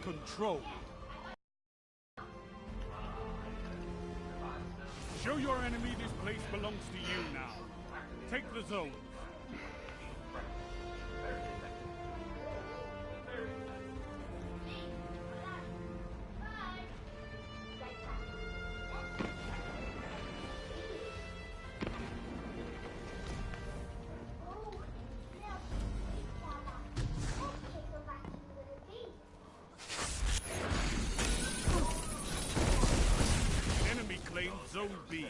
controlled. Show your enemy this place belongs to you now. Take the zone. Enemy claimed Zone B.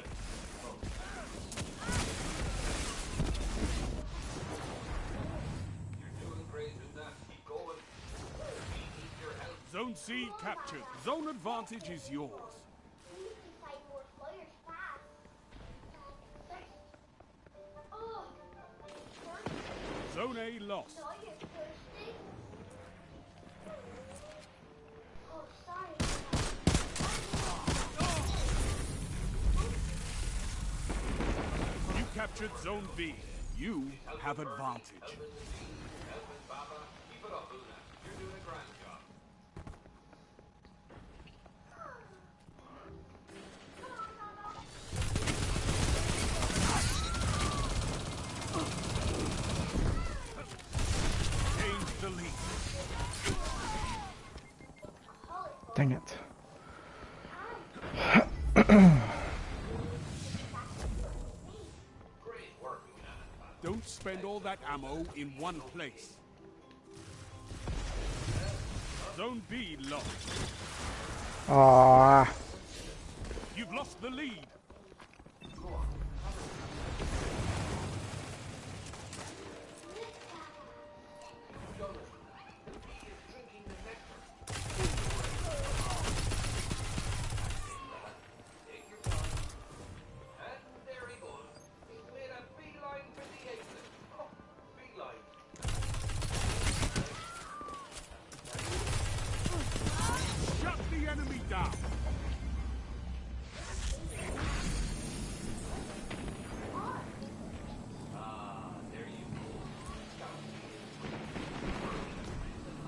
Zone C captured. Zone advantage is yours. Zone A lost. You captured Zone B. You have advantage. Dang it. Don't spend all that ammo in one place. Zone B lost. Ah. You've lost the lead. Shut the enemy down.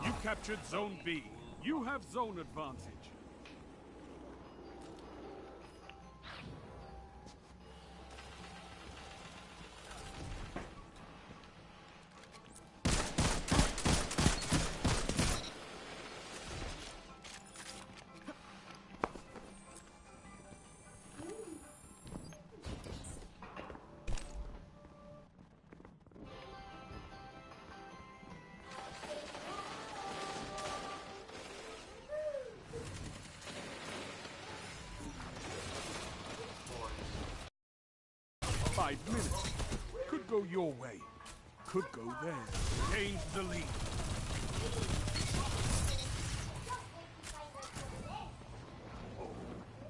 You captured Zone B. You have zone advantage. Five minutes. Could go your way. Could go there. Change the lead.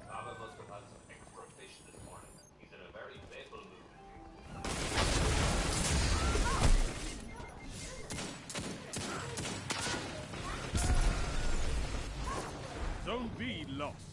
Baba must have had some extra fish this morning. He's in a very playful mood. Zone B lost.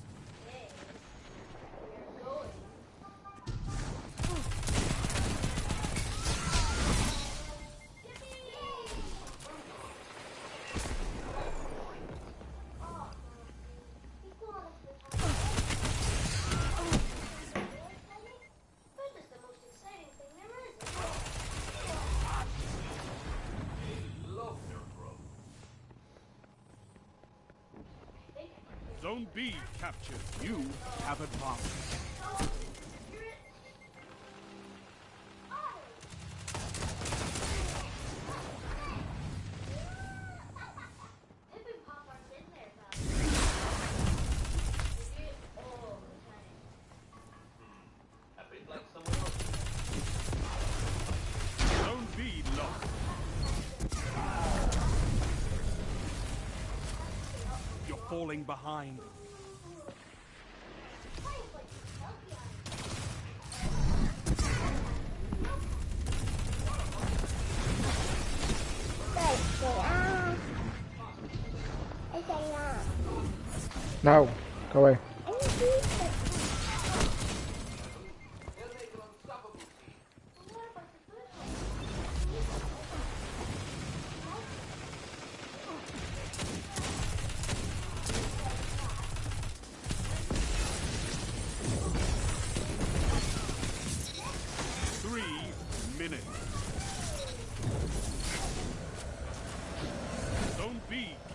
Zone B captured. You have advantage. Zone B lost. You're falling behind. No, go away.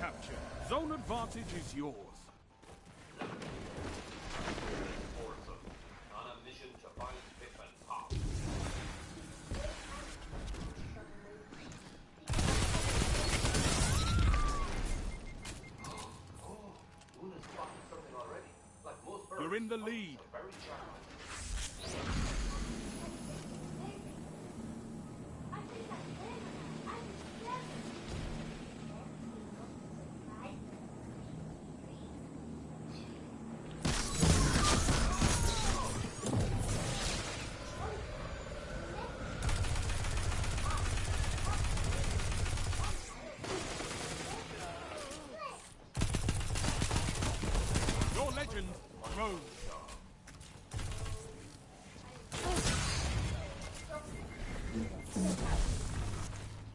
captured. Zone advantage is yours. Foursome. On a mission to find Pip and Pop. Oh, Luna's spotted something already. Like most birds. You're in the lead. Very sharp. Your legend grows.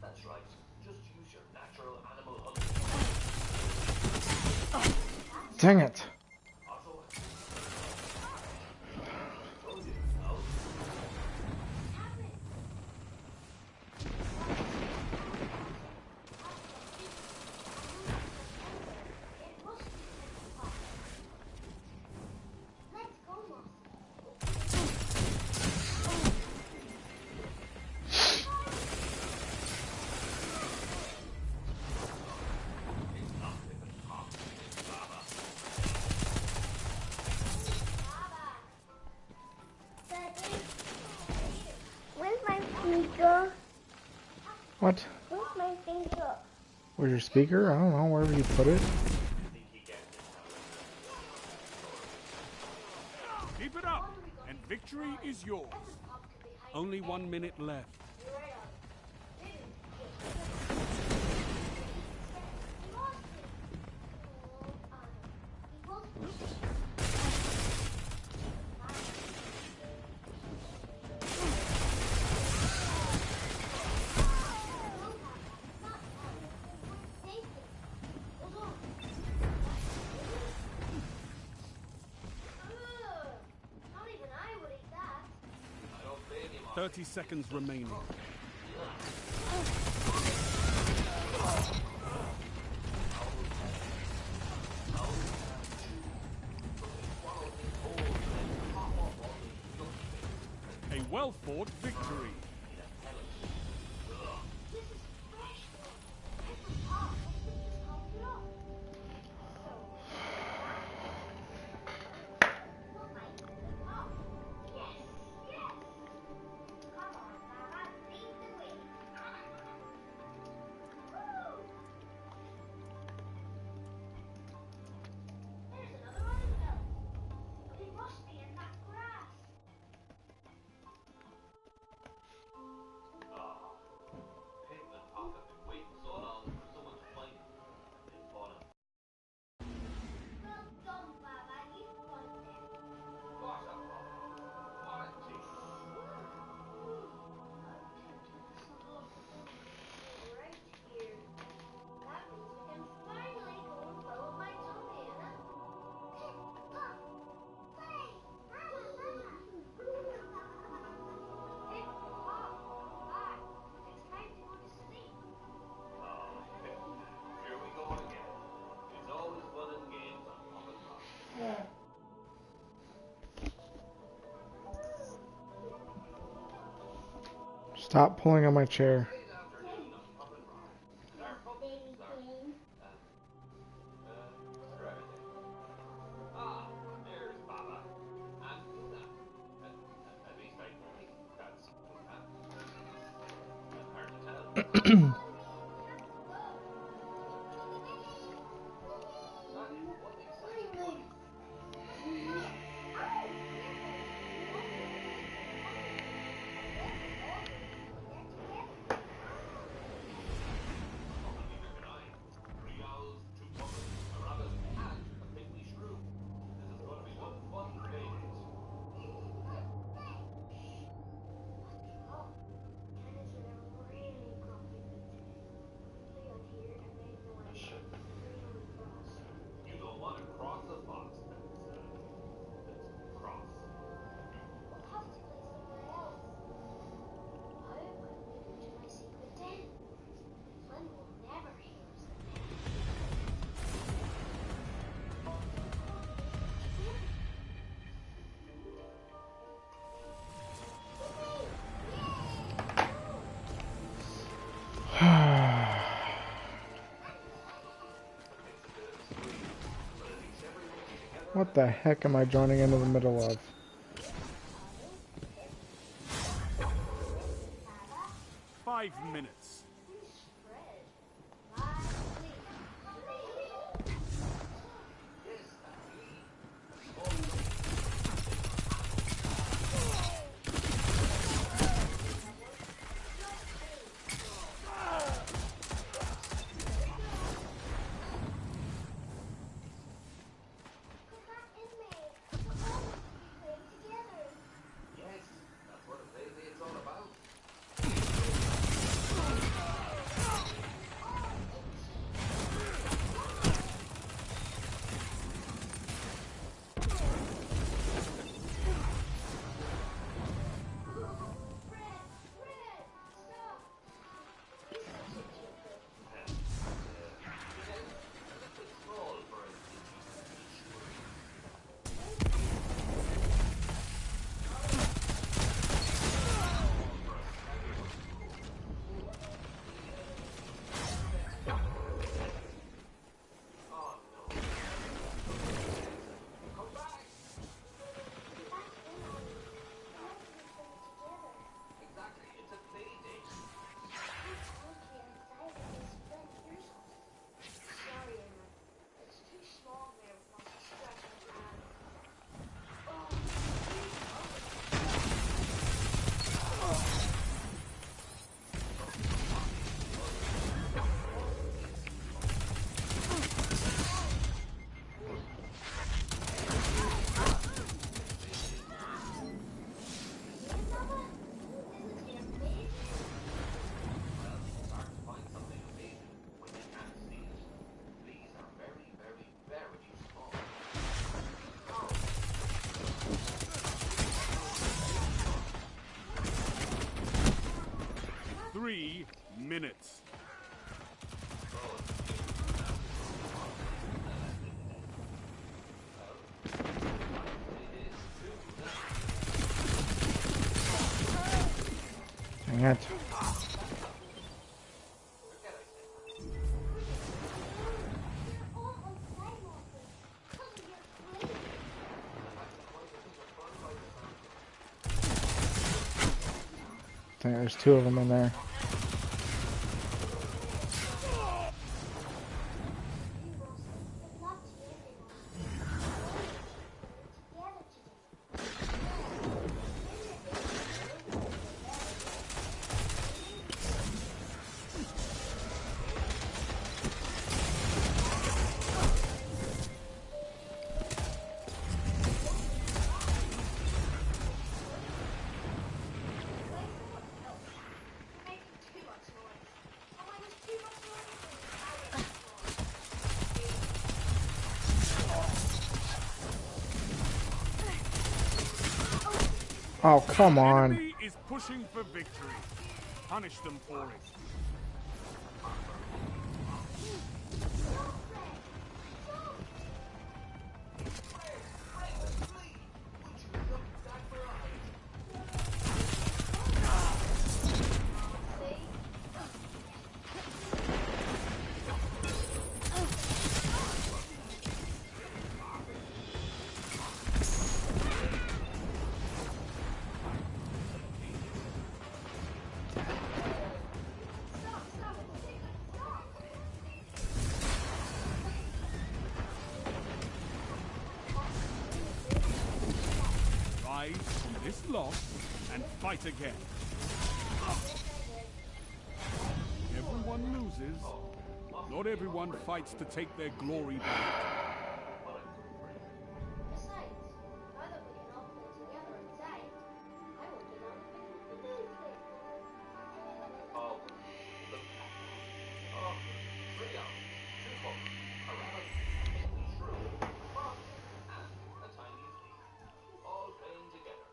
That's right. Just use your natural animal hunting. Dang it. Also, told you. No. Where's my speaker? What? Where's my finger? Where's your speaker? I don't know, wherever you put it. Keep it up, and victory is yours. Only 1 minute left. Not even I would eat that. 30 seconds remaining. A well-fought victory. This is fresh. This is hot. Just can't get off. Yes, yes. Come on, Baba, lead the way. Woo! There's another item bell. It must be in that grass. Pip and Pop have been waiting so long for someone to find them. They fought him. Well done, Baba. You won them. What a Pop. What a team. Right here. That means we can finally go and blow up my zombie, Anna. Pip, Pop, play! Mama, Mama! Pip, Pop, back. It's time to go to sleep. Oh, Pip. Here we go again. It's always fun and games on Pop and Pop. Stop pulling on my chair. Late afternoon on Pop and Rock. And our puppies are... what's her name? Ah, there's Baba. And Luna. At least I think that's Luna. Hard to tell. What exciting one. Neither can I. 3 owls, 2 puppets, a rabbit, and a piggly shrew. This is going to be one fun phase. Oh, Dennis with a really grumpy pizza. What the heck am I joining into the middle of? 5 minutes. Yes, that's what a playdate's all about. Small for a exactly, it's a playdate. Sorry, Emma. It's too small there for us to stretch our hands. It's hard to find something amazing when you can't see it. These are very, very, very small. 3 minutes. Dang it. I think there's 2 of them in there. Oh, come on. Enemy is pushing for victory. Punish them for it. Rise from this loss and fight again. Everyone loses. Not everyone fights to take their glory back. Besides, now that we can all play together inside, I won't do that with the thing. Oh, look at that. Oh, trio, triple, a rabbit, a shrew, a fox, and a tiny flea. All playing together.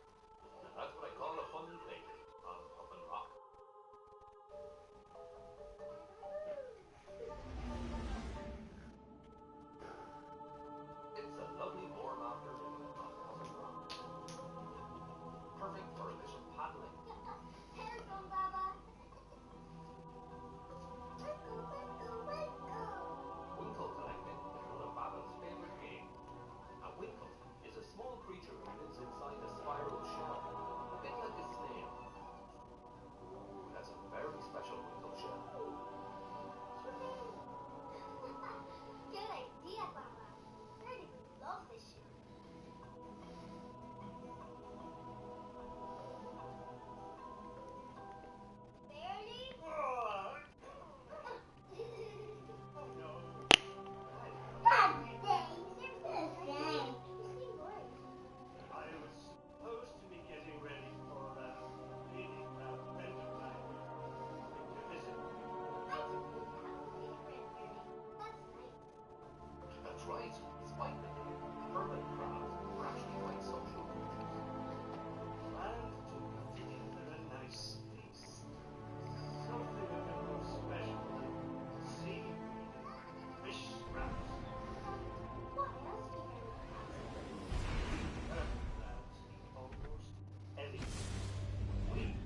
And that's what I call a fun playdate on Pup and Rock. quite different. Hermit crabs were actually quite social creatures. And to particular a nice feast. Something a bit more special like seaweed and fish scraps. What else do hermit crabs eat? Hermit crabs eat almost anything. We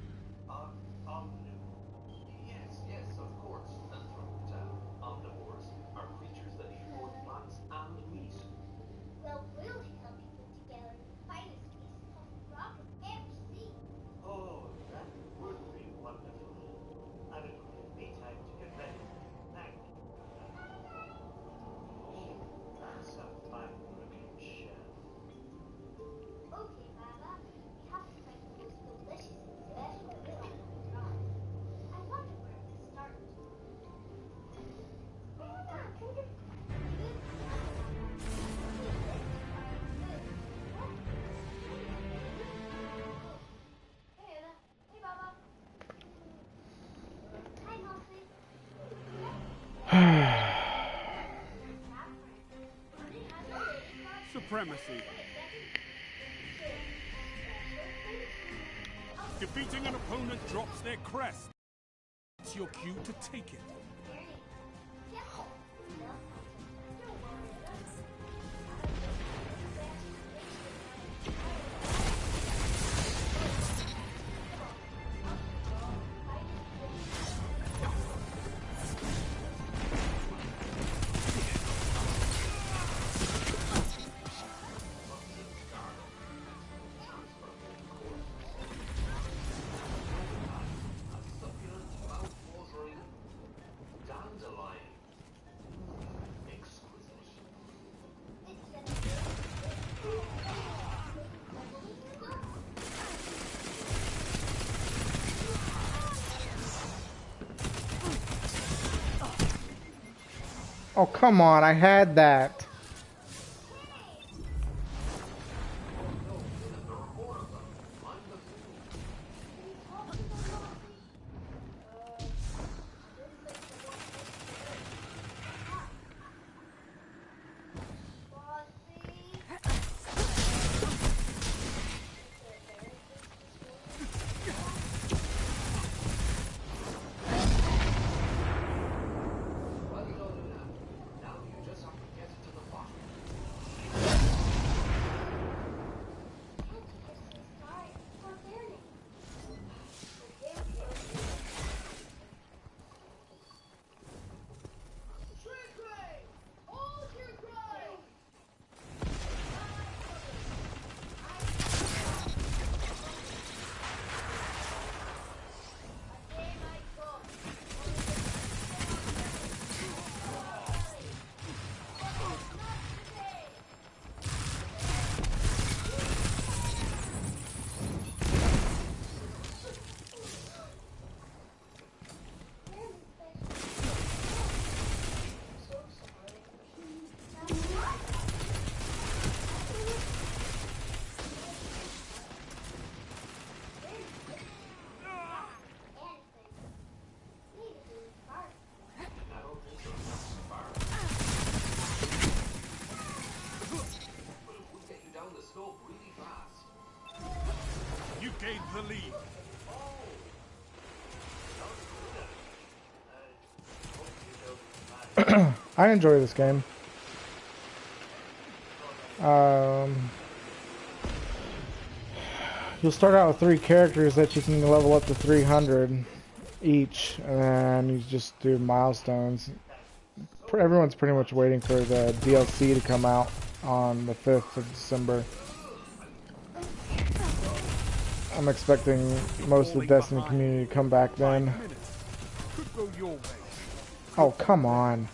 are omnivores. Yes, yes, of course. And omnivores are creatures that eat both plants and meat. Well, we'll help you put together the finest piece of frog you've ever seen. Oh, that would be wonderful. And it will give me time to get ready. Thank you, Anna. Oh, that's a fine looking chef. Okay, Baba, we have to find the most delicious and special little hermit crab. I wonder where to start. Hey, Anna. Hey, Baba. Hi, Moxie. Supremacy. Defeating an opponent drops their crest. It's your cue to take it. Succulent, mouth-watering dandelion. Exquisite. Oh, come on. I had that. There are more of them. Mind the fool. Well done, Nap. Now you just have to get to the bottom. I don't think you're so far. But it would get you down the slope really fast. You gained the lead. I enjoy this game. You'll start out with 3 characters that you can level up to 300 each, and then you just do milestones. Everyone's pretty much waiting for the DLC to come out on the 5th of December. I'm expecting most of the Destiny community to come back then. Could go your way. Oh, come on.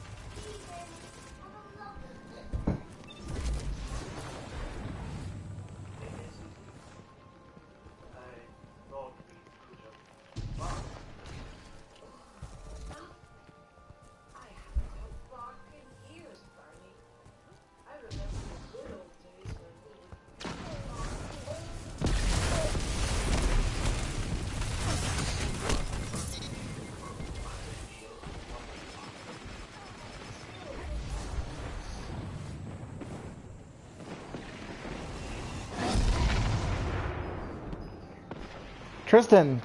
Tristan!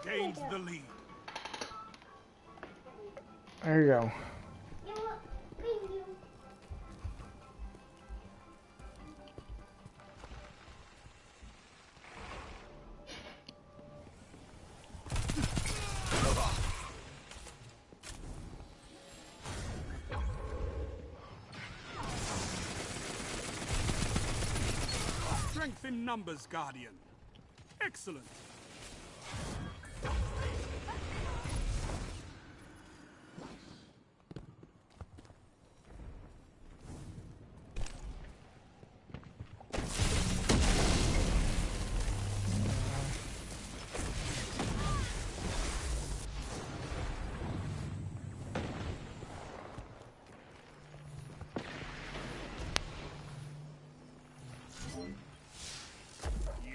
Gains the lead. There you go. You know what? Thank you. Strength in numbers, Guardian. Excellent.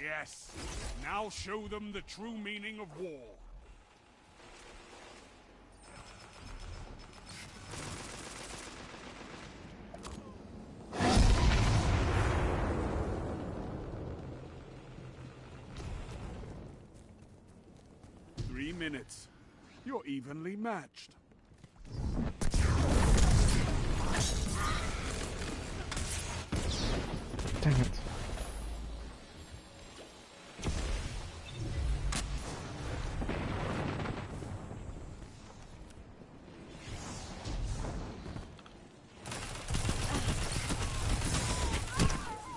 Yes. Now show them the true meaning of war. Three minutes. You're evenly matched. Dang it.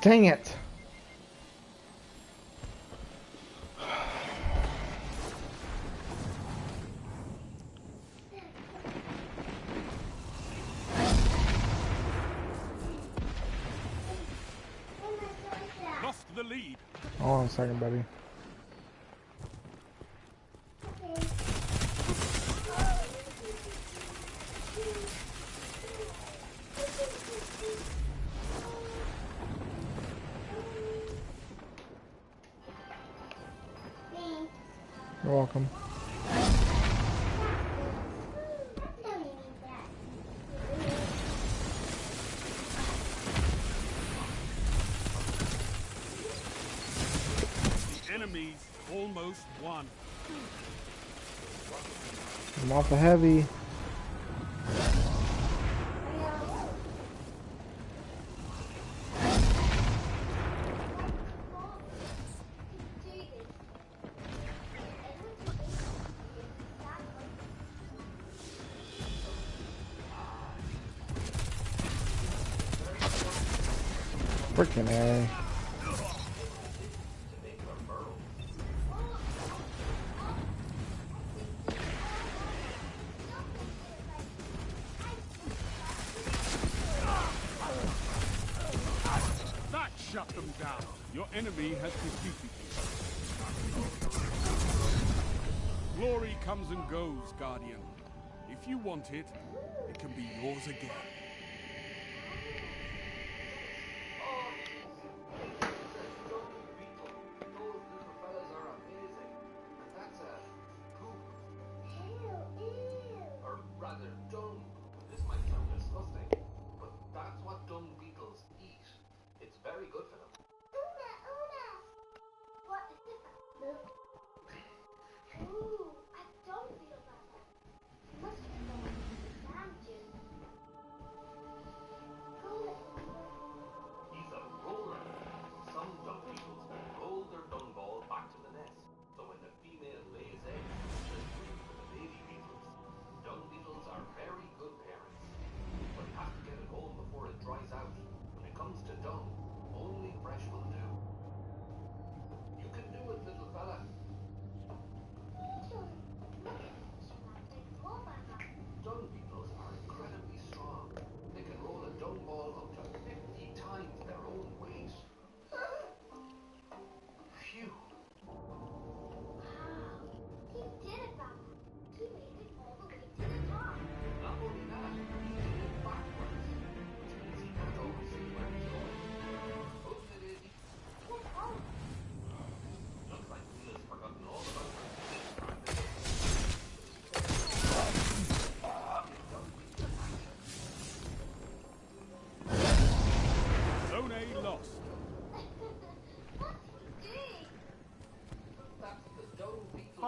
Dang it! Lost the lead. Hold on a second, buddy. You're welcome. The enemy's almost won. I'm off the heavy. Freaking A. That shut them down. Your enemy has defeated you. Glory comes and goes, Guardian. If you want it, it can be yours again. Those little fellas are amazing. And that's a poop, or rather dung. This might sound disgusting, but that's what dung beetles eat. It's very good for them. Ooh, I don't feel bad. You must have gone to the dungeon.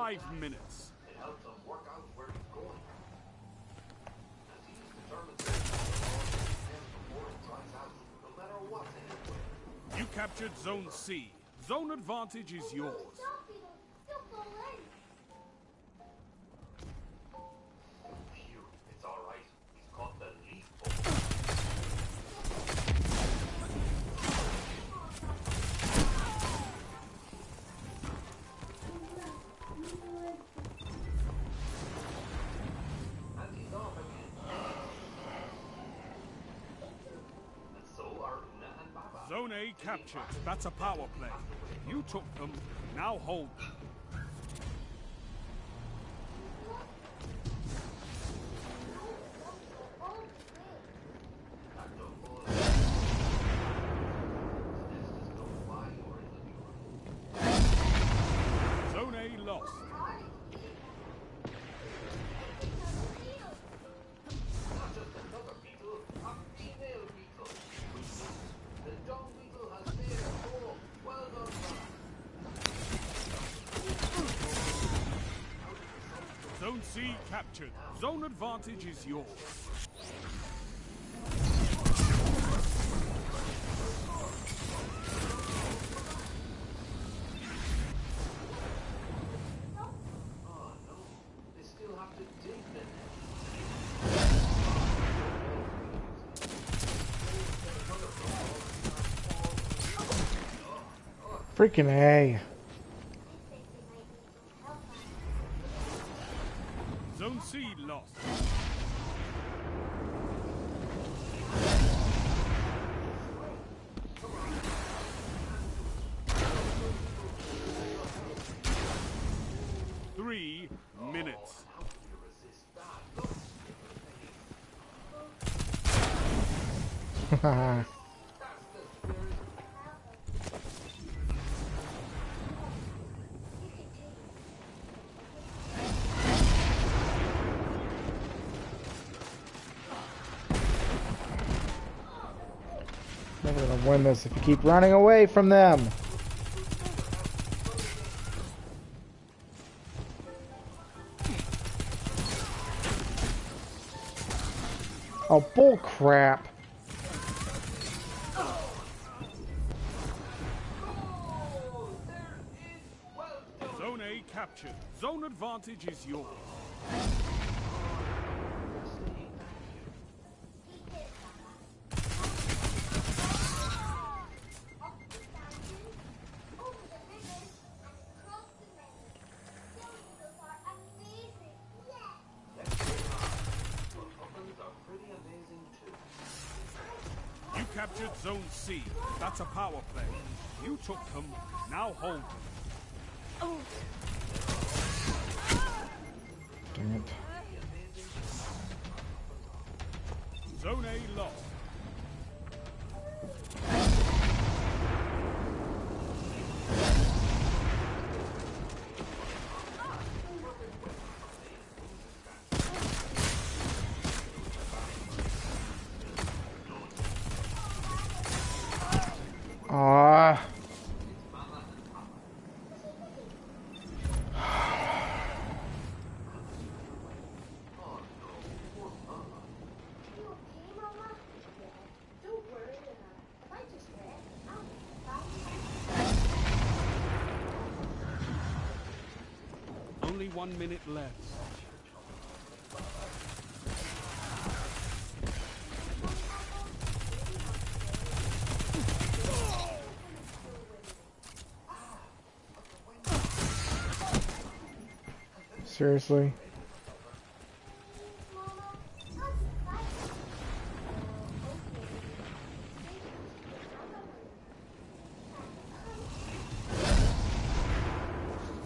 5 minutes. It helps him work out where he's going. And he's determined to before it dries out, no matter what's in his way. You captured Zone C. Zone advantage is yours. Phew, it's all right. He's caught the leaf ball. And he's off again. And so are Una and Baba. Zone A captured. That's a power play. You took them. Now hold them. Zone A lost. Not just another beetle, a female beetle. The dung beetle has made it home. Well done, Baba. Zone C captured. Zone advantage is yours. Oh no, they still have to dig the net. Freaking A. Zone C lost. Three minutes. How can you resist that? Look, that's the spirit. Never gonna win this if you keep running away from them. Oh, bull crap. Zone A captured. Zone advantage is yours. Pumpkins are pretty amazing too. You captured Zone C. That's a power play. You took them. Now hold them. Dang it. Zone A lost. Ah. Only 1 minute left. Seriously?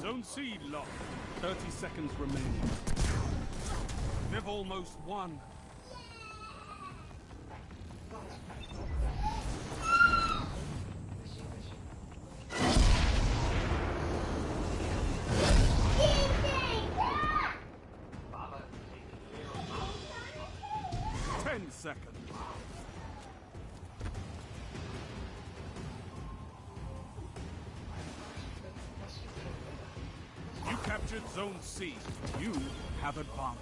Zone C lost. 30 seconds remaining. They've almost won. Baba is taking the air. 10 seconds. You captured captured Zone C. You have advantage.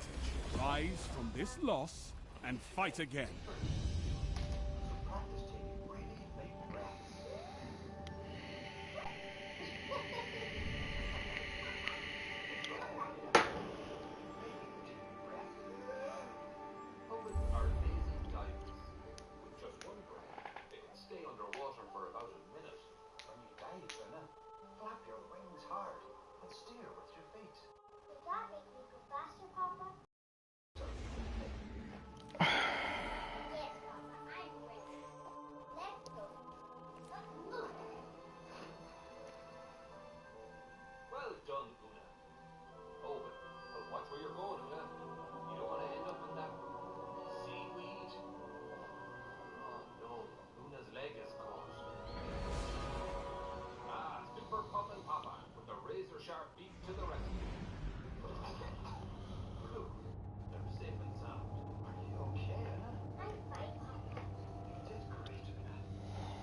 Rise from this loss and fight again. Practice taking really big breaths. Hobbits are lazy divers. With just one breath, they can stay underwater for about a minute. When you dive, flap your wings hard and steer with your feet. Would that make me go faster, Papa? Yes, Papa, I'm ready. Let's go. Well done, Una. Oh, but watch where you're going, Una. You don't want to end up in that seaweed. Oh no, Una's leg is caught. Ah, Super Puff and Papa with the razor sharp beak to the rescue. Phew, they're safe and sound. Are you okay, Anna? I'm fine, Papa. You did great, Una.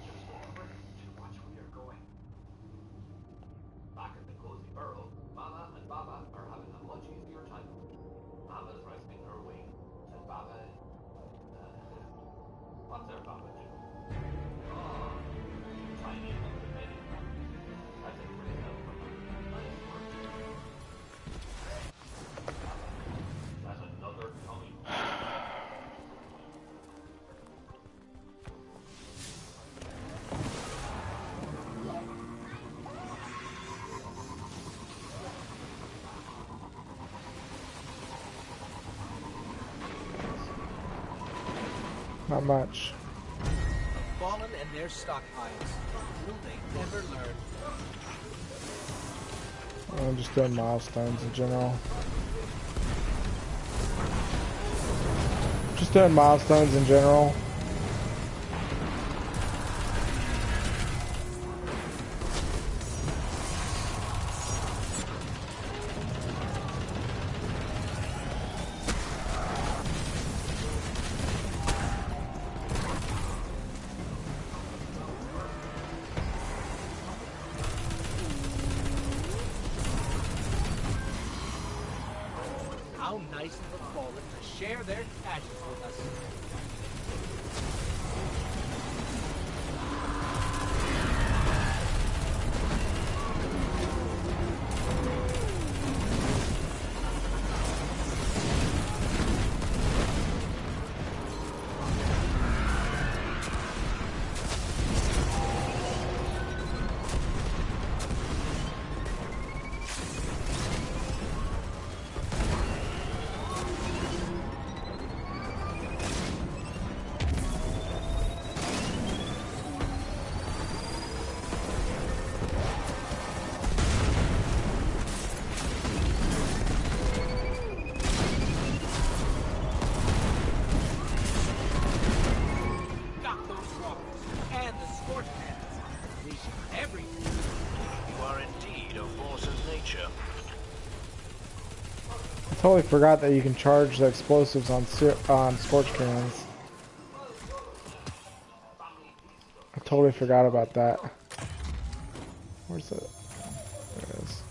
Just remember to watch where you're going. Back at the cozy burrow, Mama and Baba are having a much easier time. Mama's resting her wing, and Baba what's our Baba do? Oh, tiny little penny. That's a great help for them. Nice work. That's another tummy. Not much. Fallen and their stockpiles. Will they ever learn? I'm just doing milestones in general. Just doing milestones in general. How nice of the Fallen to share their caches with us. Got those rockets and the scorch pants. Unleashing everything. You are indeed a force of nature. I totally forgot that you can charge the explosives on scorch cannons. I totally forgot about that. Where's it? There it is.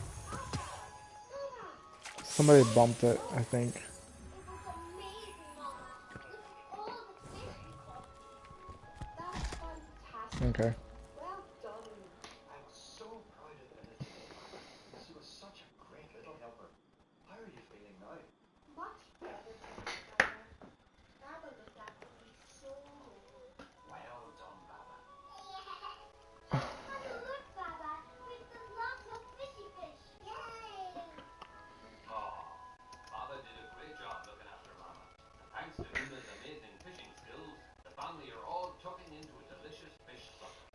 Somebody bumped it, I think. It was amazing, Mama. Look at all the fish we caught. That's fantastic. Okay. Well done. I was so proud of Anna today, Papa. She was such a great little helper. How are you feeling now? Much better, Papa. Baba looked after me so well. Well done, Baba. Look, Baba. We've got lots of fishy fish. Yay! Oh, Baba did a great job looking after Mama. And thanks to Una's amazing fishing skills, the family are all tucking into a delicious fish supper.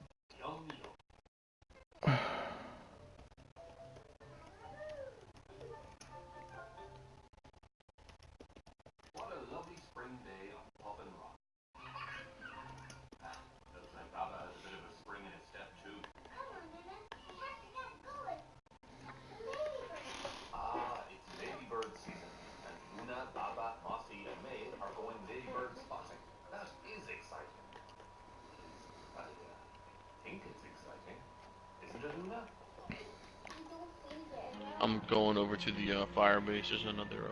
I'm going over to the fire base. There's another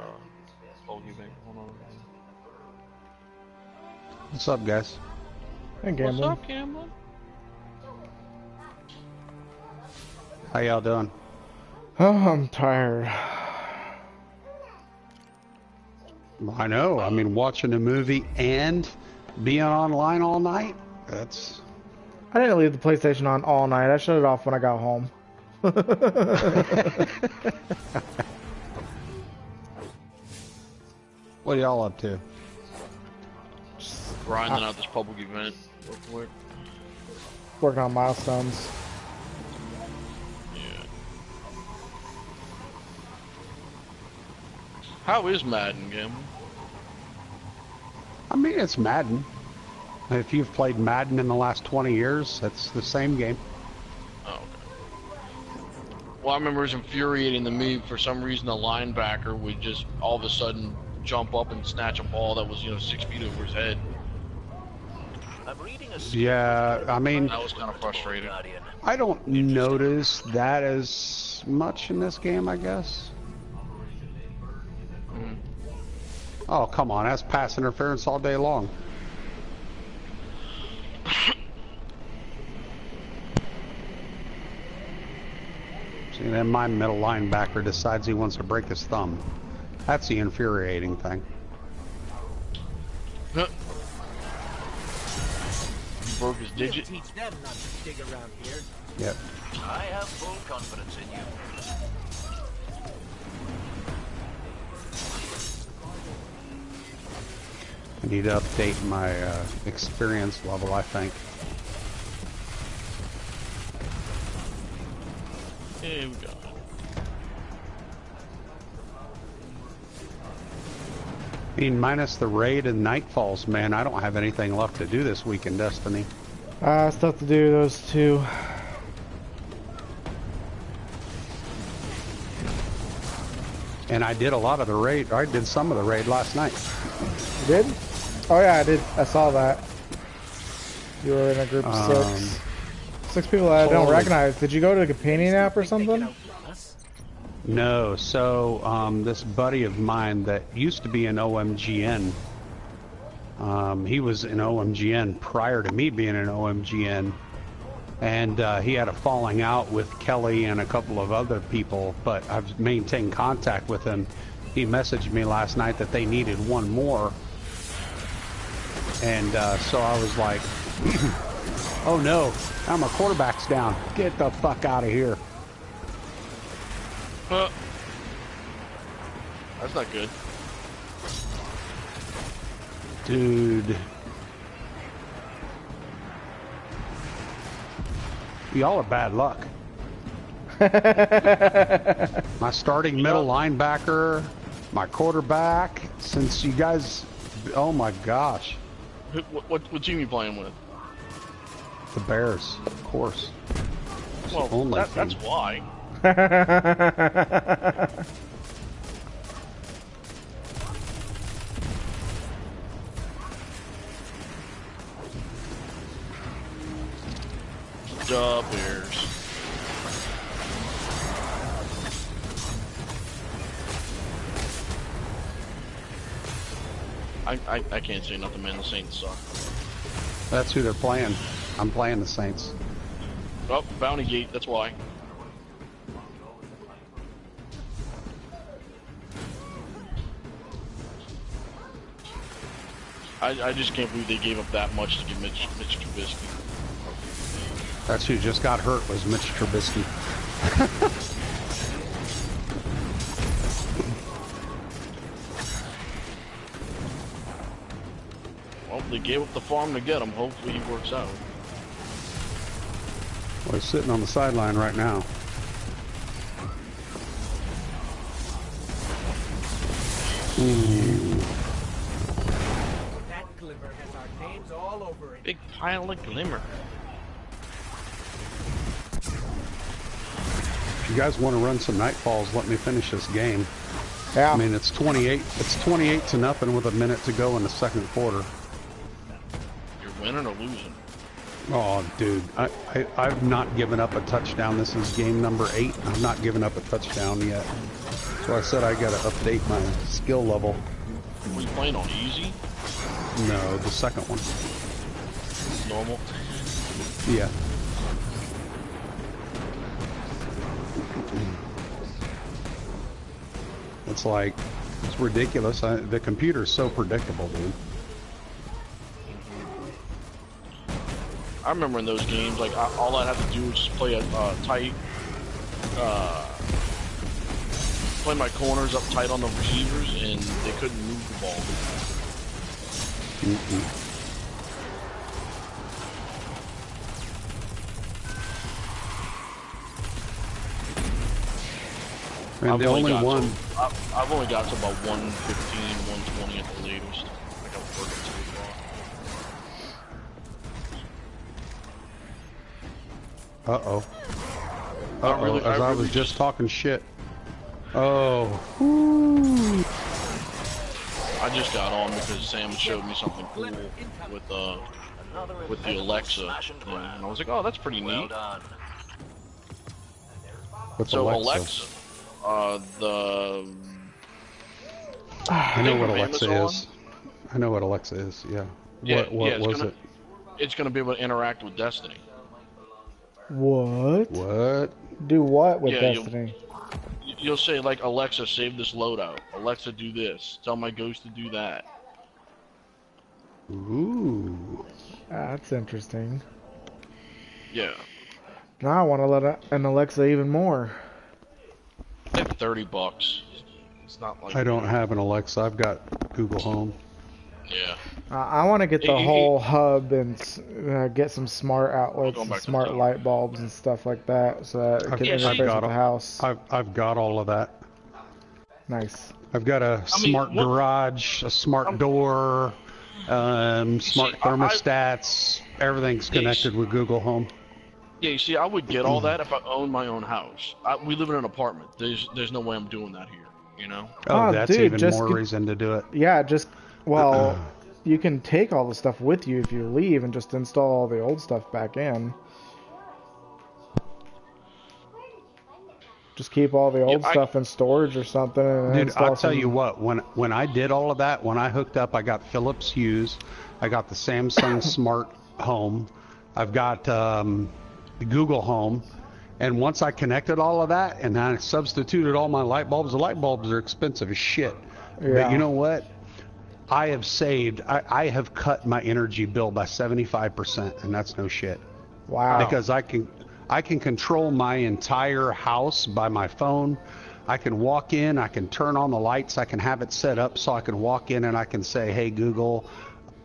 bogey bank. Hold on. What's up, guys? Hey, What's gambling. up, Campbell? How y'all doing? Oh, I'm tired. I know. I mean, watching a movie and being online all night. That's. I didn't leave the PlayStation on all night. I shut it off when I got home. What are y'all up to? Grinding out this public event. Real quick. Working on milestones. Yeah. How is Madden, Campbell? I mean, it's Madden. If you've played Madden in the last 20 years, it's the same game. Oh, okay. Well, I remember it was infuriating to me. For some reason, a linebacker would just all of a sudden jump up and snatch a ball that was, 6 feet over his head. I'm reading a Yeah, I mean, That was kind of frustrating. Guardian. I don't notice that as much in this game, I guess. Mhm. Oh, come on. That's pass interference all day long. See, then my middle linebacker decides he wants to break his thumb. That's the infuriating thing. Huh. He broke his We'll digit. teach them not to dig around here. Yep. I have full confidence in you. I need to update my experience level, I think. Here we go. I mean, minus the raid and Nightfalls, man, I don't have anything left to do this week in Destiny. Stuff to do, those two. And I did a lot of the raid. I did some of the raid last night. You did? Oh yeah, I did. I saw that. You were in a group of 6. 6 people that I don't totally. recognize. Did you go to the companion app or something? No, so this buddy of mine that used to be in OMGN, he was in OMGN prior to me being in OMGN, and he had a falling out with Kelly and a couple of other people, but I've maintained contact with him. He messaged me last night that they needed one more, and so I was like, oh no, now my quarterback's down. Get the fuck out of here. That's not good. Dude. Y'all are bad luck. My starting middle linebacker, my quarterback, since you guys, oh my gosh. What team you playing with? The Bears, of course. It's the Well, only that's team. why. The Bears. I can't say nothing, man. The Saints suck. That's who they're playing. I'm playing the Saints. Oh, Bounty Gate, that's why. I just can't believe they gave up that much to get Mitch Trubisky. That's who just got hurt was Mitch Trubisky. Well, they gave up the farm to get him. Hopefully he works out. Well, he's sitting on the sideline right now. Ooh. That glimmer has our names all over it. Big pile of glimmer. If you guys want to run some Nightfalls, let me finish this game. Yeah. I mean, it's 28. It's 28-0 with a minute to go in the second quarter. You're winning or losing? Oh, dude, I've not given up a touchdown. This is game number 8. I've not given up a touchdown yet. So I said I gotta update my skill level. Were you playing on easy? No, the second one. Normal? Yeah. It's like, it's ridiculous. The computer's so predictable, dude. I remember in those games, like, all I'd have to do was just play a tight, play my corners up tight on the receivers, and they couldn't move the ball. And the only one... I've only got to about 115, 120 at the latest. I got working so far. Uh-oh. Uh-oh, as I was just talking shit. Oh. Woo. I just got on because Sam showed me something cool with the Alexa thing, and I was like, oh, that's pretty neat. What's So Alexa? I know what Alexa is. I know what Alexa is, yeah. What was it? It's going to be able to interact with Destiny. What? What? Do what with Destiny? You'll say, like, Alexa, save this loadout. Alexa, do this. Tell my ghost to do that. Ooh. That's interesting. Yeah. Now I want to let an Alexa even more. It's like $30. It's not like... I don't have an Alexa. I've got Google Home. Yeah. I want to get the whole hub and get some smart outlets and smart light bulbs and stuff like that, so that it can interface with the house. I've got all of that. Nice. I've got a smart garage, a smart door, smart thermostats. Everything's connected with Google Home. Yeah, you see, I would get all that if I owned my own house. We live in an apartment. There's no way I'm doing that here, you know? Oh, that's dude, even more reason to do it. Yeah, well, you can take all the stuff with you if you leave and just install all the old stuff back in. Just keep all the old stuff in storage or something. And dude, I'll tell you what, when I did all of that, when I hooked up, I got Philips Hue, I got the Samsung Smart Home, I've got the Google Home, and once I connected all of that and I substituted all my light bulbs, the light bulbs are expensive as shit. Yeah. But you know what? I have saved, I have cut my energy bill by 75%, and that's no shit. Wow. Because I can control my entire house by my phone. I can walk in, I can turn on the lights, I can have it set up so I can walk in and I can say, hey Google,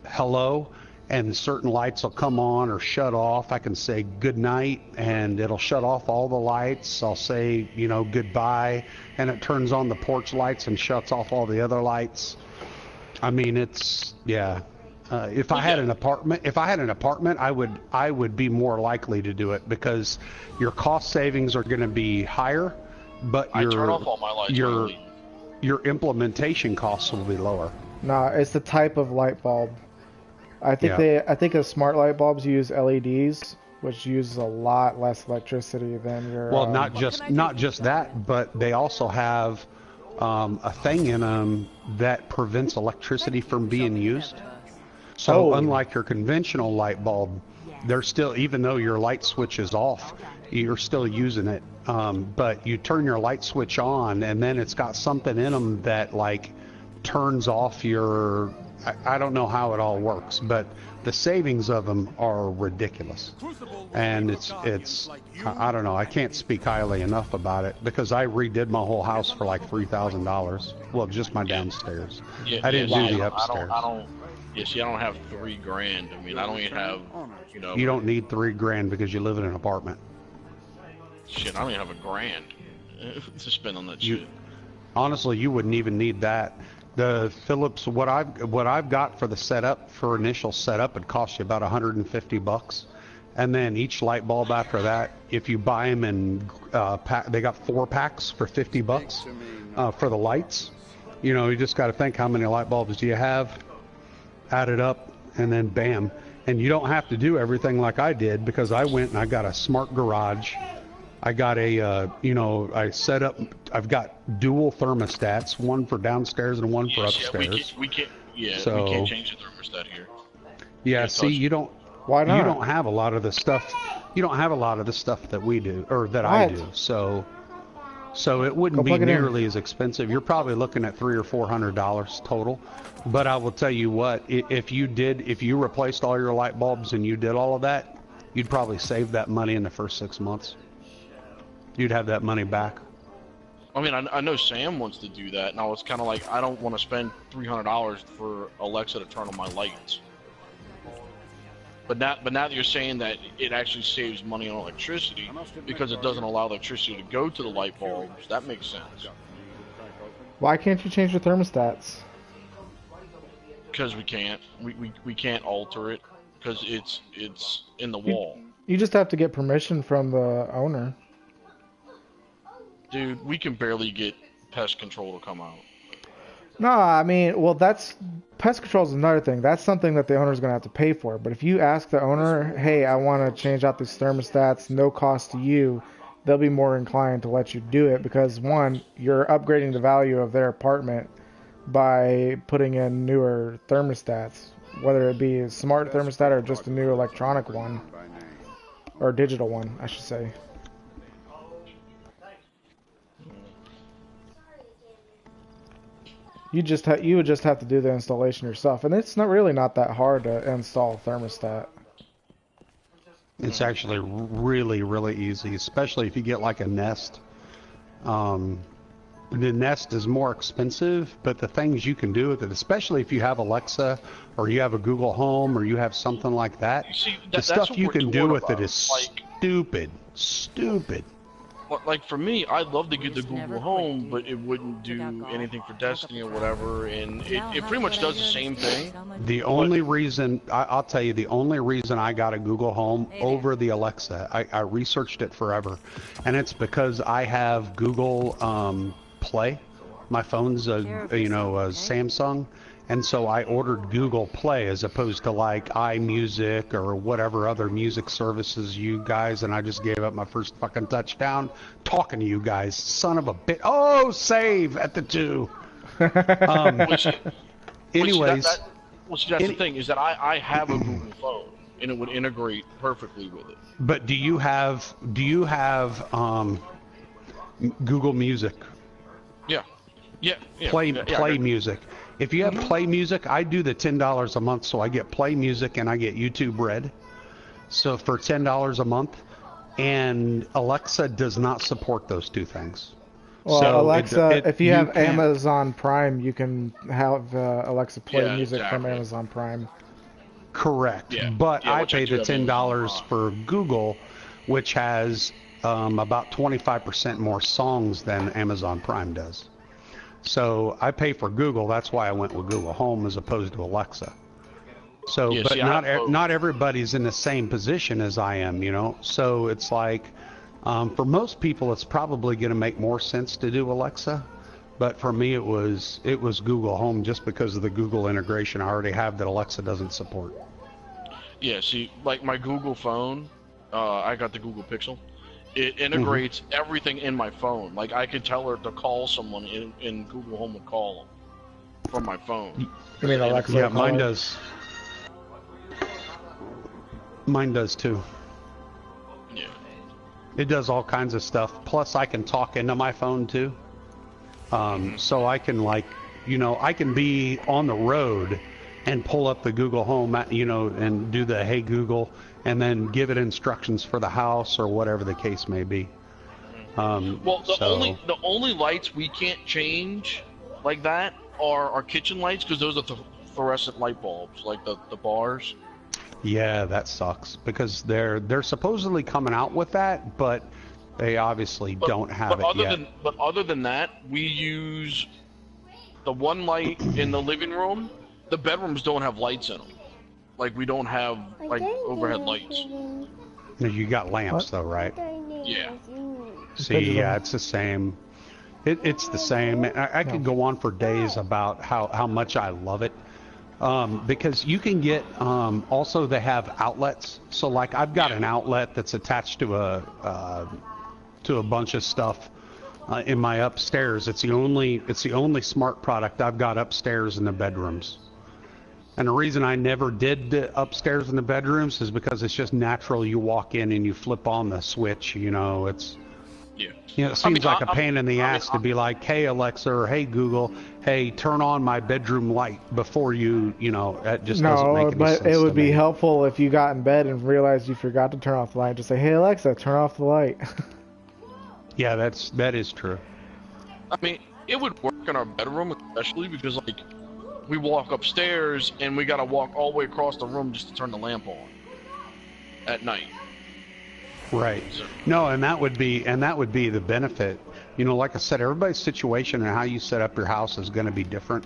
hello, and certain lights will come on or shut off. I can say good night and it'll shut off all the lights. I'll say, you know, goodbye, and it turns on the porch lights and shuts off all the other lights. I mean, it's, yeah. If I had an apartment, I would be more likely to do it because your cost savings are going to be higher, but I turn off all my lights your implementation costs will be lower. No, it's the type of light bulb. I think the smart light bulbs use LEDs, which uses a lot less electricity than your. Well, not just that, but they also have a thing in them that prevents electricity from being used. So unlike your conventional light bulb, they're still, even though your light switch is off, you're still using it. But you turn your light switch on, and then it's got something in them that like turns off your. I don't know how it all works, but the savings of them are ridiculous. And it's I don't know. I can't speak highly enough about it because I redid my whole house for like $3,000. Well, just my downstairs. I didn't do the upstairs. Yeah, see, I don't have $3,000. I mean, I don't even have, you know. You don't need $3,000 because you live in an apartment. Shit, I don't even have $1,000 to spend on that shit. Honestly, you wouldn't even need that. The Philips, what I've got for the setup, for initial setup, it costs you about $150. And then each light bulb after that, if you buy them in they got 4 packs for $50 for the lights. You know, you just got to think how many light bulbs do you have, add it up, and then bam, And you don't have to do everything like I did, because I went and I got a smart garage. I got a, I set up, I've got dual thermostats, one for downstairs and one for upstairs. We can't change the thermostat here. Yeah, see, you don't, Why not? you don't have a lot of the stuff, that we do, or that I do, so it wouldn't be nearly as expensive. You're probably looking at $300 or $400 total. But I will tell you what, if you replaced all your light bulbs and you did all of that, you'd probably save that money in the first 6 months. You'd have that money back. I mean, I know Sam wants to do that, and I was kind of like, I don't want to spend $300 for Alexa to turn on my lights. But now that you're saying that it actually saves money on electricity because it doesn't allow electricity to go to the light bulbs, that makes sense. Why can't you change the thermostats? Because we can't. We can't alter it because it's in the wall. You just have to get permission from the owner. Dude, we can barely get pest control to come out. No, I mean, well, that's pest control is another thing. That's something that the owner's going to have to pay for. But if you ask the owner, hey, I want to change out these thermostats, no cost to you, they'll be more inclined to let you do it because, one, you're upgrading the value of their apartment by putting in newer thermostats, whether it be a smart thermostat or just a new electronic one, or digital one, I should say. You would just have to do the installation yourself, and it's not that hard to install a thermostat. It's actually really, really easy, especially if you get like a Nest. The Nest is more expensive, but the things you can do with it, especially if you have Alexa or you have a Google Home or you have something like that, the stuff you can do with it is stupid. Like for me, I'd love to get the Google Home, but it wouldn't do anything for Destiny or whatever, and it pretty much does the same thing. The only reason, I'll tell you, the only reason I got a Google Home over the Alexa, I researched it forever, and it's because I have Google Play. My phone's a Samsung, and so I ordered Google Play as opposed to like iMusic or whatever other music services you guys, and I just gave up my first fucking touchdown talking to you guys. Son of a bitch. Oh, save at the 2. Anyways. That's the thing, is that I have a Google phone, and it would integrate perfectly with it. But do you have Google Music? Yeah. Play Music. If you have Play Music, I do the $10 a month, so I get Play Music and I get YouTube Red. So for $10 a month, and Alexa does not support those two things. Well, so Alexa, if you have Amazon Prime, you can have Alexa play music from Amazon Prime. Correct. But I pay the $10 for Google, which has about 25% more songs than Amazon Prime does. So I pay for Google. That's why I went with Google Home as opposed to Alexa. So, but not everybody's in the same position as I am, So it's like, for most people, it's probably going to make more sense to do Alexa. But for me, it was Google Home just because of the Google integration I already have that Alexa doesn't support. Yeah. See, like my Google phone, I got the Google Pixel. It integrates everything in my phone. Like I could tell her to call someone, in Google Home would call them from my phone. You mean Alexa? Yeah, mine does. Mine does too. Yeah. It does all kinds of stuff. Plus, I can talk into my phone too. So I can I can be on the road and pull up the Google Home, and do the Hey Google, and then give it instructions for the house or whatever the case may be. The only lights we can't change like that are our kitchen lights, because those are fluorescent light bulbs, like the bars. Yeah, that sucks because they're supposedly coming out with that, but they obviously don't have it yet. But other than that, we use the one light in the living room. The bedrooms don't have lights in them. Like we don't have overhead lights. You got lamps though, right? Yeah. See, yeah, it's the same. It's the same. I could go on for days about how much I love it, Because you can get, also they have outlets. So like I've got an outlet that's attached to a bunch of stuff in my upstairs. It's the only smart product I've got upstairs in the bedrooms. And the reason I never did the upstairs in the bedrooms is because it's just natural. You walk in and you flip on the switch, you know, it seems like a pain in the ass to be like, hey Alexa, or hey Google, hey, turn on my bedroom light before you know, that just doesn't make any sense. No, but it would be me. helpful if you got in bed and realized you forgot to turn off the light. Just say, hey Alexa, turn off the light. Yeah, that is true. I mean, it would work in our bedroom, especially because, like, we walk upstairs and we gotta walk all the way across the room just to turn the lamp on at night. Right. No, and that would be the benefit. You know, like I said, everybody's situation and how you set up your house is going to be different.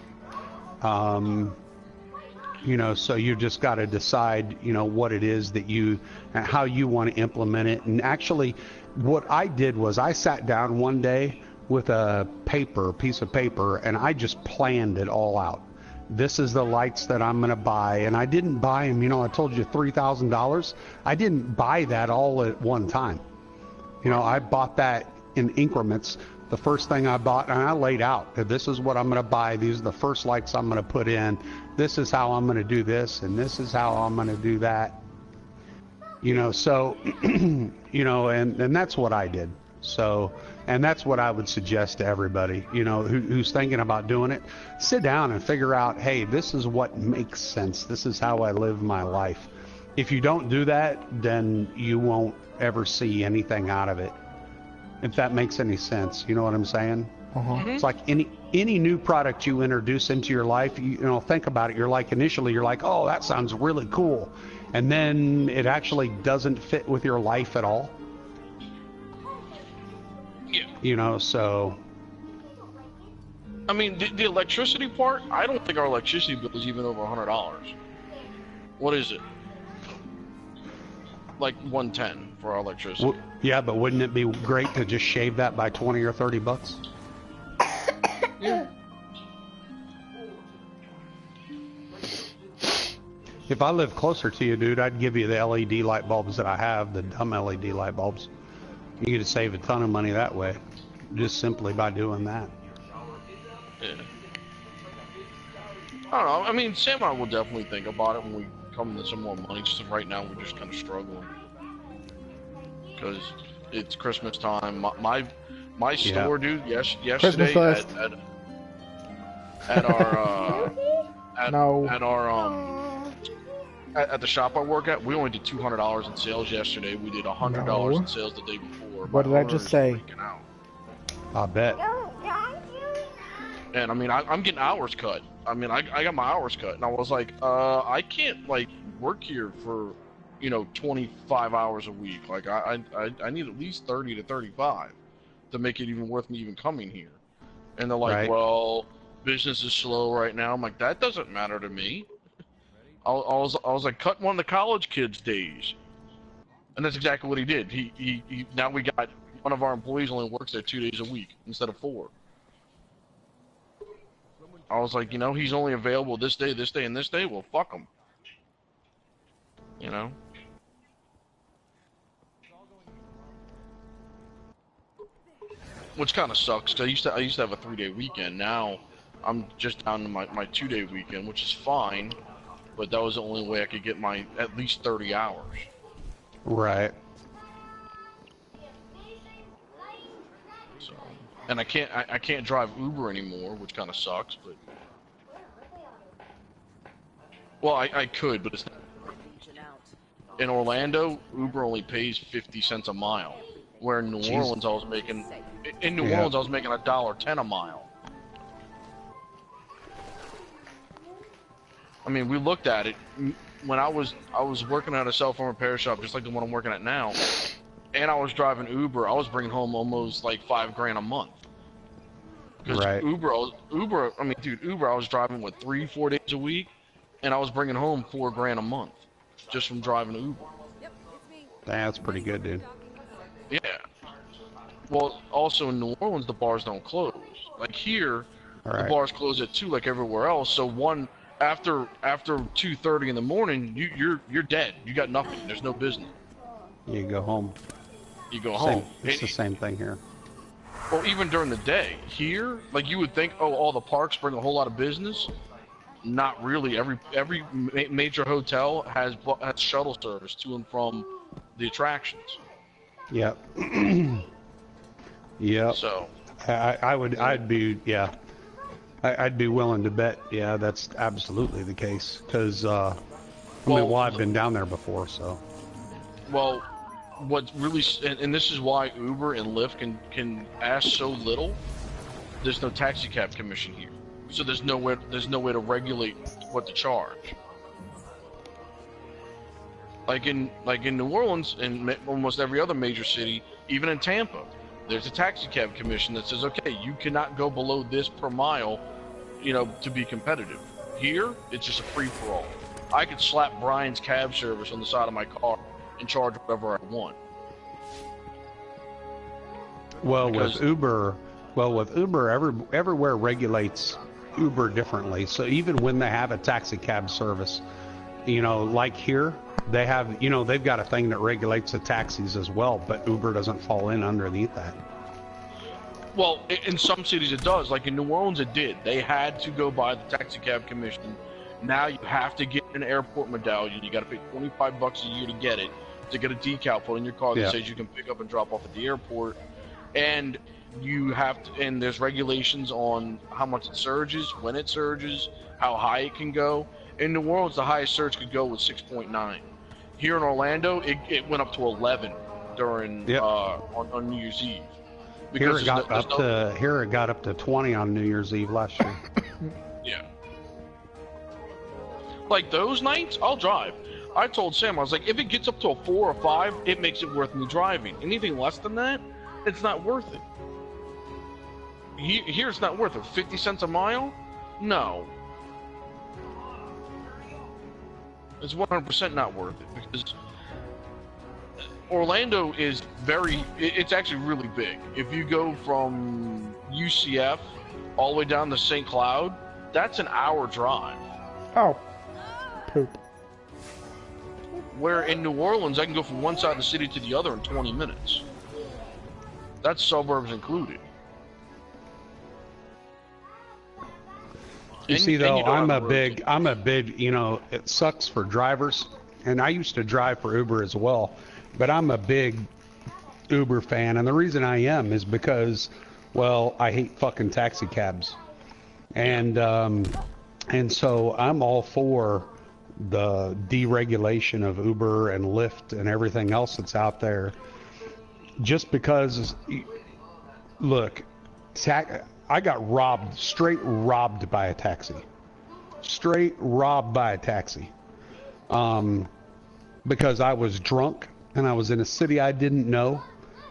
You know, so you just got to decide, you know, what it is that you and how you want to implement it. And actually, what I did was I sat down one day with a piece of paper, and I just planned it all out. This is the lights that I'm going to buy. And I didn't buy them, you know, I told you $3,000. I didn't buy that all at one time. You know, I bought that in increments. The first thing I bought, and I laid out, this is what I'm going to buy. These are the first lights I'm going to put in. This is how I'm going to do this, and this is how I'm going to do that. You know, so, you know, and that's what I did. So, and that's what I would suggest to everybody, you know, who's thinking about doing it. Sit down and figure out, hey, this is what makes sense. This is how I live my life. If you don't do that, then you won't ever see anything out of it. If that makes any sense, you know what I'm saying? It's like any new product you introduce into your life, you know, think about it. You're like, initially, you're like, oh, that sounds really cool. And then it actually doesn't fit with your life at all. Yeah. You know, so. I mean, the electricity part, I don't think our electricity bill is even over $100. What is it? Like 110 for our electricity. Well, yeah, but wouldn't it be great to just shave that by 20 or 30 bucks? Yeah. If I lived closer to you, dude, I'd give you the LED light bulbs that I have, the dumb LED light bulbs. You could save a ton of money that way, just simply by doing that. Yeah. I don't know. I mean, Sam and I will definitely think about it when we come into some more money. Just right now, we're just kind of struggling because it's Christmas time. My store, dude. Yesterday at our at the shop I work at, we only did $200 in sales yesterday. We did $100 in sales the day before. What did I just say? I bet. And I mean, I'm getting hours cut. I mean, I got my hours cut, and I was like, I can't like work here for, you know, 25 hours a week. Like I need at least 30 to 35 to make it even worth me even coming here. And they're like, right. Well, business is slow right now. I'm like, that doesn't matter to me. I was like, cut one of the college kids' days, and that's exactly what he did. He now we got one of our employees only works there 2 days a week instead of 4. I was like, you know, he's only available this day, and this day. Well, fuck him. You know. Which kind of sucks, because I used to have a 3-day weekend. Now I'm just down to my 2-day weekend, which is fine. But that was the only way I could get my at least 30 hours. Right. So, and I can't drive Uber anymore, which kind of sucks. But well, I could, but it's not. In Orlando, Uber only pays 50 cents a mile, where in New Orleans I was making $1.10 a mile. I mean, we looked at it when I was working at a cell phone repair shop, just like the one I'm working at now, and I was driving Uber. I was bringing home almost like $5,000 a month. Because right. Uber, I mean, dude, Uber, I was driving 3-4 days a week, and I was bringing home $4,000 a month just from driving Uber. That's pretty good, dude. Yeah. Well, also in New Orleans, the bars don't close. Like here, the bars close at 2, like everywhere else. So one after 2:30 in the morning, you're dead. You got nothing. There's no business. You go home. You go Same, home. it's the same thing here. Or even during the day. Here, like you would think, oh, all the parks bring a whole lot of business. Not really. Every major hotel has shuttle service to and from the attractions. Yep. Yep. So I'd be willing to bet, yeah, that's absolutely the case. Because, I've been down there before, so. Well, what's really, and this is why Uber and Lyft can ask so little. There's no taxi cab commission here, so there's no way to regulate what to charge. Like in New Orleans and almost every other major city, even in Tampa, there's a taxi cab commission that says, okay, you cannot go below this per mile, to be competitive. Here, it's just a free-for-all. I could slap Brian's cab service on the side of my car and charge whatever I want. With Uber, everywhere regulates Uber differently. So even when they have a taxi cab service, like here, they have, they've got a thing that regulates the taxis as well, but Uber doesn't fall in underneath that. Well, in some cities it does. Like in New Orleans, it did. They had to go by the taxi cab commission. Now you have to get an airport medallion. You got to pay $25 a year to get it, to get a decal put on your car that says you can pick up and drop off at the airport. And you have to, and there's regulations on how much it surges, when it surges, how high it can go. In New Orleans, the highest surge could go was 6.9. Here in Orlando, it went up to 11 during on New Year's Eve. Because here it got up to 20 on New Year's Eve last year. Yeah. Like those nights, I'll drive. I told Sam, I was like, if it gets up to a 4 or 5, it makes it worth me driving. Anything less than that, it's not worth it. Here it's not worth it. 50 cents a mile? No. It's 100% not worth it because Orlando is it's actually really big. If you go from UCF all the way down to St. Cloud, that's an hour drive. Oh, poop. Where in New Orleans, I can go from one side of the city to the other in 20 minutes. That's suburbs included. You see, though, I'm a big, it sucks for drivers, and I used to drive for Uber as well, but I'm a big Uber fan, and the reason I am is because, well, I hate fucking taxi cabs, and so I'm all for the deregulation of Uber and Lyft and everything else that's out there, just because, look, I got robbed, straight robbed by a taxi. Straight robbed by a taxi. Because I was drunk and I was in a city I didn't know.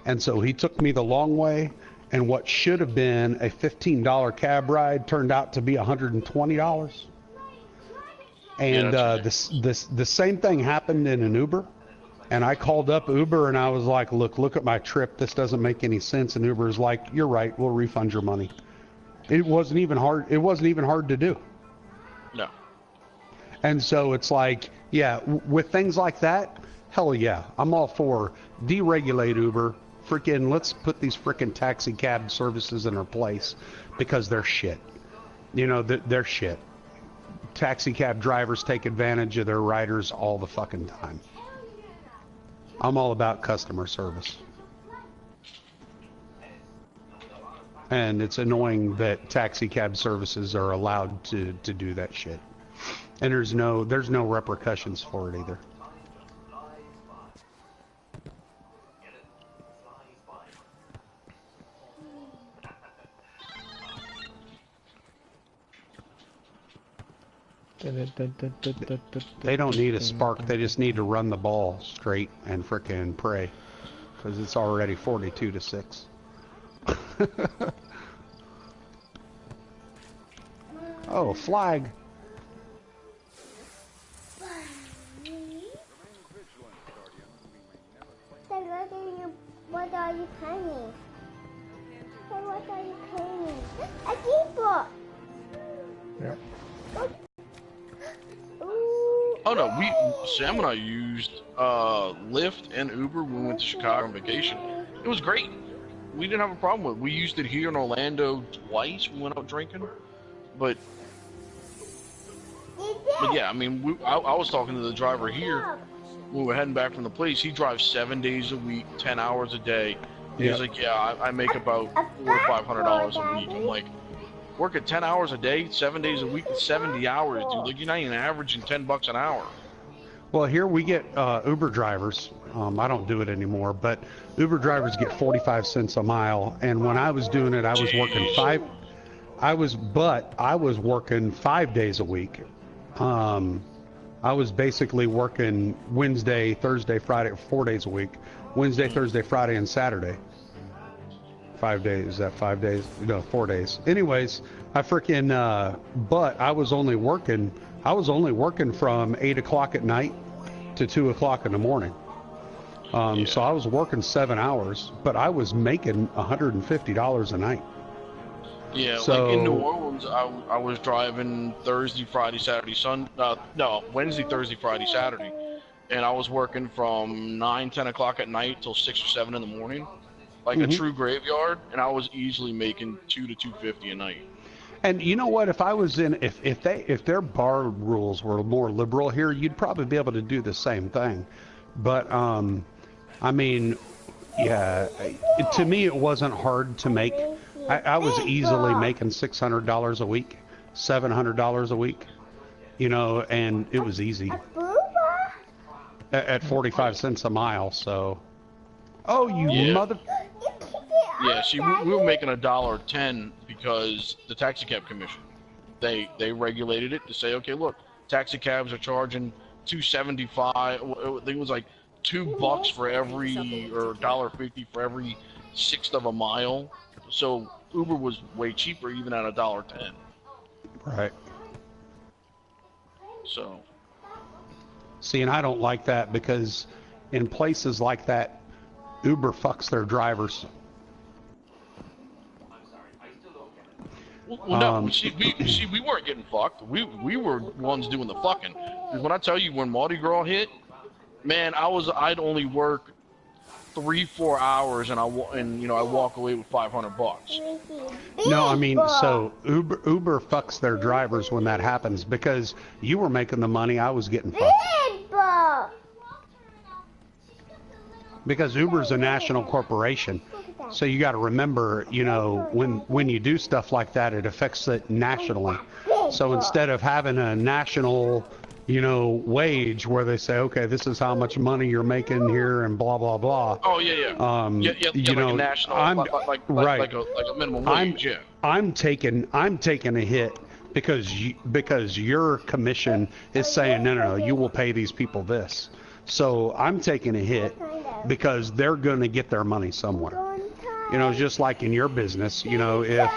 And so he took me the long way, and what should have been a $15 cab ride turned out to be $120. And the same thing happened in an Uber. And I called up Uber and I was like, look at my trip. This doesn't make any sense. And Uber's like, you're right. We'll refund your money. It wasn't even hard. It wasn't even hard to do. No. And so it's like, yeah, with things like that, hell yeah, I'm all for deregulate Uber. Freaking, let's put these freaking taxi cab services in their place because they're shit. They're shit. Taxi cab drivers take advantage of their riders all the fucking time. I'm all about customer service. And it's annoying that taxi cab services are allowed to do that shit. And there's no repercussions for it either. They don't need a spark, they just need to run the ball straight and frickin' pray. Because it's already 42-6. Oh, flag. What are you painting? What are you painting? A keyboard. Yeah. Oh no, Sam and I used Lyft and Uber when we went to Chicago on vacation. It was great. We didn't have a problem with it. We used it here in Orlando twice. We went out drinking, but yeah, I mean, I was talking to the driver here. We were heading back from the place. He drives 7 days a week, 10 hours a day. And he's like, yeah, I make about $400 or $500 a week. I'm like, working 10 hours a day, 7 days a week, 70 hours, dude. Like, you're not even averaging $10 an hour. Well, here we get Uber drivers. I don't do it anymore, but Uber drivers get 45 cents a mile. And when I was doing it, I was working working 5 days a week. I was basically working Wednesday, Thursday, Friday, 4 days a week. Wednesday, Thursday, Friday, and Saturday. 5 days. Is that 5 days? No, 4 days. Anyways, I freaking, but I was only working from 8 o'clock at night to 2 o'clock in the morning. So I was working 7 hours, but I was making $150 a night. Yeah, so, like in New Orleans, I was driving Thursday, Friday, Saturday, Wednesday, Thursday, Friday, Saturday. And I was working from 9, 10 o'clock at night till 6 or 7 in the morning. Like a true graveyard, and I was easily making $200 to $250 a night. And you know what? If I was in, if their bar rules were more liberal here, you'd probably be able to do the same thing. But I mean, yeah, to me it wasn't hard to make. I was easily making $600 a week, $700 a week, you know, and it was easy at 45 cents a mile. So, oh, you mother. Yeah, see, we were making $1.10 because the taxi cab commission. They regulated it to say, okay, look, taxi cabs are charging $2.75. I think it was like $2 for every, or $1.50 for every sixth of a mile. So Uber was way cheaper, even at $1.10. Right. So. See, and I don't like that because in places like that, Uber fucks their drivers. Well, no. We weren't getting fucked. We were ones doing the fucking. Because when I tell you, when Mardi Gras hit, man, I'd only work 3-4 hours, and I walk away with $500. No, I mean, so Uber fucks their drivers when that happens because you were making the money, I was getting fucked. Because Uber's a national corporation. So you got to remember, you know, when you do stuff like that, it affects it nationally. So instead of having a national, you know, wage where they say, okay, this is how much money you're making here and blah blah blah. Oh yeah. You know, like a national, like a minimum wage. I'm taking a hit because your commission is saying no, you will pay these people this. So I'm taking a hit because they're going to get their money somewhere. You know, just like in your business, you know, if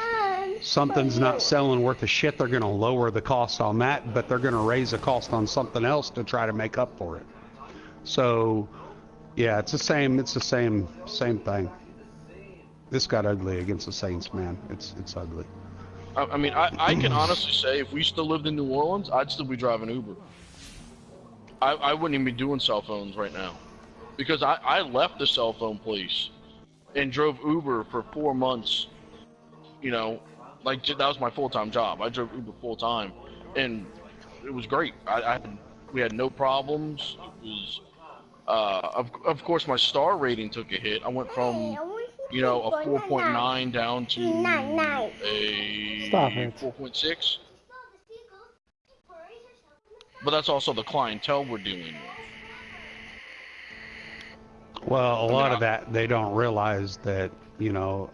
something's not selling worth a shit, they're going to lower the cost on that, but they're going to raise the cost on something else to try to make up for it. So, yeah, it's the same thing. This got ugly against the Saints, man. It's ugly. I mean, I can honestly say if we still lived in New Orleans, I'd still be driving Uber. I wouldn't even be doing cell phones right now. Because I left the cell phone place and drove Uber for 4 months. You know, like that was my full-time job. I drove Uber full-time, and it was great. We had no problems. It was, of course, my star rating took a hit. I went from, you know, a 4.9 down to a 4.6. But that's also the clientele we're dealing with. Well, a lot of that, they don't realize that, you know,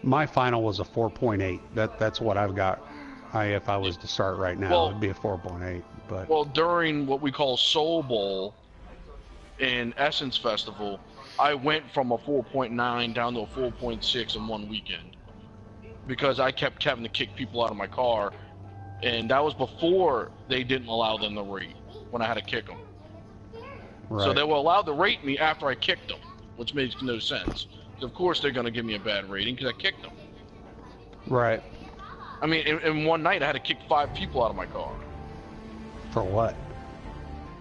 my final was a 4.8. That's what I've got. If I was to start right now, it'd be a 4.8. But well, during what we call Soul Bowl in Essence Festival, I went from a 4.9 down to a 4.6 in one weekend. Because I kept having to kick people out of my car. And that was before they didn't allow them to rate, when I had to kick them. Right. So they were allowed to rate me after I kicked them, which makes no sense. Of course they're going to give me a bad rating because I kicked them. Right. I mean, in one night I had to kick 5 people out of my car. For what?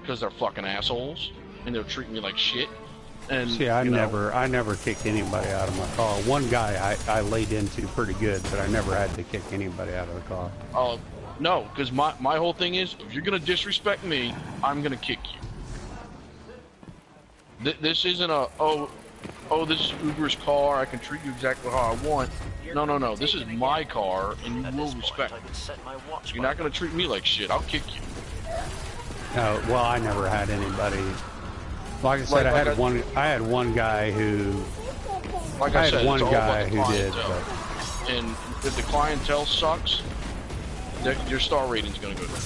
because they're fucking assholes and they're treating me like shit. And See, I never kicked anybody out of my car. One guy I laid into pretty good, but I never had to kick anybody out of the car. No, because my whole thing is, if you're gonna disrespect me, I'm gonna kick you. This isn't a this is Uber's car. I can treat you exactly how I want. No. This is my car, and you will respect me. You're not gonna treat me like shit. I'll kick you. Well, I never had anybody. Like I said, I had one guy who. Like I said, one it's all guy about the who did. clientele. But... And if the clientele sucks, your star rating's gonna go down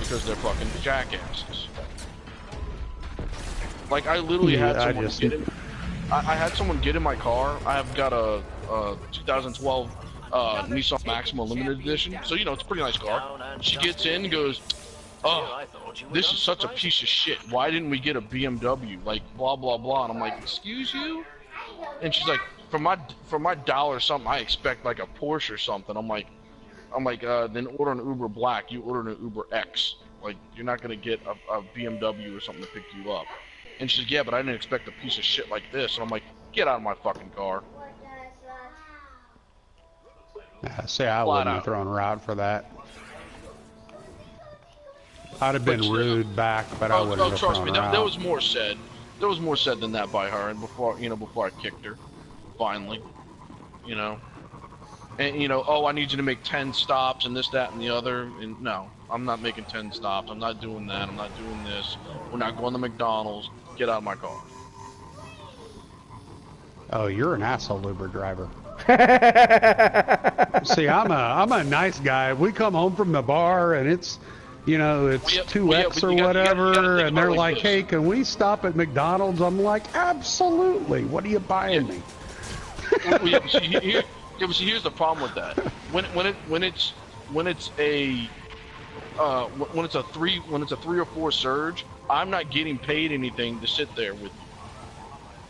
because they're fucking jackasses. Like I literally had someone get in. I had someone get in my car. I have got a 2012 Nissan Maxima Limited Edition, so you know it's a pretty nice car. She gets in and goes, "Oh, this is such a piece of shit. Why didn't we get a BMW? Like blah blah blah." And I'm like, "Excuse you?" And she's like, "For my dollar something, I expect like a Porsche or something." I'm like, then order an Uber Black. You order an Uber X. Like you're not gonna get a BMW or something to pick you up. And she's like, "Yeah, but I didn't expect a piece of shit like this." And I'm like, "Get out of my fucking car." See, I wouldn't have thrown her out for that. I'd have been rude back, but I wouldn't have trust thrown me, her out. there was more said. There was more said than that by her, and before I kicked her, finally, you know. And I need you to make 10 stops and this, that, and the other. And no, I'm not making 10 stops. I'm not doing that. I'm not doing this. We're not going to McDonald's. Get out of my car. Oh, you're an asshole Uber driver. See, I'm a nice guy. We come home from the bar and it's 2X or whatever, and they're like, "Hey, can we stop at McDonald's?" I'm like, "Absolutely. What are you buying me?" See, here's the problem with that. When it's a 3 or 4 surge, I'm not getting paid anything to sit there with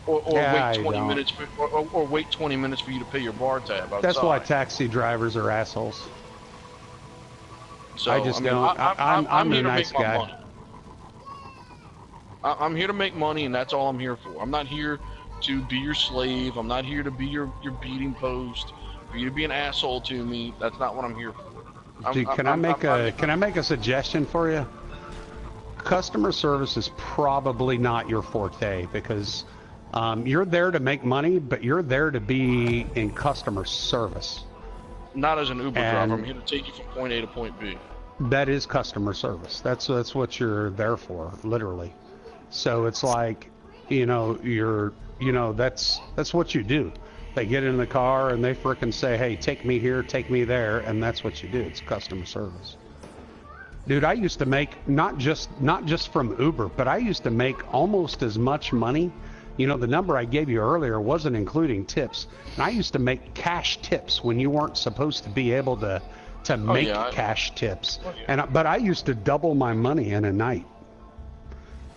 you, or wait 20 minutes or wait 20 minutes for you to pay your bar tab outside. That's why taxi drivers are assholes. So, I just don't. I'm a nice guy. I'm here to make money, and that's all I'm here for. I'm not here to be your slave. I'm not here to be your beating post. For you to be an asshole to me, that's not what I'm here for. Dude, can I make a suggestion for you? Customer service is probably not your forte because you're there to make money, but you're there to be in customer service. Not as an Uber driver. I'm here to take you from point A to point B. That is customer service. That's what you're there for, literally. So it's like, that's what you do. They get in the car and they frickin' say, "Hey, take me here, take me there," and that's what you do. It's customer service. Dude, I used to make not just from Uber, but I used to make almost as much money. The number I gave you earlier wasn't including tips. And I used to make cash tips when you weren't supposed to be able to make cash tips. But I used to double my money in a night.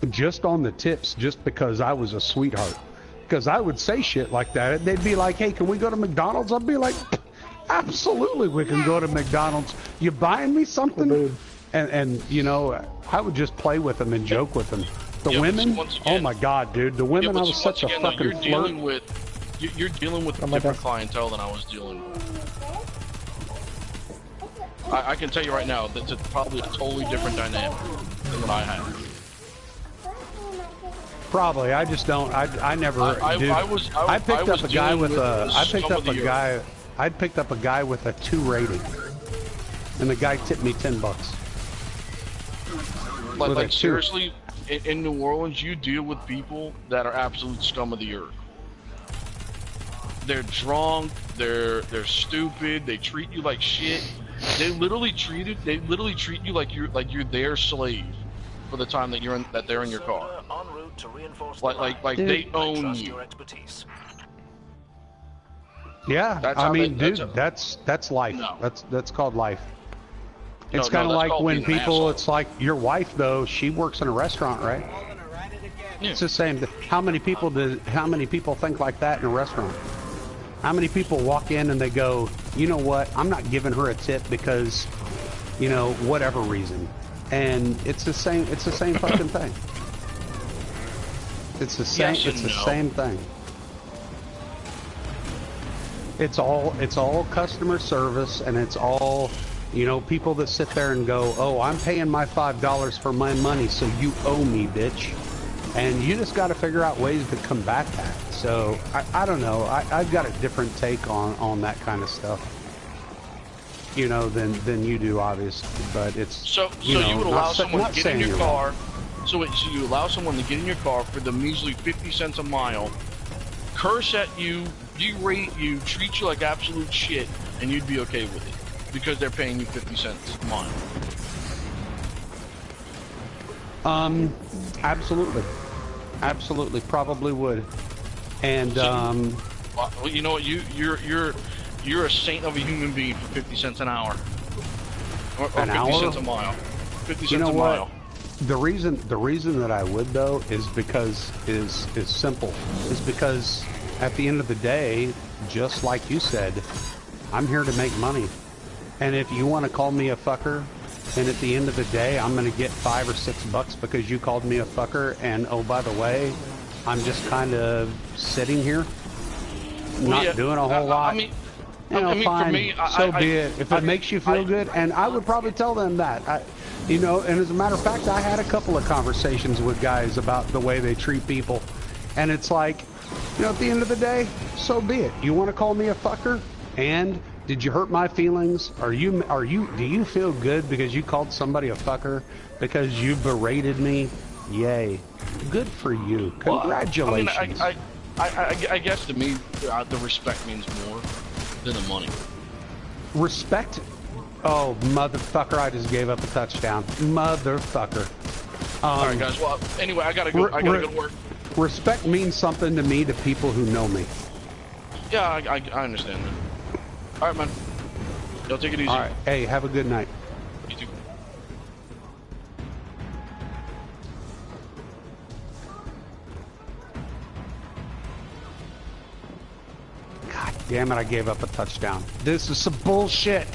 Just on the tips, just because I was a sweetheart. Because I would say shit like that. They'd be like, "Hey, can we go to McDonald's?" I'd be like, "Absolutely, we can go to McDonald's. You buying me something?" And I would just play with them and joke with them. The women, oh my God, dude, the women, I was such a fucking you're flirt. You're dealing with a different clientele than I was dealing with. I can tell you right now, that's probably a totally different dynamic than what I had. Probably, I just don't. I never. I picked up a guy with a. I picked up a guy with a 2 rating, and the guy tipped me $10. Like seriously, in New Orleans, you deal with people that are absolute scum of the earth. They're drunk. They're stupid. They treat you like shit. They literally treat you like you're their slave for the time that they're in your car. Like they own you. Yeah, I mean, dude, that's life. No. That's called life. It's kind of like when people. It's like your wife, though. She works in a restaurant, right? Yeah. It's the same. How many people think like that in a restaurant? How many people walk in and they go, "You know what? I'm not giving her a tip because, whatever reason." and it's the same fucking thing. It's the same. Yes and It's the no. same thing. It's all customer service, and it's all, you know, people that sit there and go, "Oh, I'm paying my $5 for my money, so you owe me, bitch." And you just got to figure out ways to combat that. So I don't know. I've got a different take on that kind of stuff, you know, than you do, obviously. But it's So you would allow someone to get in your car. Wrong. So you allow someone to get in your car for the measly 50 cents a mile, curse at you, berate you, treat you like absolute shit, and you'd be okay with it because they're paying you 50 cents a mile. Absolutely, probably would. And well, you know what? You're a saint of a human being for 50 cents an hour, or 50 cents a mile. 50 cents a mile. The reason that I would, though, is because is simple. Is because at the end of the day, just like you said, I'm here to make money. And if you want to call me a fucker, and at the end of the day, I'm going to get $5 or $6 because you called me a fucker, and oh, by the way, I'm just kind of sitting here, not doing a whole lot. I mean, fine, for me, so be it. If it makes you feel good, and I would probably tell them that. You know, and as a matter of fact, I had a couple of conversations with guys about the way they treat people, and it's like, you know, at the end of the day, so be it. You want to call me a fucker, and did you hurt my feelings? Do you feel good because you called somebody a fucker because you berated me? Yay, good for you. Congratulations. Well, I guess to me, the respect means more than the money. Respect. Oh, motherfucker, I just gave up a touchdown. Motherfucker. All right, guys. Well, anyway, I gotta go to work. Respect means something to me, to people who know me. Yeah, I understand that. All right, man. Y'all take it easy. All right. Hey, have a good night. You too. God damn it, I gave up a touchdown. This is some bullshit.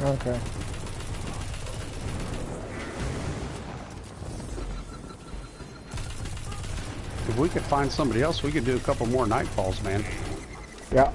Okay. If we could find somebody else, we could do a couple more nightfalls, man. Yeah.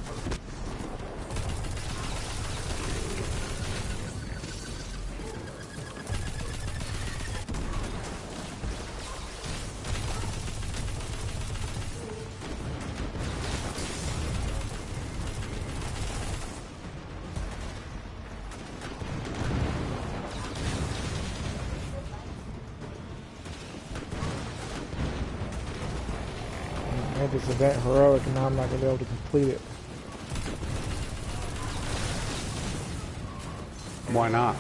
Made this event heroic and now I'm not going to be able to complete it. Why not?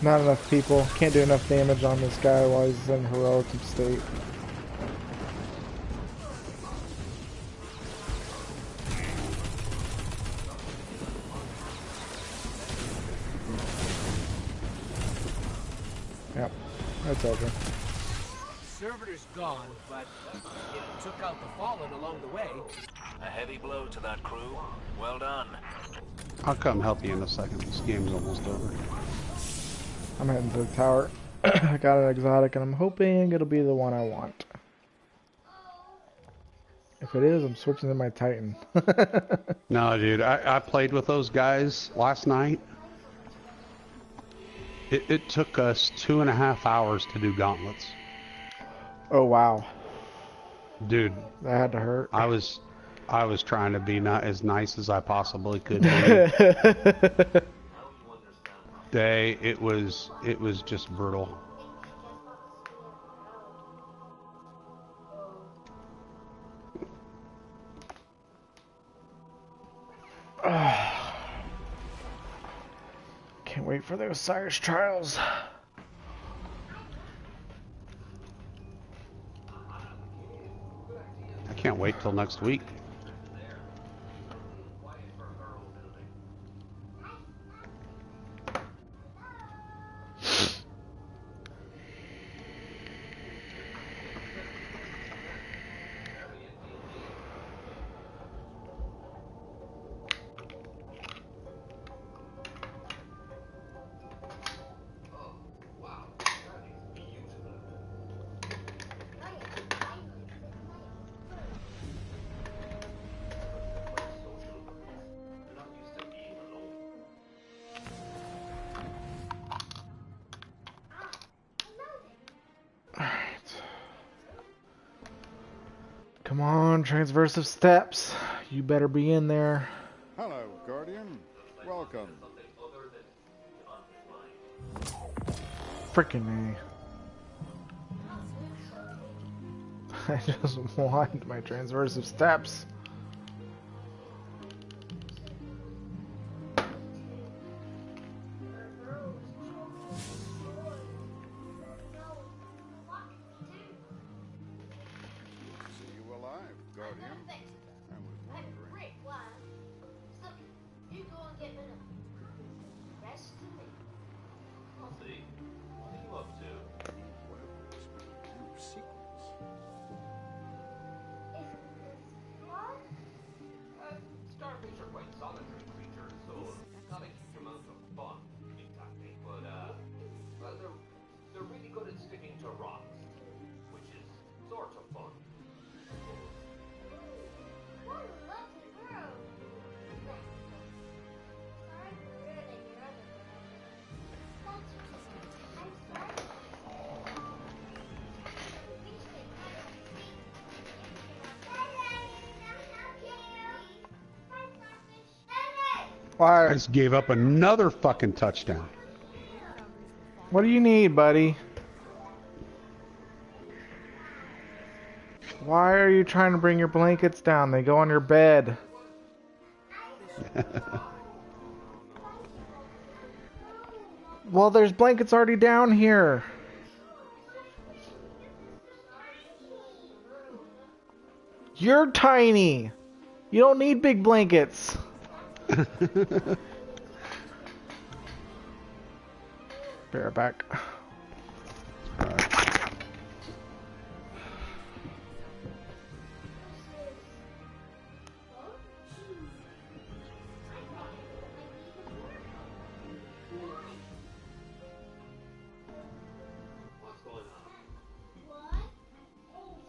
Not enough people. Can't do enough damage on this guy while he's in heroic state. Yep, that's over. Servitor's gone, but it took out the fallen along the way. A heavy blow to that crew. Well done. I'll come help you in a second. This game's almost over. I'm heading to the tower. I got an exotic and I'm hoping it'll be the one I want. If it is, I'm switching to my Titan. No, dude, I played with those guys last night. It took us 2.5 hours to do gauntlets. Oh wow. Dude, That had to hurt. I was trying to be not as nice as I possibly could be. It was just brutal. Can't wait for those Cyrus trials. I can't wait till next week. Come on, transversive steps. You better be in there. Hello, Guardian. Welcome. Frickin' A. I just want my transversive steps. See you alive, Guardian. I was wondering. Rick, why? Look, you go and get rid of him. Rest to me. I'll see. What are you up to? Well, it's new sequence. What? Starfish are quite solitary creatures, so not a huge amount of fun, exactly. But, well, they're really good at sticking to rocks, which is sort of fun. What a lovely girl. Sorry for ruining your other girl. That's okay. I'm sorry. We should have a seat. I Why? just gave up another fucking touchdown. What do you need, buddy? Why are you trying to bring your blankets down? They go on your bed. Well, there's blankets already down here. You're tiny. You don't need big blankets. Bareback. What's going on? 1,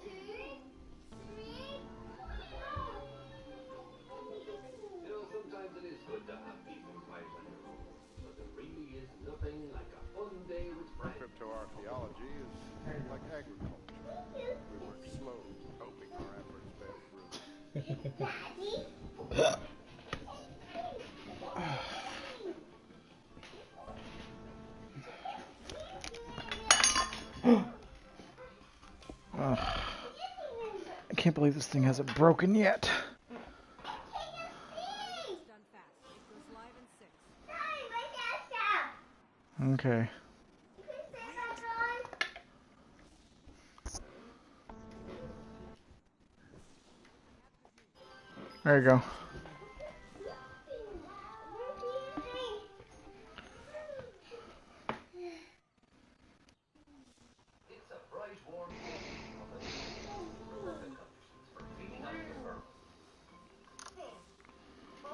2, 3, You know, sometimes it is good to have peace and quiet on your own, but there really is nothing like a fun day with friends. Cryptoarchaeology is like agriculture. We work slow, hoping our efforts bear fruit. Ugh. I can't believe this thing hasn't broken yet. Okay. There you go. It's a bright, warm day of the perfect conditions for cleaning out the burrow.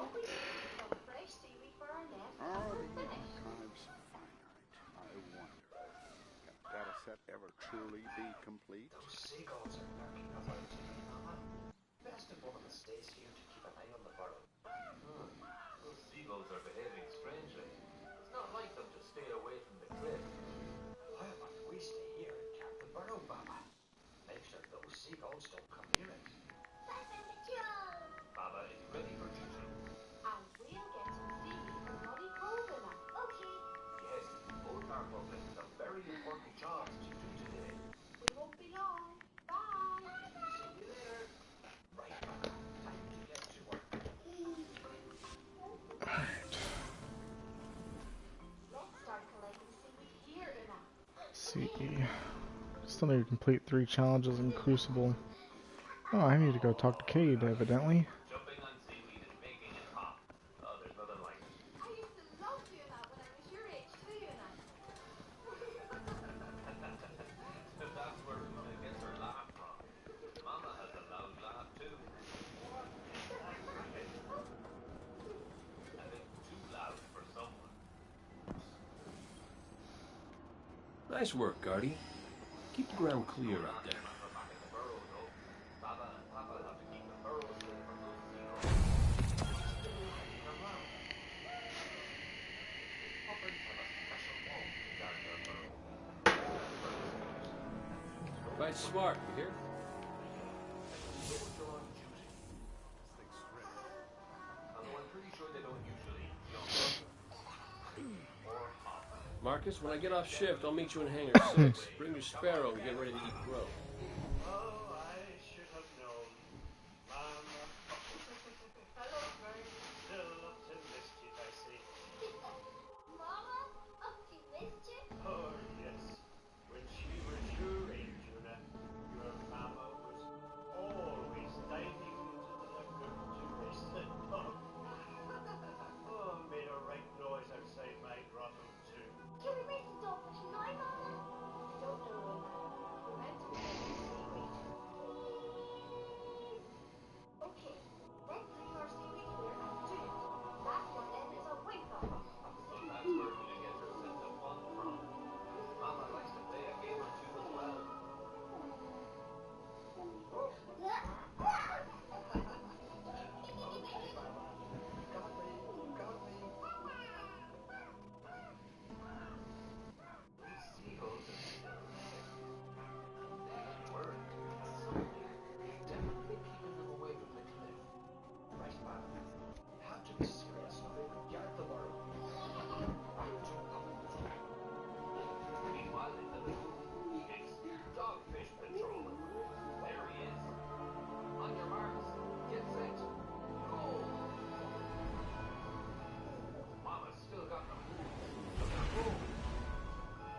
always some fresh seaweed for our nest. Are We're the finished. archives finite? I wonder. Can a data set ever truly be complete? Those seagulls are knocking up our TV, Mama. Best if one of us stays here to keep an eye on the burrow. Those seagulls are behaving strangely. It's not like them to stay away from the cliff. How about we stay here and cap the burrow, Baba? Make sure those seagulls don't come near it. Baba is ready for choo-choo. And we'll get some seaweed from Muddy Cove in it. Okay. Yes, both our publics have very important jobs to do today. We won't be long. Bye. See you later. Right, Baba. Time to get to work. Let's start collecting seaweed here in it. See. Still need to complete 3 challenges in Crucible. Oh, I need to go talk to Cade, evidently. Jumping on seaweed and making it pop. Oh, there's nothing like it. I used to love doing that when I was your age too, you know. That's where Una gets her laugh from. Mama has a loud laugh too. I think too loud for someone. Nice work, Guardy. Keep the ground clear out there. Back in the burrow though. Baba and Papa have to keep the burrow safe from those seagulls. Puppets have a special wall to guard their burrow. Fight smart, you hear? Marcus, when I get off shift, I'll meet you in Hangar 6. Bring your Sparrow and get ready to eat crow. Oh, I should have known. Mama. Hello, baby. Still up to mischief, I see. Mama, up to mischief? Oh, yes. When she was your age, Una, your mama was always diving into the lagoon to race the dog. Oh, made a right noise outside my grotto, too. Can we race the dog for tonight, Mama? I don't know, Una. We're meant to be getting seaweed. Please. Okay, let's bring our seaweed here and do it. That one then is a winker. That's where Una gets her sense of fun from. Mama likes to play a game or two as well. These seagulls are still there. They don't worry. Something is definitely keeping them away from the cliff. Right, Mom? You have to be serious or they would guard the world. Meanwhile, in the lagoon, it's Dogfish Patrol. There he is. On your marks, get set, go! Mama's still got the moves. Look at go!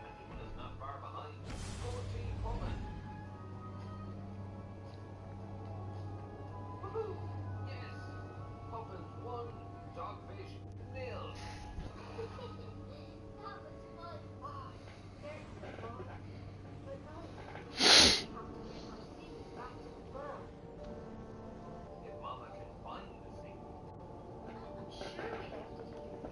And Una's not far behind. Go team woman! Woohoo! Yes! Puffins 1, Dogfish 0. That was fun. There's Mama. But no, we have to get our seaweed back to the burrow. If Mama can find the seaweed. I'm sure we left it here.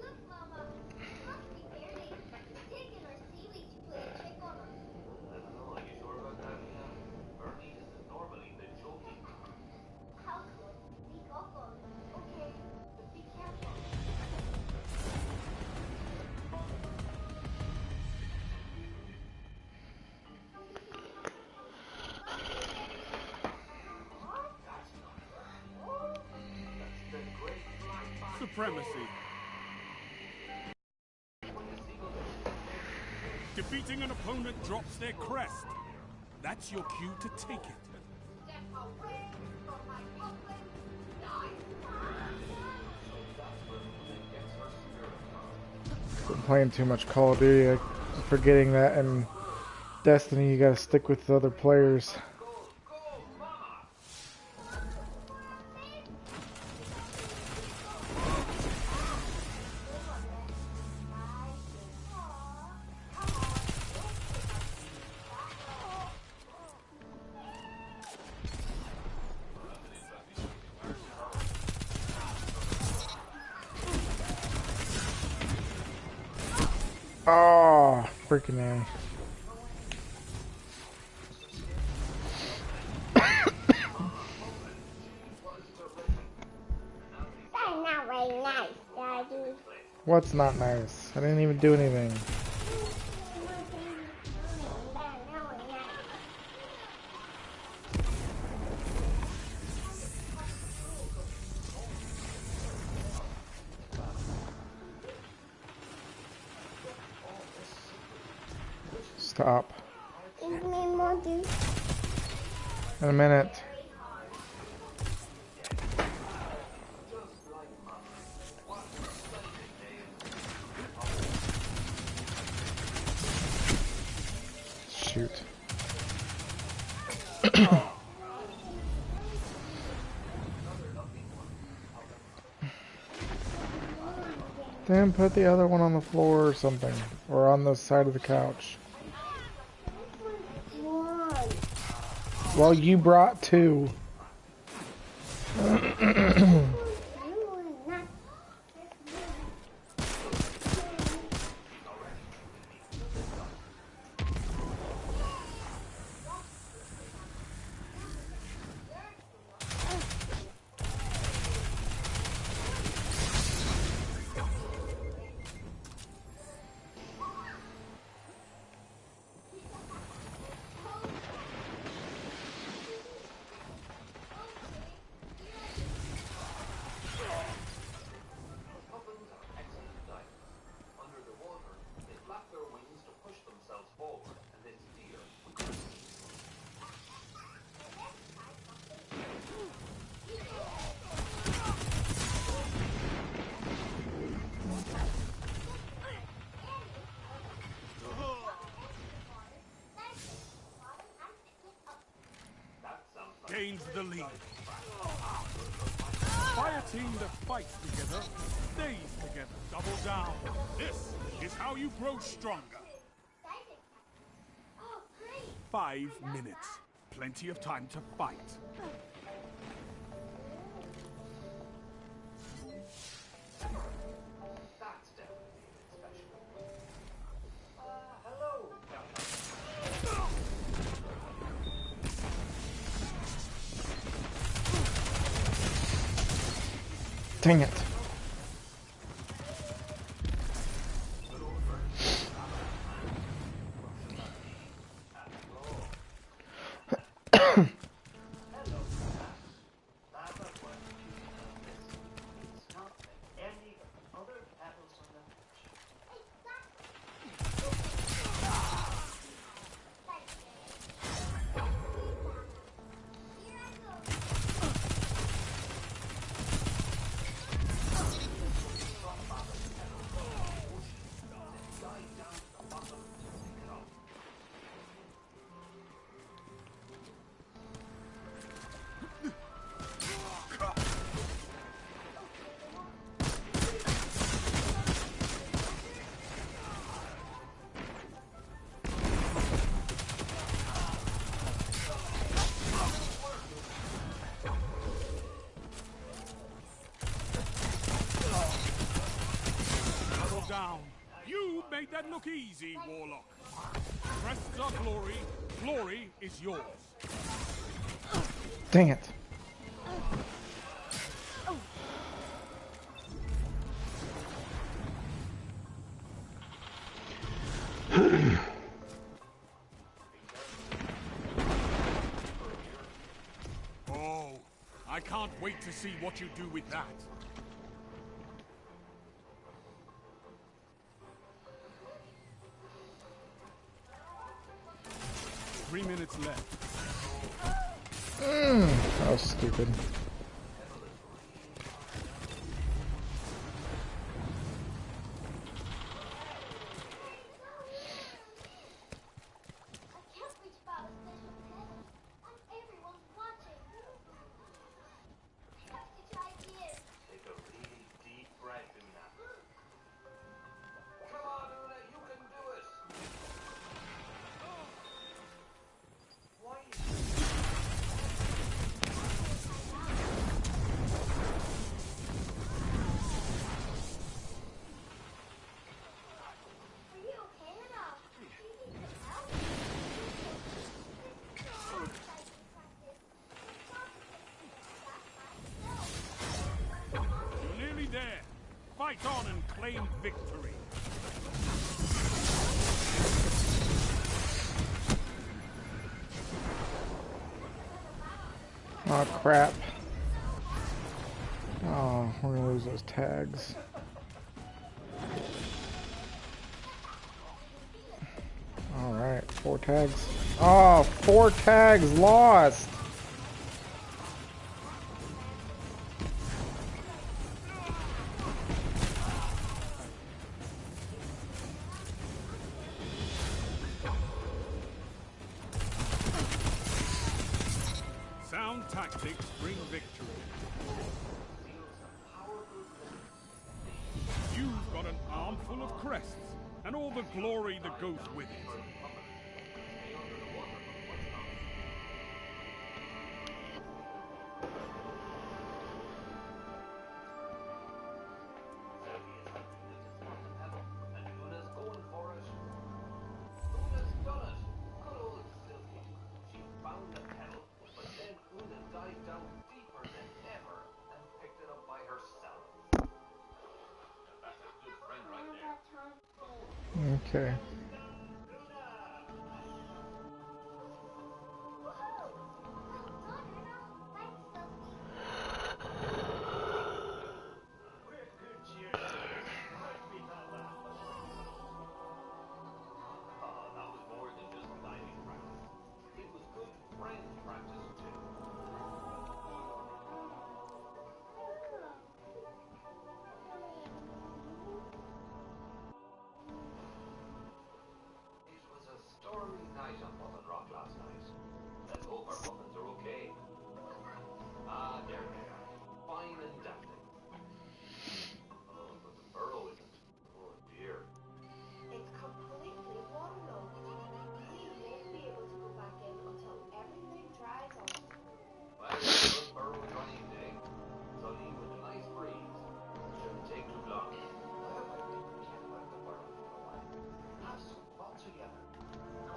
Look, Mama. It must be Barney. He's taking our seaweed to play a trick on us. I don't know, are you sure about that, Una? Bernie isn't normally the joking kind. How come? Sneak up on him. Okay, but be careful. That's not right. That's the great flying fox. Supremacy. When the seagull gets Defeating an opponent drops their crest. That's your cue to take it. Step away from my pumpkin. Been playing too much Call of Duty, I'm forgetting that in Destiny you gotta stick with the other players. Oh, freaking A. That's not very nice, Daddy. What's not nice? I didn't even do anything. Stop. In a minute. Shoot. Then put the other one on the floor or something. Or on the side of the couch. Well, you brought two. maintains the lead. Fire team that fights together stays together. Double down. This is how you grow stronger. Oh, great. 5 minutes. Plenty of time to fight. That's definitely a bit special. Hello, Dang it. It's not like any other battles on the match. Here I go. Double down. You made that look easy, Warlock. Crests are glory. Glory is yours. Dang it. Oh, I can't wait to see what you do with that. Three minutes left. That was stupid. I can't reach Bow's special pedal, and everyone's watching. I have to try again. Take a really deep breath in that. Come on, Una, you can do it. Why is Are you okay enough? Do you need some help? This is so exciting practice. It's not that myself. You're nearly there. Fight on and claim victory. Oh crap. Oh, we're gonna lose those tags. Alright, 4 tags. Oh, 4 tags lost! Sound tactics bring victory. You've got an armful of crests and all the glory that goes with it. And Una's going for it. Una's done it. Good old Silky. She found the pedal, but then Una dived down deeper than ever and picked it up by herself. That's a good friend right there. Okay. We're good cheerleaders. Aren't we, Papa? Oh, that was more than just diving practice. It was good friend practice too.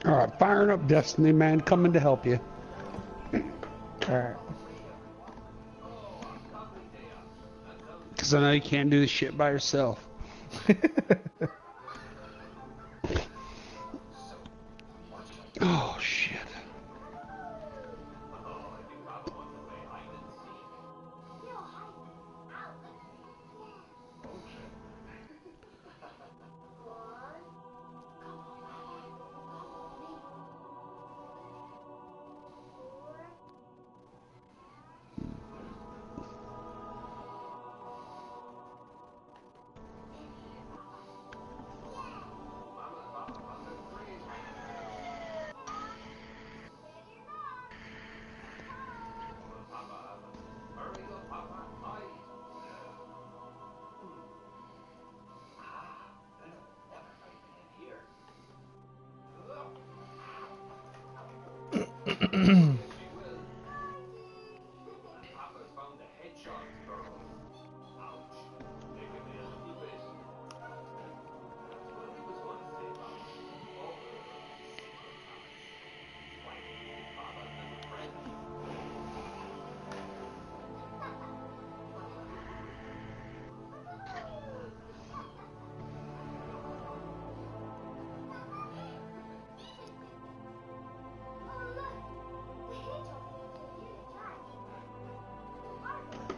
Alright, firing up Destiny, man. Coming to help you. Alright. Because I know you can't do this shit by yourself. Oh, shit.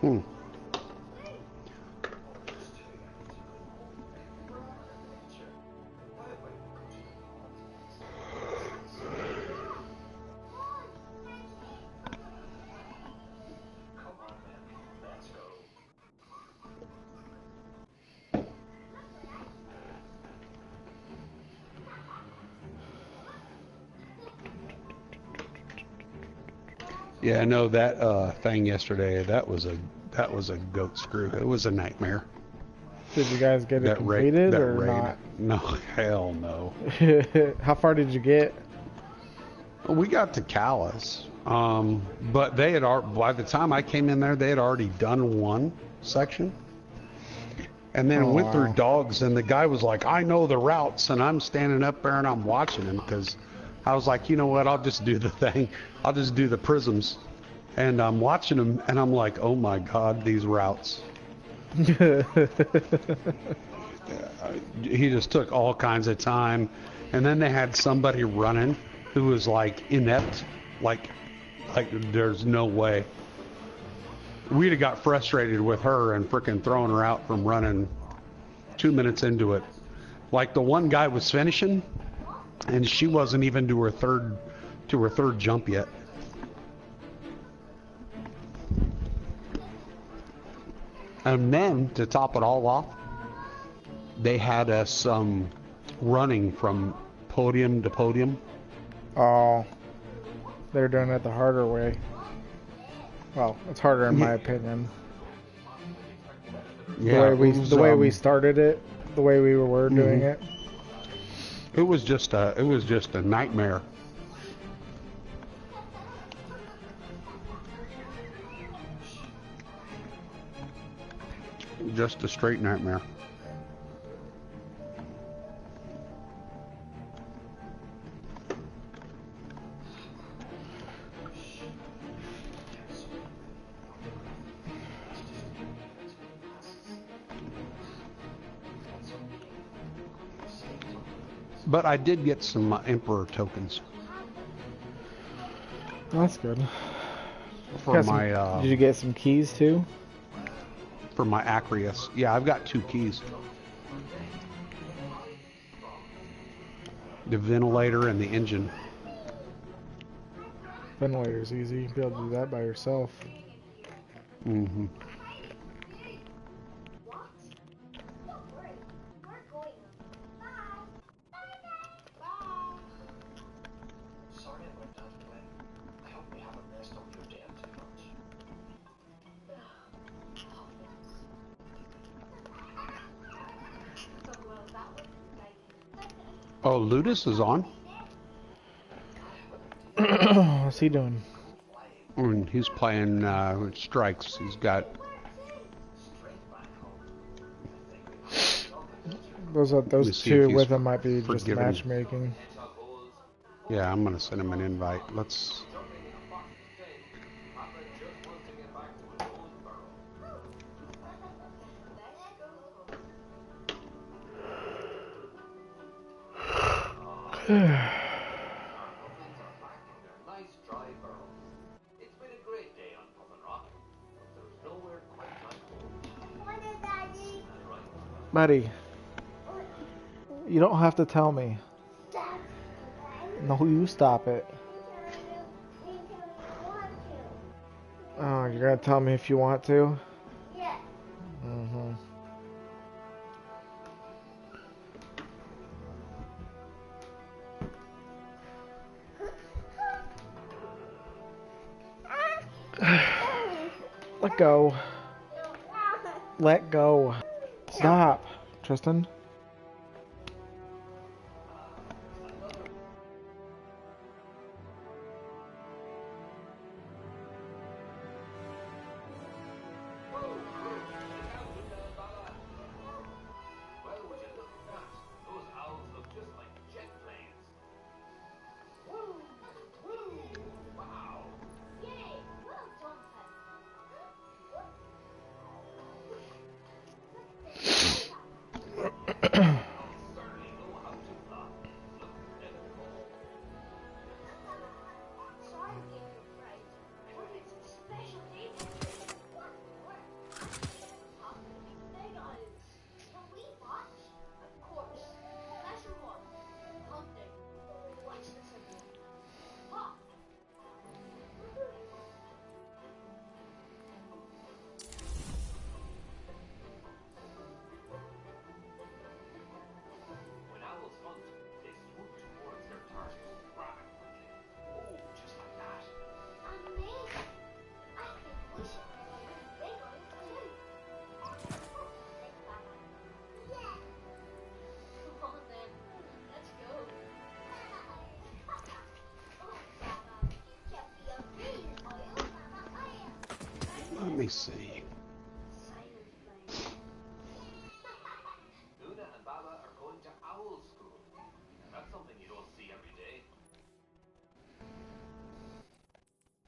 Hmm. Yeah, I know that thing yesterday. That was a goat screw. It was a nightmare. Did you guys get it completed or raid. not? No, hell no. How far did you get? We got to Callus, but they had by the time I came in there, they had already done one section, and then Oh, went through wow. dogs. And the guy was like, "I know the routes," and I'm standing up there and I'm watching him because I was like, you know what? I'll just do the thing. I'll just do the prisms, and I'm watching him, and I'm like, oh my god, these routes. He just took all kinds of time, and then they had somebody running who was like inept, like there's no way. We'd have got frustrated with her and frickin' throwing her out from running 2 minutes into it. Like the one guy was finishing, and she wasn't even to her third jump yet. And then to top it all off, they had us running from podium to podium. Oh, they're doing it the harder way. Well, it's harder in my opinion. Yeah, the way we started it, the way we were doing it. It was just a nightmare. Just a straight nightmare. But I did get some Emperor tokens. That's good. For my, did you get some keys too? For my Acreus. Yeah, I've got 2 keys. The ventilator and the engine. Ventilator's easy. You'll be able to do that by yourself. Mm-hmm. Oh, Ludus is on? What's he doing? And he's playing strikes. He's got... Those two with him might be just matchmaking. Yeah, I'm gonna send him an invite. Let's. Jumping a fox's pen, Papa just wants to get back to his own burrow. Let's go home. Our puffins are back in their nice dry burrows. It's been a great day on Puffin Rock, but there's nowhere quite like home. What is Daddy? That's right. Buddy, What? you don't have to tell me. Stop. No, you stop it. You want to. Oh, you're gonna tell me if you want to? Yeah. Mm-hmm. Let go. Let go. Stop, Tristan. Well, would you look at that? Those owls look just like jet planes. Woo! Woo! Wow! Yay! Well done, Pep. Certainly know how to fly. Look at them go. Sorry to give you a fright. What is it special day? What? Top of the big owls. Can we watch? Of course. Lesson 1. Hunting. Watch the signal. Hawk. When owls hunt, they swoop towards their target, grabbing quickly. Oh, just like that. Amazing. I think we should learn from the big owls too. Think back. Yeah. Come on then. Let's go. Oh, Baba. You can't be a big oil. Let me see. Silent flame. Una and Baba are going to owl school. That's something you don't see every day.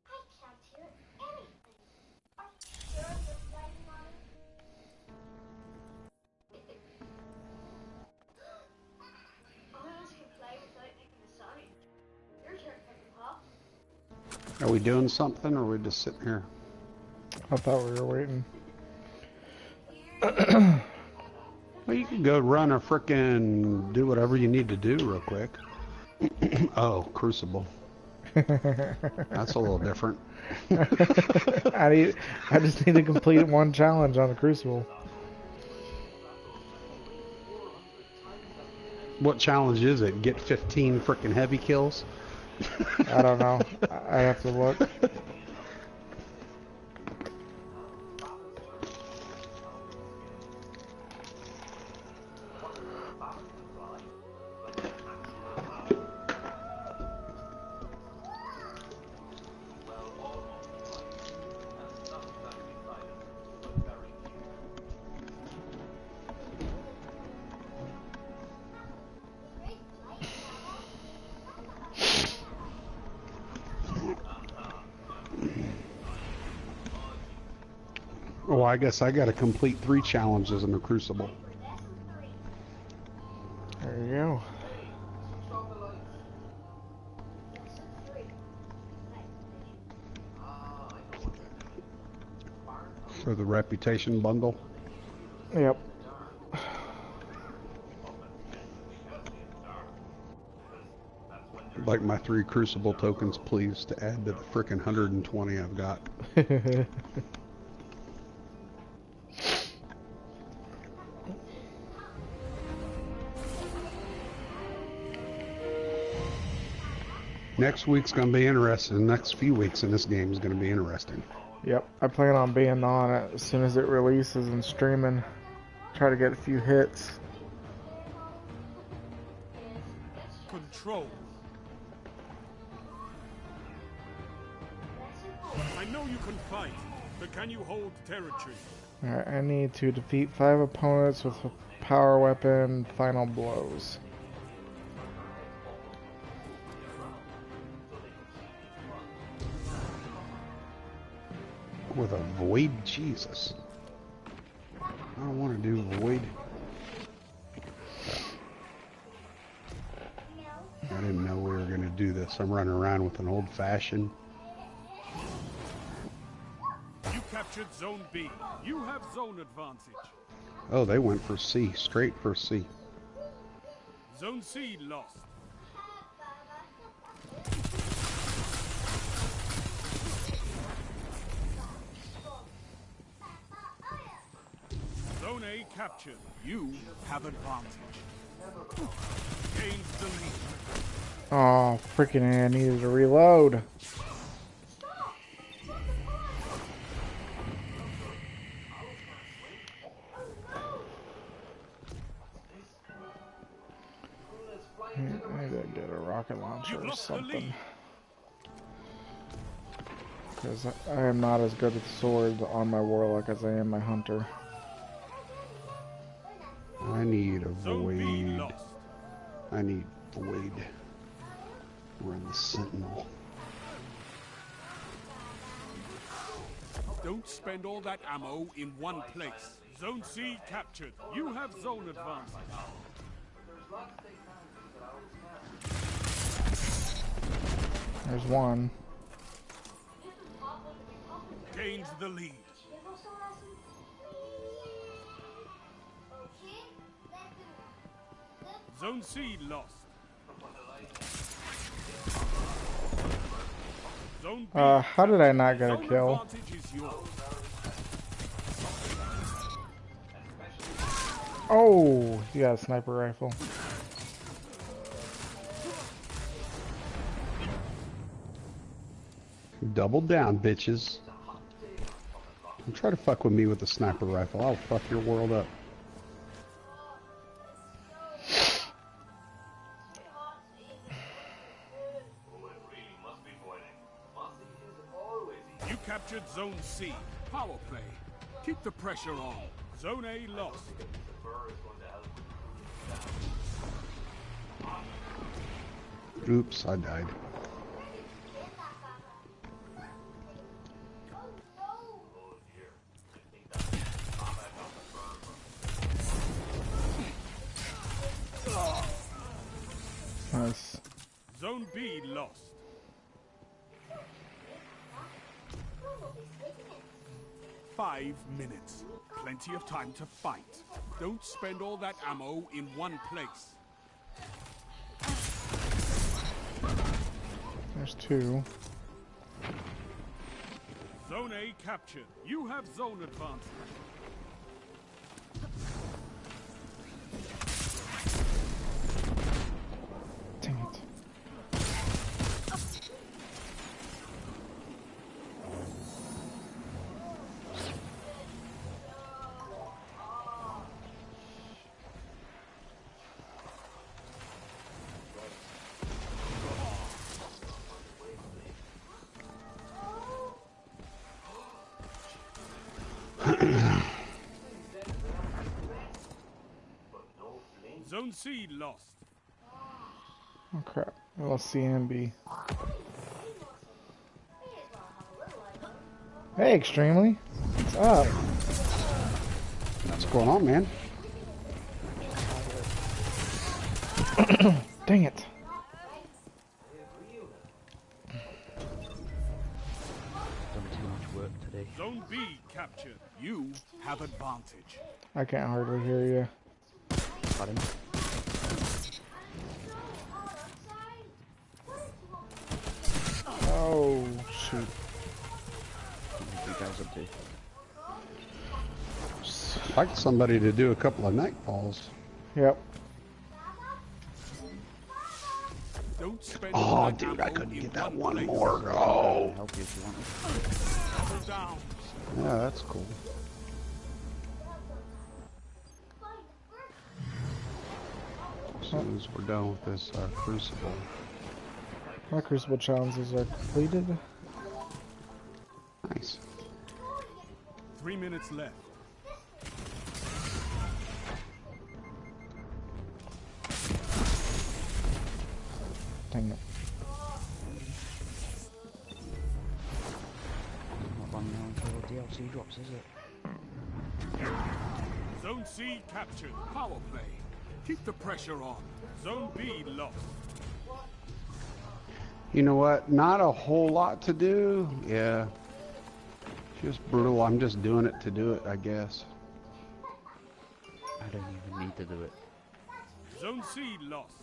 I can't hear anything. Are you sure you're flying, Mommy? Owls can fly without making a sound. Your turn, Peppa Pop. Are we doing something, or are we just sitting here? I thought we were waiting. Well, you can go run a frickin' do whatever you need to do real quick. Oh, Crucible. That's a little different. I just need to complete one challenge on the Crucible. What challenge is it? Get 15 frickin' heavy kills? I don't know. I have to look. Great flight, Oh, I guess I gotta complete 3 challenges in the Crucible. There you go. Lesson 3. For the reputation bundle. Yep. I'd like my 3 Crucible tokens, please, to add to the frickin' 120 I've got. Next week's gonna be interesting. The next few weeks in this game is gonna be interesting. Yep. I plan on being on it as soon as it releases and streaming. Try to get a few hits. Control. I know you can fight, but can you hold territory? Alright, I need to defeat 5 opponents with a power weapon, final blows. With a void? Jesus. I don't want to do void. I didn't know we were going to do this. I'm running around with an old-fashioned. You captured Zone B. You have zone advantage. Oh, they went for C. Straight for C. Zone C lost. Zone A captured. You have advantage. Gains the lead. Oh, freaking A, I needed to reload. Maybe I get a rocket launcher or something. Because I am not as good with swords on my warlock as I am my hunter. I need a void. I need void. We're in the sentinel. Don't spend all that ammo in one place. Zone C captured. You have zone advantage. There's one. Gains the lead. Zone C lost. Zone B. How did I not get a kill? Advantage is yours. Oh, you got a sniper rifle. Double down, bitches. Don't try to fuck with me with the sniper rifle. I'll fuck your world up. You captured Zone C. Power play. Keep the pressure on. Zone A lost. Oops, I died. Nice. Zone B lost. Five minutes. Plenty of time to fight. Don't spend all that ammo in one place. There's two. Zone A captured. You have zone advantage. Dang it. Zone C lost. Oh crap. Well, C and B. Hey, Extremely. What's up? What's going on, man? Dang it. Zone B captured. You have advantage. I can't hardly hear you. Pardon? Oh, shoot. What are you guys up to? I'd like somebody to do a couple of nightfalls. Yep. Don't spend Oh, dude, I couldn't get that one more. Oh. Help you if you want me. Down. Yeah, that's cool. As soon as we're done with this Crucible. My Crucible challenges are completed. Nice. 3 minutes left. Dang it. Not long now until drops, is it? Zone C captured. Power play. Keep the pressure on. Zone B lost. You know what? Not a whole lot to do. Yeah. Just brutal. I'm just doing it to do it, I guess. I don't even need to do it. Zone C lost.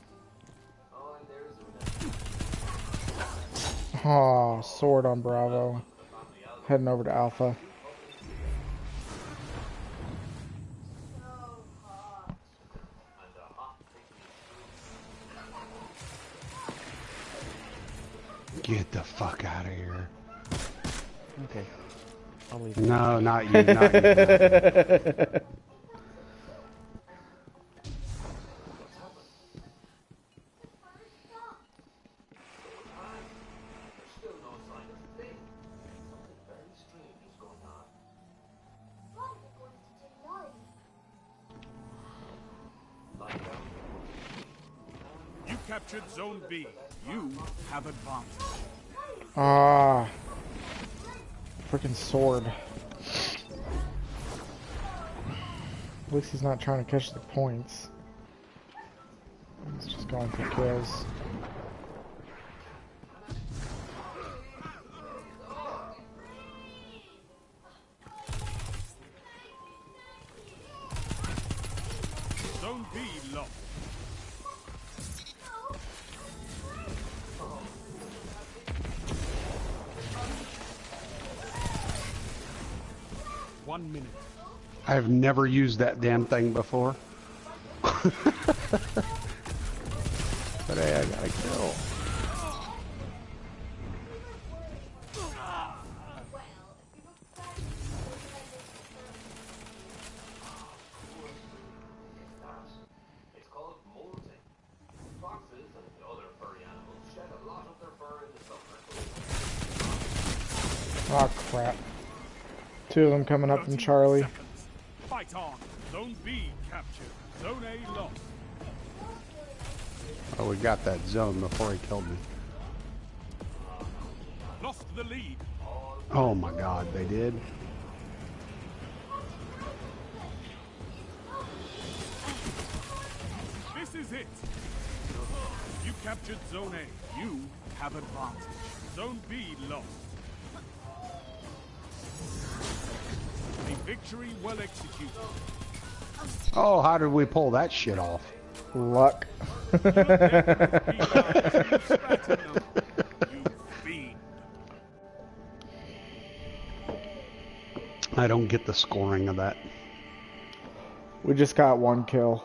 Oh, sword on Bravo. Heading over to Alpha. Get the fuck out of here. Okay. I'll leave. No, not you, not you. You captured Zone B. You have advantage. Ah. Freaking sword. At least he's not trying to catch the points. He's just going for kills. Zone B lost. One minute. I've never used that damn thing before. But hey, I got a kill. It's called molting. Foxes and other furry animals shed a lot of their fur in the summer. Oh crap. Two of them coming up from Charlie. Fight on. Zone B captured. Zone A lost. Oh, we got that zone before he killed me. Lost the lead. Oh my god, they did? This is it. You captured Zone A. You have advantage. Zone B lost. A victory well executed. Oh, how did we pull that shit off? Luck. You fiend. I don't get the scoring of that. We just got one kill.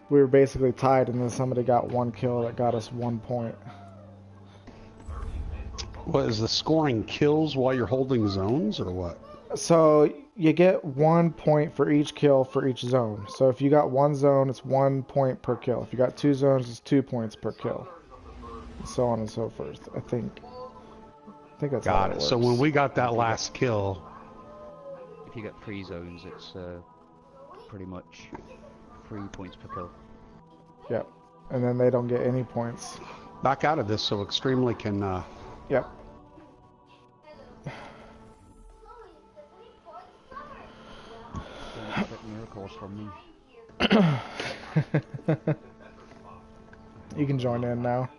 We were basically tied and then somebody got one kill that got us 1 point. What, is the scoring kills while you're holding zones or what? So you get 1 point for each kill for each zone. So if you got one zone, it's 1 point per kill. If you got two zones, it's 2 points per kill. And so on and so forth. I think that's how Got it it. works. So when we got that last kill, If you get 3 zones, it's pretty much 3 points per kill. Yep. And then they don't get any points. back out of this so Extremely can Yep. Don't expect miracles from me. You can join in now.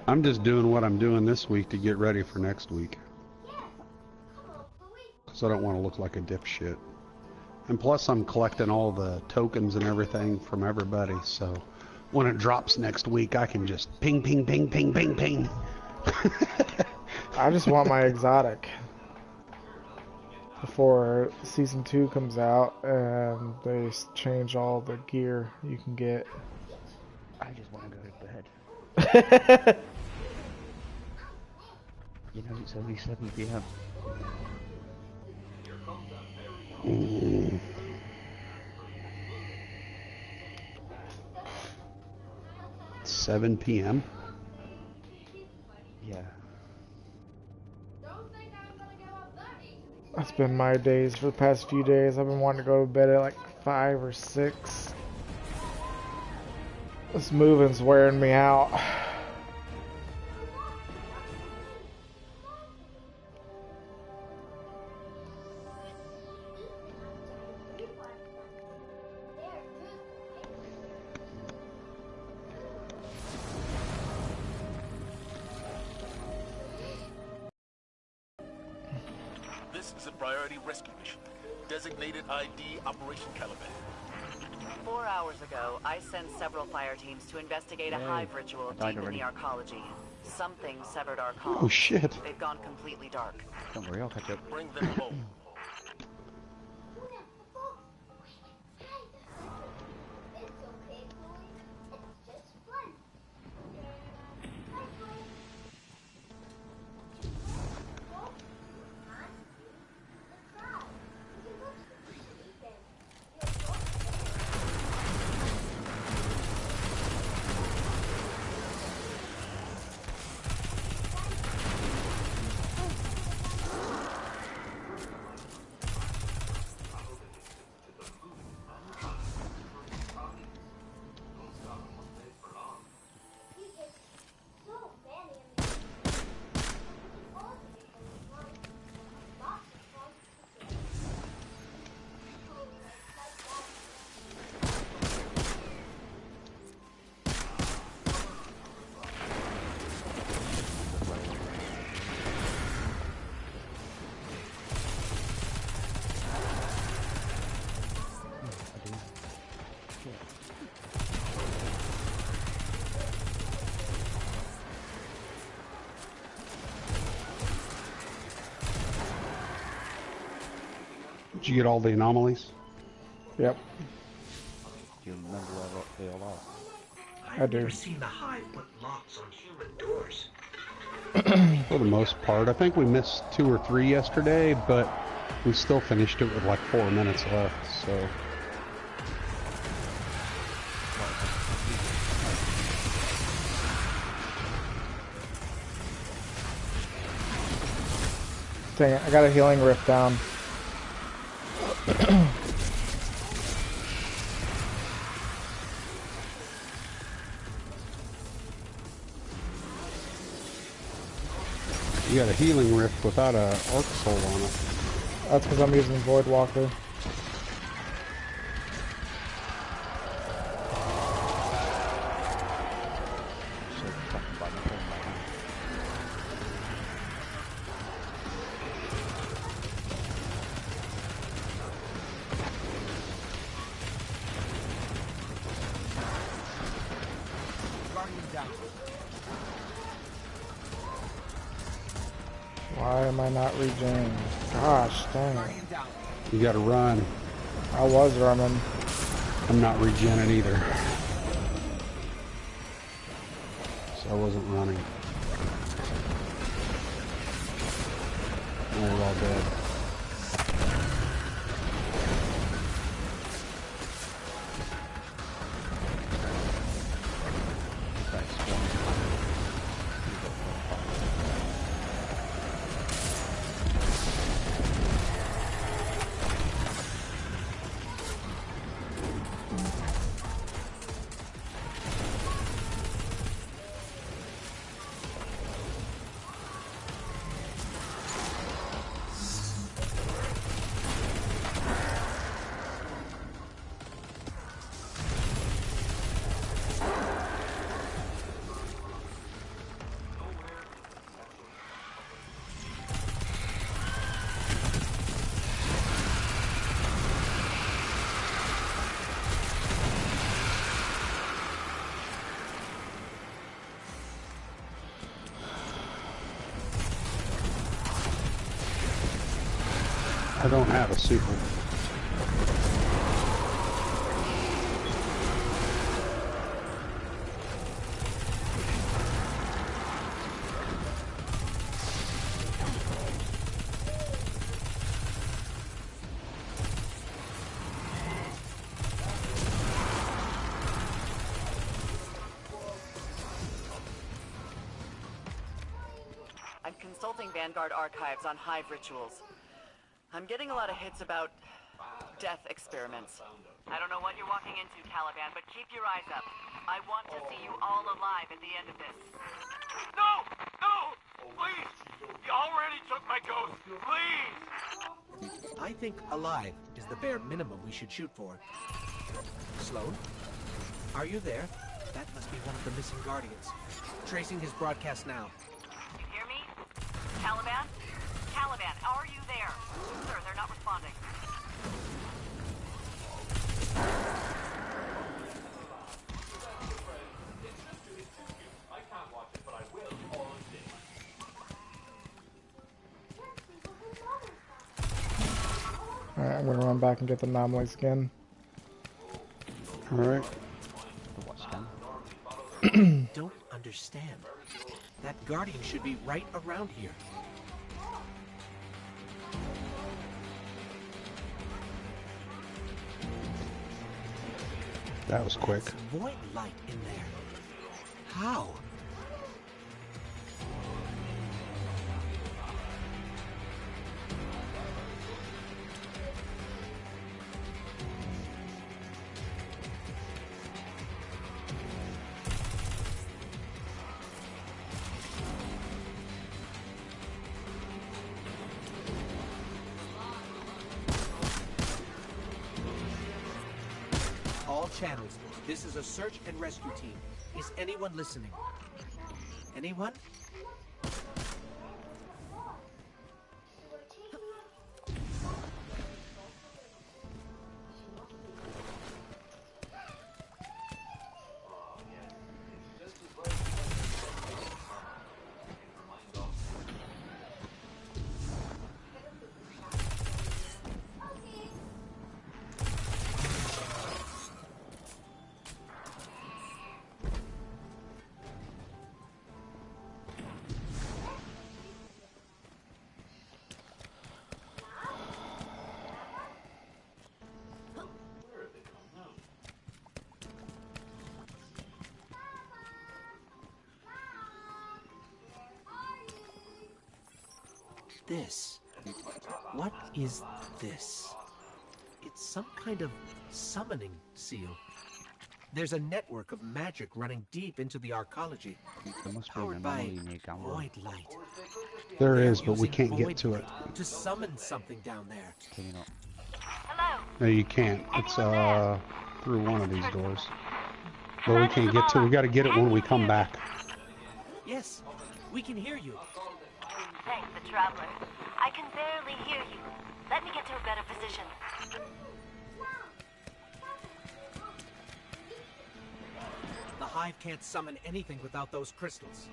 I'm just doing what I'm doing this week to get ready for next week. Because I don't want to look like a dipshit. And plus I'm collecting all the tokens and everything from everybody, so when it drops next week I can just ping, ping, ping, ping, ping, ping. I just want my exotic before season 2 comes out and they change all the gear you can get. I just want to go to bed. You know, it's only 7 PM. 7 p.m. Yeah. That's been my days for the past few days. I've been wanting to go to bed at like 5 or 6. This moving's wearing me out. priority rescue mission. Designated ID Operation Caliban. 4 hours ago, I sent several fire teams to investigate a hive ritual I died deep in already. the arcology. Something severed our comms. Oh shit. They've gone completely dark. Don't worry, I'll catch up. Bring them home. It's okay, Chloe. It's just fun. Bye, Chloe. Well, on the crowd. You look sleeping. You're not He gets so many in the all the different ones. Lots of fun to get. Like that. Did you get all the anomalies? Yep, Do you remember where they all are? I do. Never seen the hive put locks on human doors. For the most part. I think we missed 2 or 3 yesterday, but we still finished it with like 4 minutes left, so. Dang it, I got a healing rift down. You got a healing rift without a arc soul on it. That's because I'm using Void Walker. Guardian down. Why am I not regenerating? Gosh, dang it. Guardian down. You gotta run. I was running. I'm not regenning either. So I wasn't running. Now we're all dead. I don't have a super. I'm consulting Vanguard archives on hive rituals. I'm getting a lot of hits about death experiments. I don't know what you're walking into, Caliban, but keep your eyes up. I want to see you all alive at the end of this. No! No! Please! You already took my ghost! Please! I think alive is the bare minimum we should shoot for. Sloan? Are you there? That must be one of the missing Guardians. Tracing his broadcast now. You hear me? Caliban? Caliban, are you there? Sir, responding. I can't watch it, but I will all day. Alright, I'm gonna run back and get the anomaly skin. Alright. The what scan? Don't understand. That guardian should be right around here. That was quick. Void light in there. How? All channels. This is a search and rescue team. Is anyone listening? Anyone? This. What is this? It's some kind of summoning seal. There's a network of magic running deep into the arcology, There must be an powered by anomaly near Gamma. void light. There They're is, but we using can't get void to it. light to summon something down there. Can you not? Hello? No, you can't. It's through one of these doors. But we can't get to it. We gotta get it when we come back. Yes, we can hear you. Thanks, the traveler. I can barely hear you. Let me get to a better position. The hive can't summon anything without those crystals.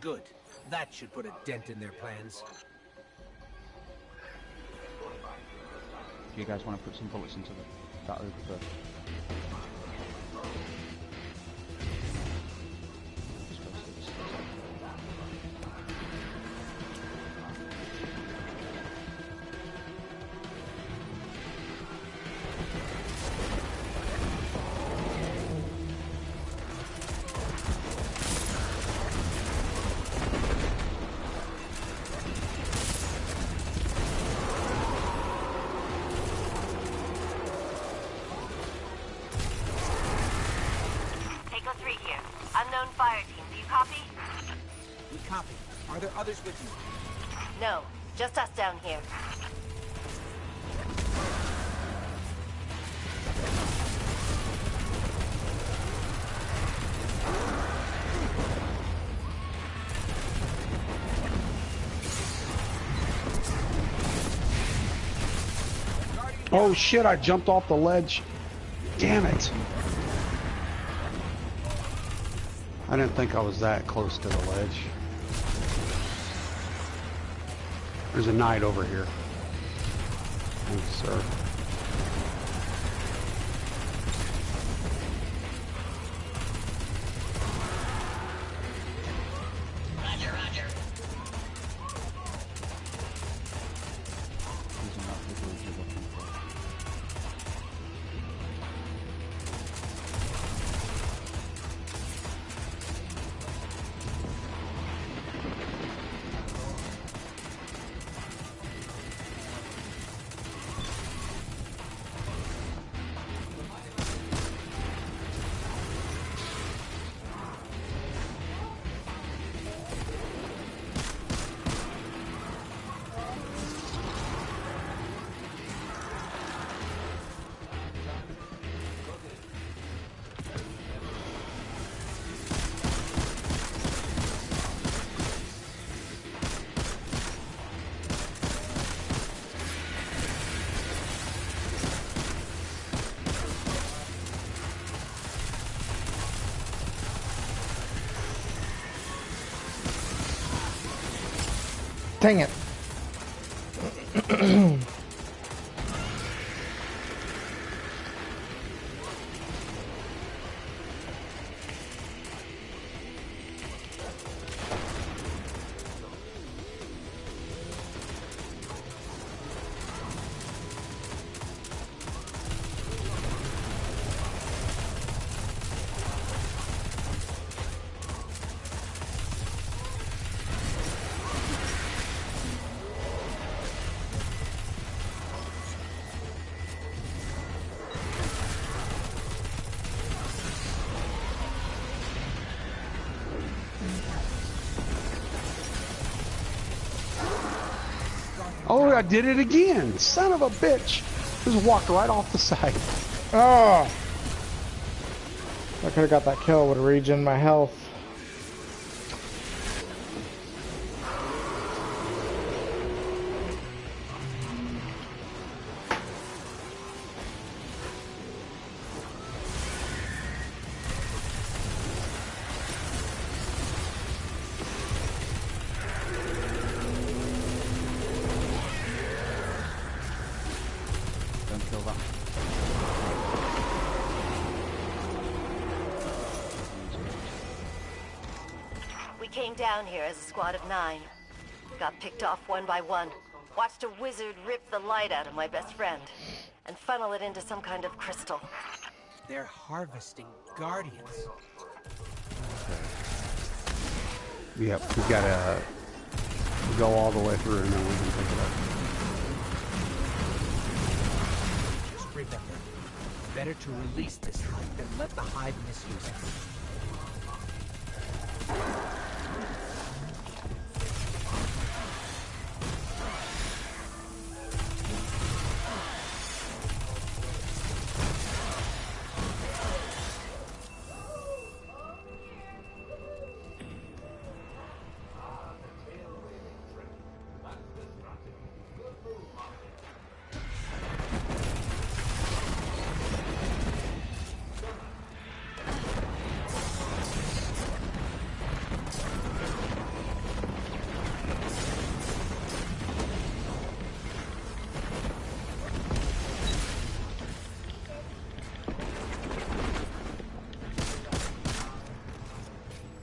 Good. That should put a dent in their plans. Do you guys want to put some bullets into that over first? Unknown fire team, do you copy? We copy. Are there others with you? No, just us down here. Oh shit, I jumped off the ledge. Damn it. I didn't think I was that close to the ledge. There's a knight over here. Thanks, sir. Dang it. Oh, I did it again. Son of a bitch. Just walked right off the side. Oh! I could have got that kill, would have regen my health. Don't kill that. We came down here as a squad of 9. Got picked off one by one. Watched a wizard rip the light out of my best friend and funnel it into some kind of crystal. They're harvesting guardians. Yep, we gotta go all the way through and then we can pick it up. Just remember, better to release this hive than let the hive misuse it.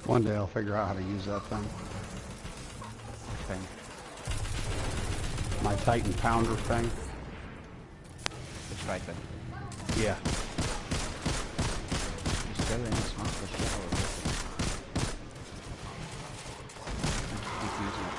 One day I'll figure out how to use that thing. Thing. My Titan Pounder thing. The striker. Yeah. Just go in and smash the shit out of it. Keep using it.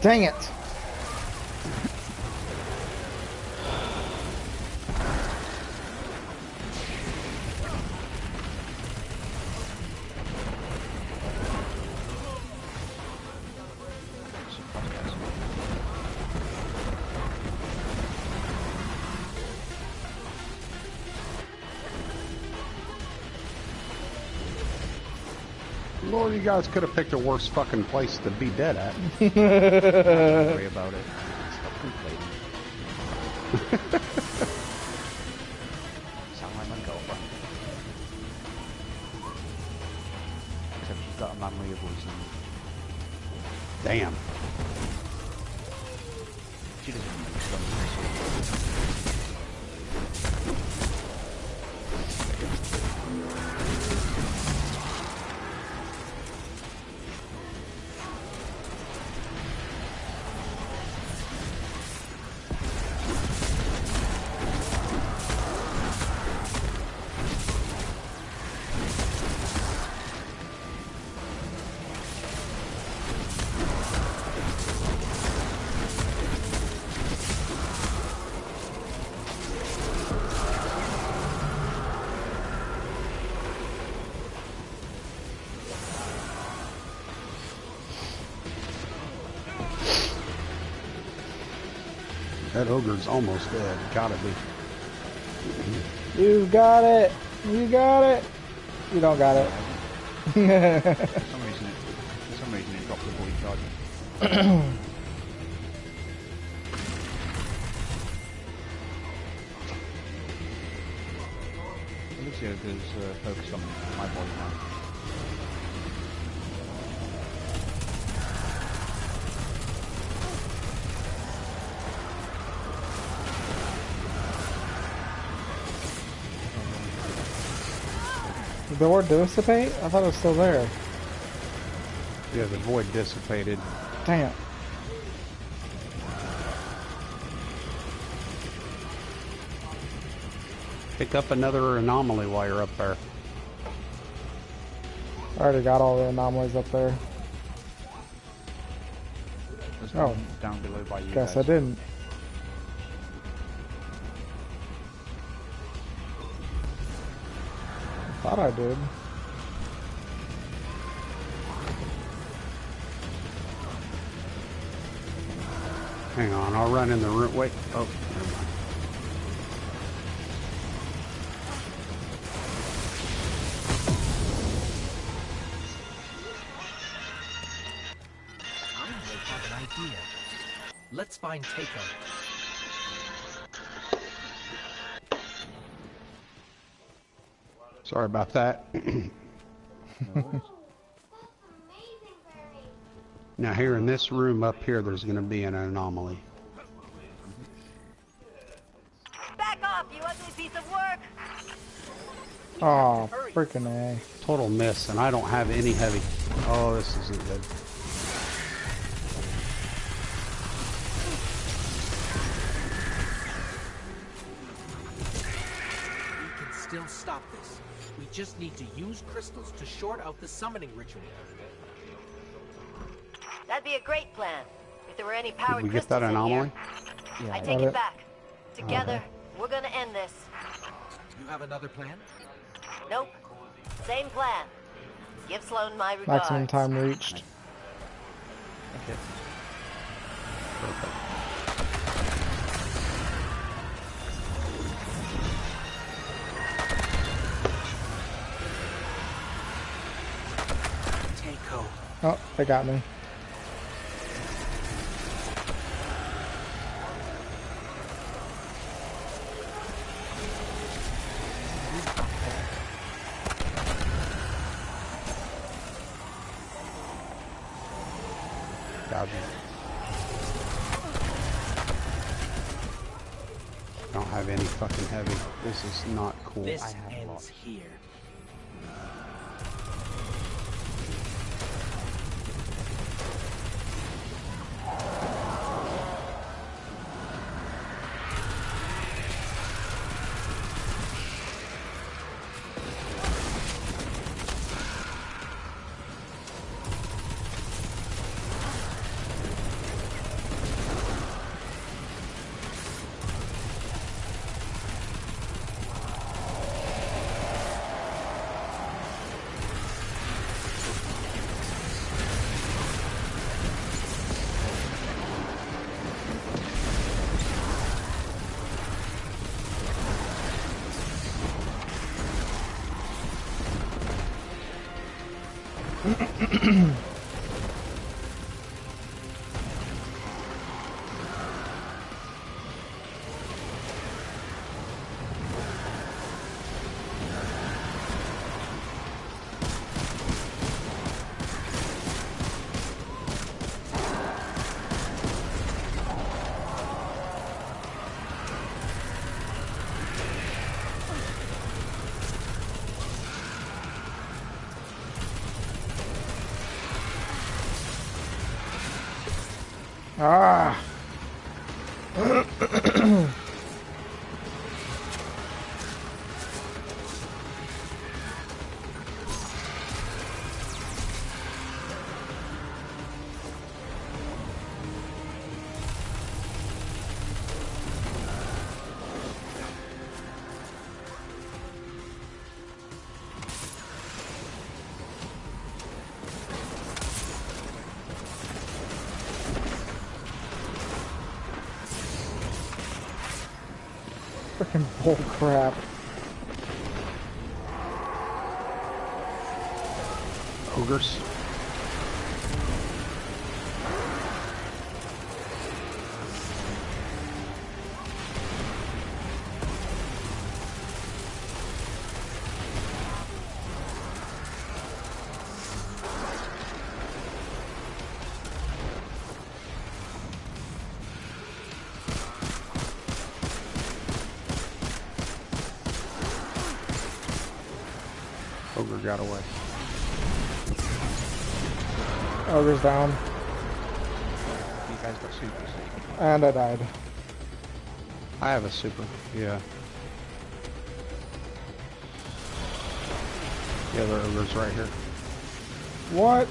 Dang it! Lord, you guys could have picked a worse fucking place to be dead at. Don't worry about it. Stop complaining. Sound like my girlfriend. Except she's got a manlier voice than me. Damn. She doesn't make strong voices. That ogre's almost dead. Gotta be. You got it. You got it. You don't got it. For some reason it dropped the void charge. Alicia is focused on my body now. Did the word dissipate? I thought it was still there. Yeah, the void dissipated. Damn. Pick up another anomaly while you're up there. I already got all the anomalies up there. There's Oh. one down below by you Guess guys. I didn't. Thought I did. Hang on, I'll run in the room. Wait. Oh, never mind. I may have an idea. Let's find Takeo. Sorry about that. Now here in this room up here, there's going to be an anomaly. Back off, you ugly piece of work! Oh, freaking A. Total miss, and I don't have any heavy. Oh, this isn't good. We can still stop this. We just need to use crystals to short out the summoning ritual. That'd be a great plan. If there were any powered Did we get crystals that in anomaly? here. Yeah, I take got it it. back. Together, we're gonna end this. You have another plan? Nope. Same plan. Give Sloan my regards. Maximum time reached. Okay. Perfect. Takeo. Oh, they got me. Dodging. I don't have any fucking heavy. This is not cool. This I have ends lots. here. Ah! Freaking bull crap. Ogres. Ogre got away. Ogre's down. You guys got supers. And I died. I have a super, yeah. The other ogre's right here. What?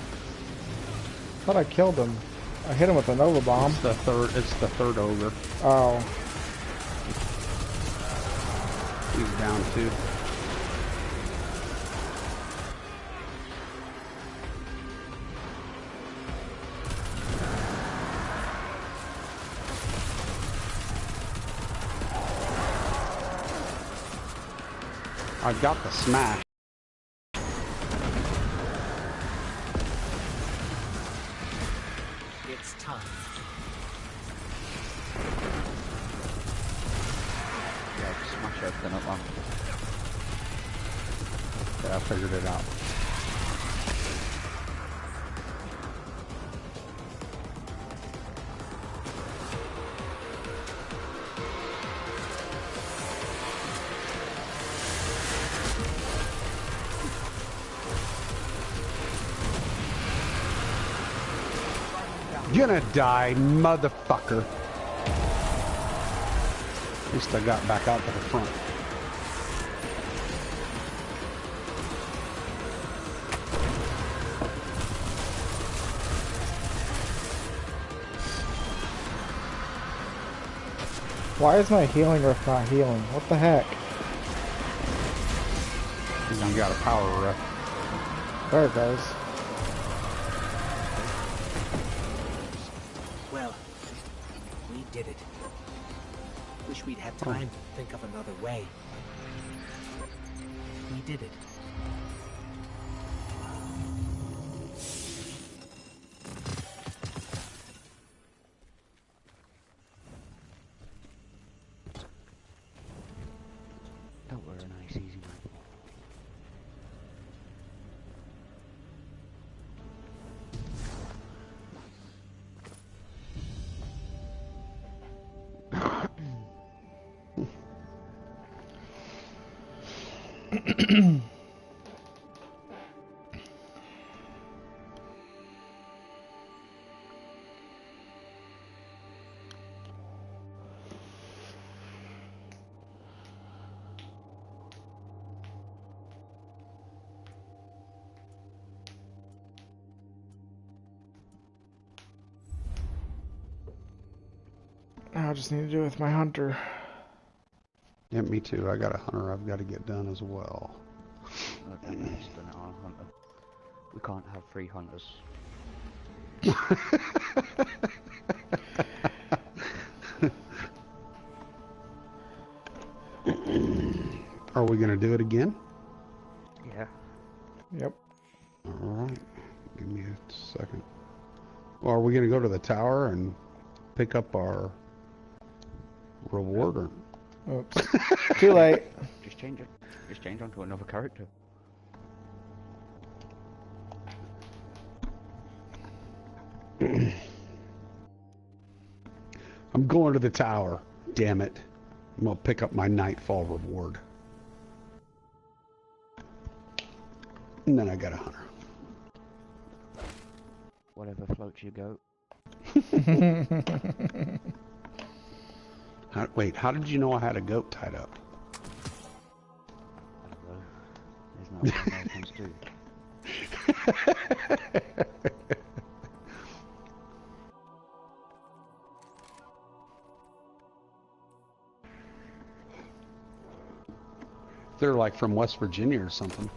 Thought I killed him. I hit him with a Nova Bomb. It's the third ogre. Oh. He's down too. I got the smash. It's time. Yeah, just smash everything up, man. Yeah, I figured it out. Gonna die, motherfucker. At least I got back out to the front. Why is my healing rift not healing? What the heck? You got a power rift. There it goes. Well, we did it. Wish we'd had time to think of another way. We did it. Don't worry, nice, easy, man. I just need to do it with my hunter. Yeah, me too. I got a hunter I've got to get done as well. Okay, nice, done it on hunter. We can't have 3 hunters. Are we gonna do it again? Yeah. Yep. Alright. Give me a second. Well, are we going to go to the tower and pick up our reward? Or... Oops. Too late. Just change it. Just change onto another character. I'm going to the tower. Damn it. I'm going to pick up my Nightfall reward. And then I got a hunter. Whatever floats your goat. Wait, how did you know I had a goat tied up? I don't know. Isn't that what Americans do? They're like from West Virginia or something.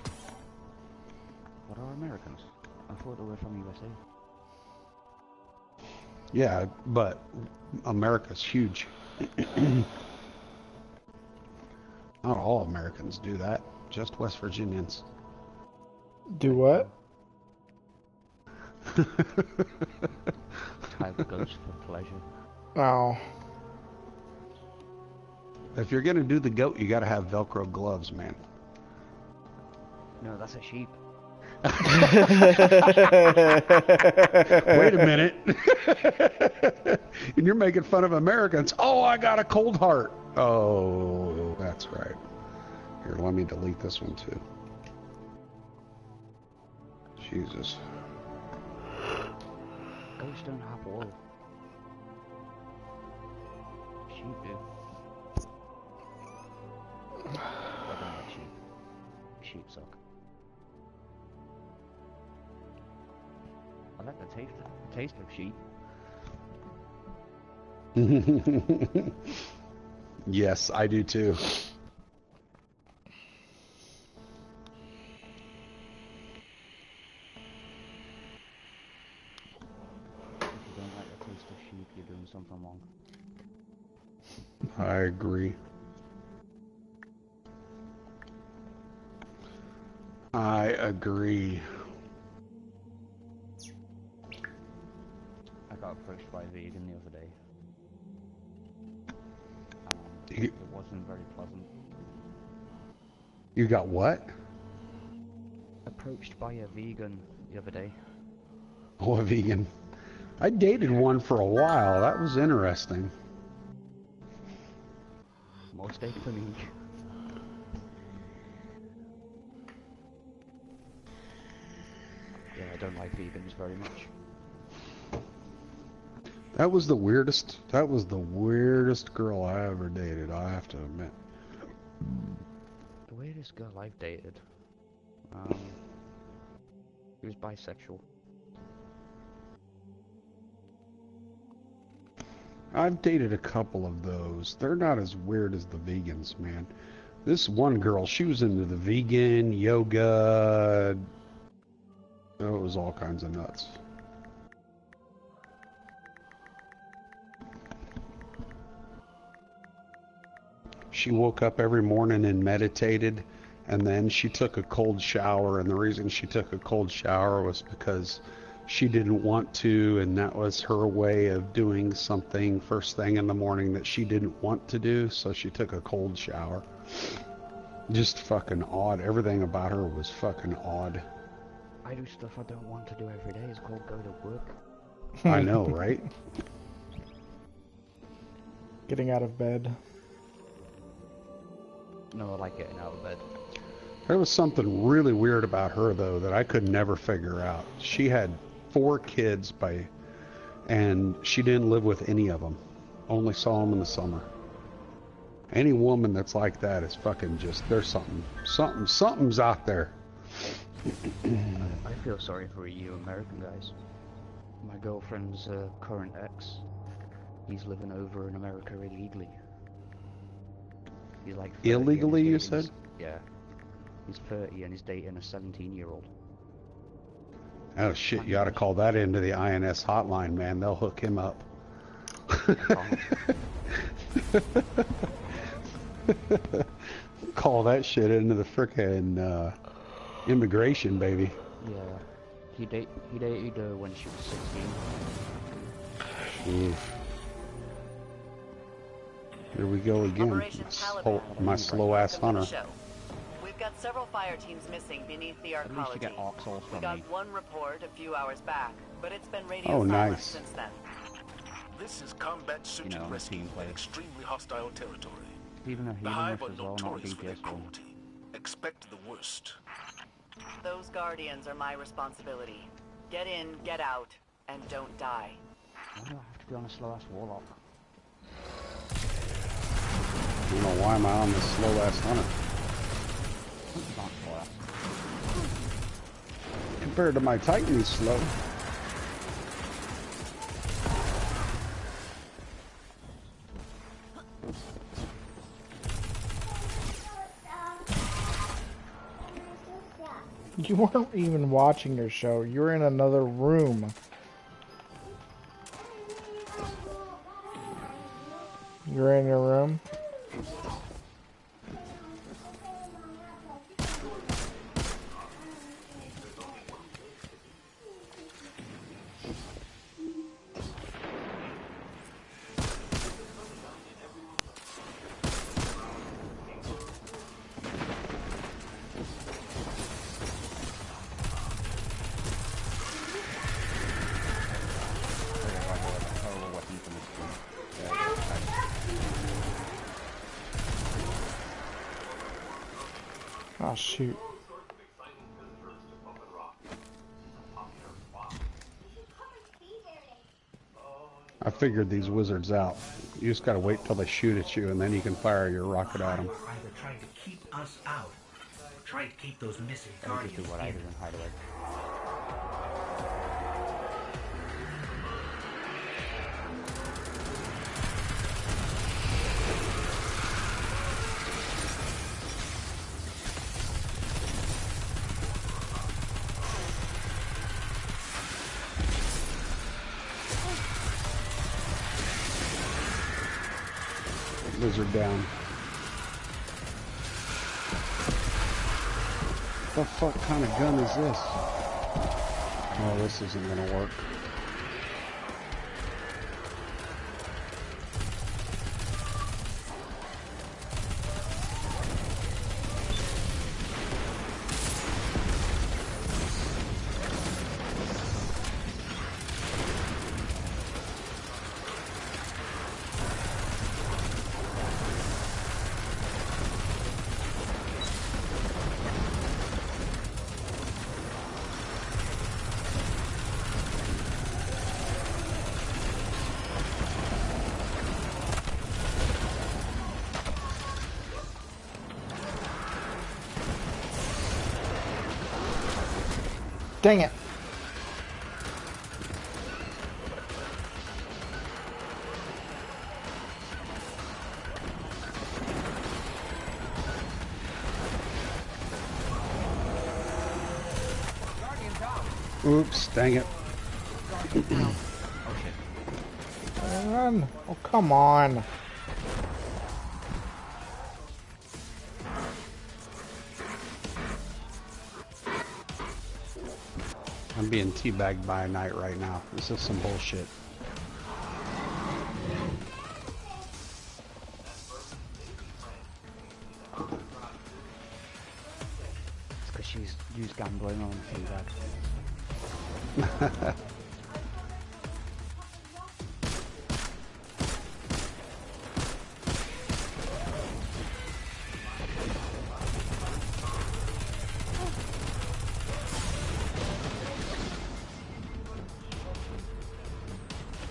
What are Americans? I thought they were from USA. Yeah, but America's huge. Not all Americans do that, just West Virginians. Do what? Type goes for pleasure. Oh. If you're gonna do the goat, you gotta have Velcro gloves, man. No, that's a sheep. Wait a minute. And you're making fun of Americans. Oh, I got a cold heart. Oh, that's right. Here, let me delete this one too. Jesus. Goats don't have wool. Sheep do. I don't like sheep. Sheep suck. I like the taste of sheep. Yes, I do too. If you don't like the taste of sheep, you're doing something wrong. I agree. I agree. I got approached by a vegan the other day. You, It wasn't very pleasant. you got what? Approached by a vegan the other day. Oh, a vegan. I dated one for a while. That was interesting. More steak for me. Yeah, I don't like vegans very much. That was the weirdest girl I ever dated, I have to admit. The weirdest girl I've dated. She was bisexual. I've dated a couple of those. They're not as weird as the vegans, man. This one girl, she was into the vegan, yoga. Oh, it was all kinds of nuts. She woke up every morning and meditated, and then she took a cold shower, and the reason she took a cold shower was because she didn't want to, and that was her way of doing something first thing in the morning that she didn't want to do, so she took a cold shower. Just fucking odd. Everything about her was fucking odd. I do stuff I don't want to do every day. It's called go to work. I know, right? Getting out of bed. No, I like getting out of bed. There was something really weird about her, though, that I could never figure out. She had 4 kids and she didn't live with any of them. Only saw them in the summer. Any woman that's like that is fucking just, there's something's out there. I feel sorry for you American guys. My girlfriend's current ex, he's living over in America illegally. He's like 30 Illegally, and you he's dating said? Yeah. He's 30 and he's dating a 17-year-old. Oh shit, you ought to call that into the INS hotline, man. They'll hook him up. Call that shit into the frickin' immigration, baby. Yeah. He dated her when she was 16. Oof. Here we go again. Operation Taliban. My slow ass Welcome to hunter. the show. We've got several fire teams missing beneath the At least you arcology. get Oxals We from got me. one report a few hours back, but it's been radio Oh, silent nice. since then. This is combat search You know, and rescue team play. in extremely hostile territory. Even a The healing Hive rift are as well, not a notorious for their DPS one. cruelty. Expect the worst. Those guardians are my responsibility. Get in, get out, and don't die. Why do I have to be on a slow ass warlock? I don't know why am I on this slow ass hunter. It's not slow ass. Compared to my Titan, he's slow. You weren't even watching your show. You were in another room. You're in your room? Oh, shoot. I figured these wizards out. You just gotta wait till they shoot at you, and then you can fire your rocket at them. Either trying to keep us out, or trying to keep those missing Just guardians do what I in. do and hide away. Wizard down. What the fuck kind of gun is this? Oh, this isn't gonna work. Dang it. Oops, dang it. Run. Oh, come on. I'm being teabagged by a knight right now. This is some bullshit. It's because she's used gambling on teabag.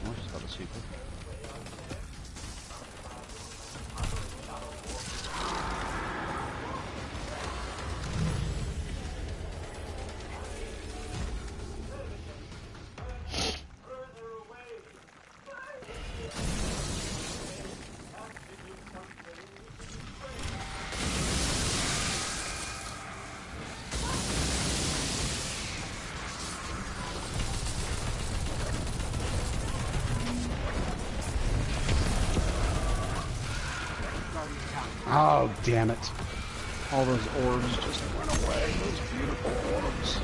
Oh, she's got the super. Oh, damn it. All those orbs just went away. Those beautiful orbs.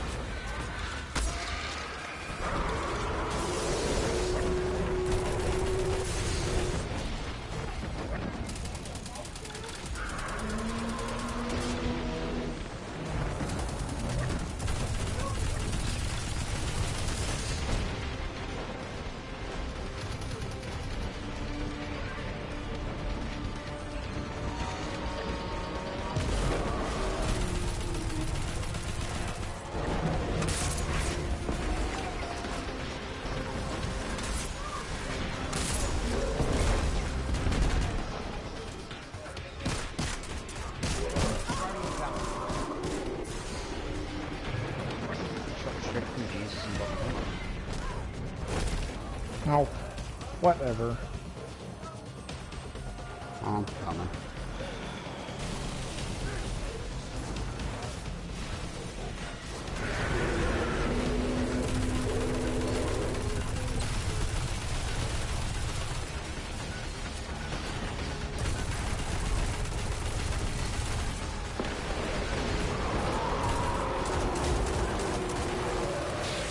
Whatever. I'm coming.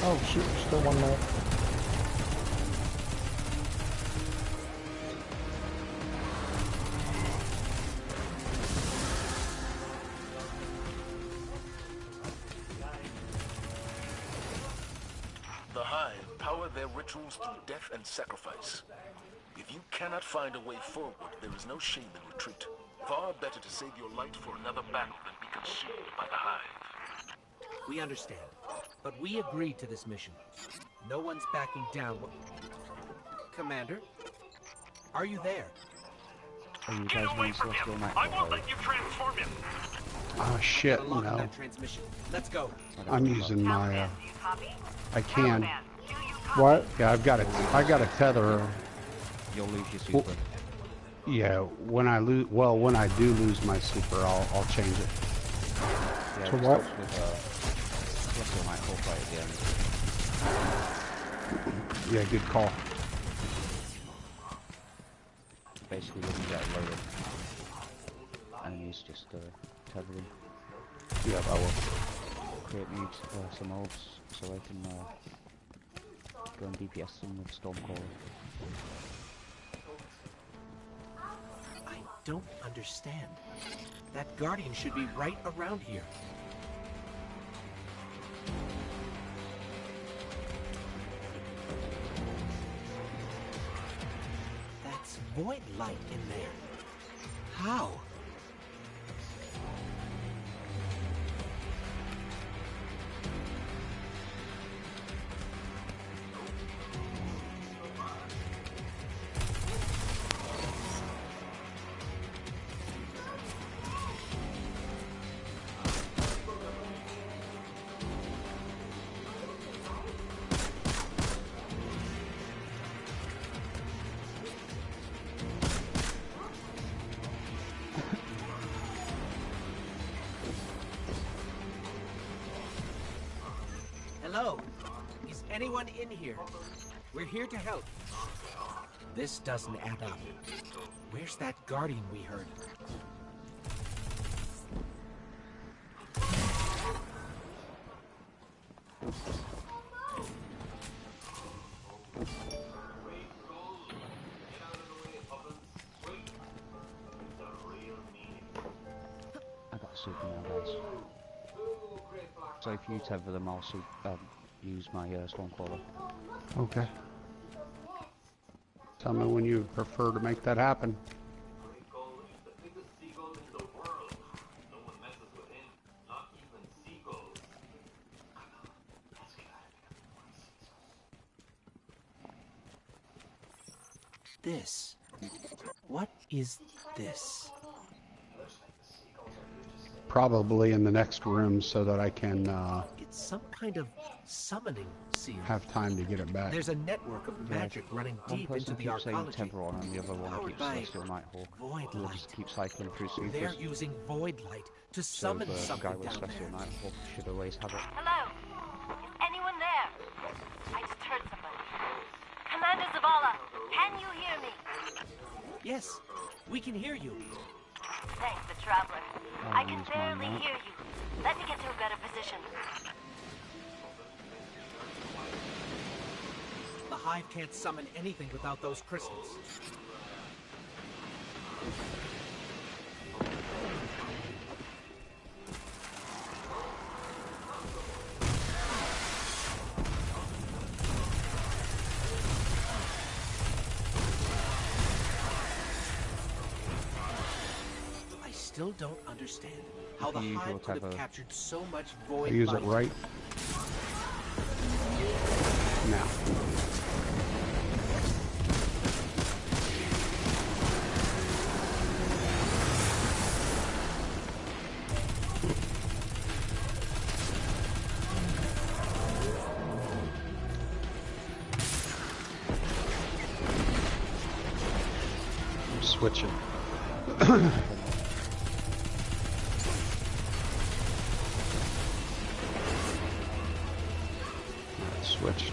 Oh shoot, there's still one there. The Hive power their rituals through death and sacrifice. If you cannot find a way forward, there is no shame in retreat. Far better to save your light for another battle than be consumed by the Hive. We understand, but we agreed to this mission. No one's backing down. Commander, are you there? Are you guys running Celestial Nighthawk? I won't let you transform him. Oh shit, Lock on no. that transmission. Let's go. I'm using my I can. What? Yeah, I got a tether. You'll lose your super. Yeah, when I do lose my super, I'll change it. Yeah, To it what? starts with Celestial Nighthawk right at the end. Yeah, good call. Basically, when you get loaded, enemies just tether them. Yeah, I will. Create me some orbs so I can go and DPS them with Stormcaller. I don't understand. That Guardian should be right around here. That's void light in there. How? Hello? Is anyone in here? We're here to help. This doesn't add up. Where's that Guardian we heard? I got a super now, guys. So if you tether them, I'll use my Stormcaller. Okay. Tell me when you prefer to make that happen. This. What is this? Probably in the next room so that I can It's some kind of summoning seal. have time to get it back. There's a network of magic running One deep into person the keeps saying arcology. Temporon and the other one Powered keeps by Celestial Nighthawk. void We'll light. just keep cycling through supers. They're using void light to So summon the guy something with down Celestial there. Nighthawk should always have it. Hello? Is anyone there? I just heard somebody. Commander Zavala, can you hear me? Yes, we can hear you. Thanks, the Traveler. I can use mine barely now. hear you. Let me get to a better position. The Hive can't summon anything without those crystals. I still don't understand how the You use your Hive could have tether. captured so much I void use light. it right now. switch it. Switched.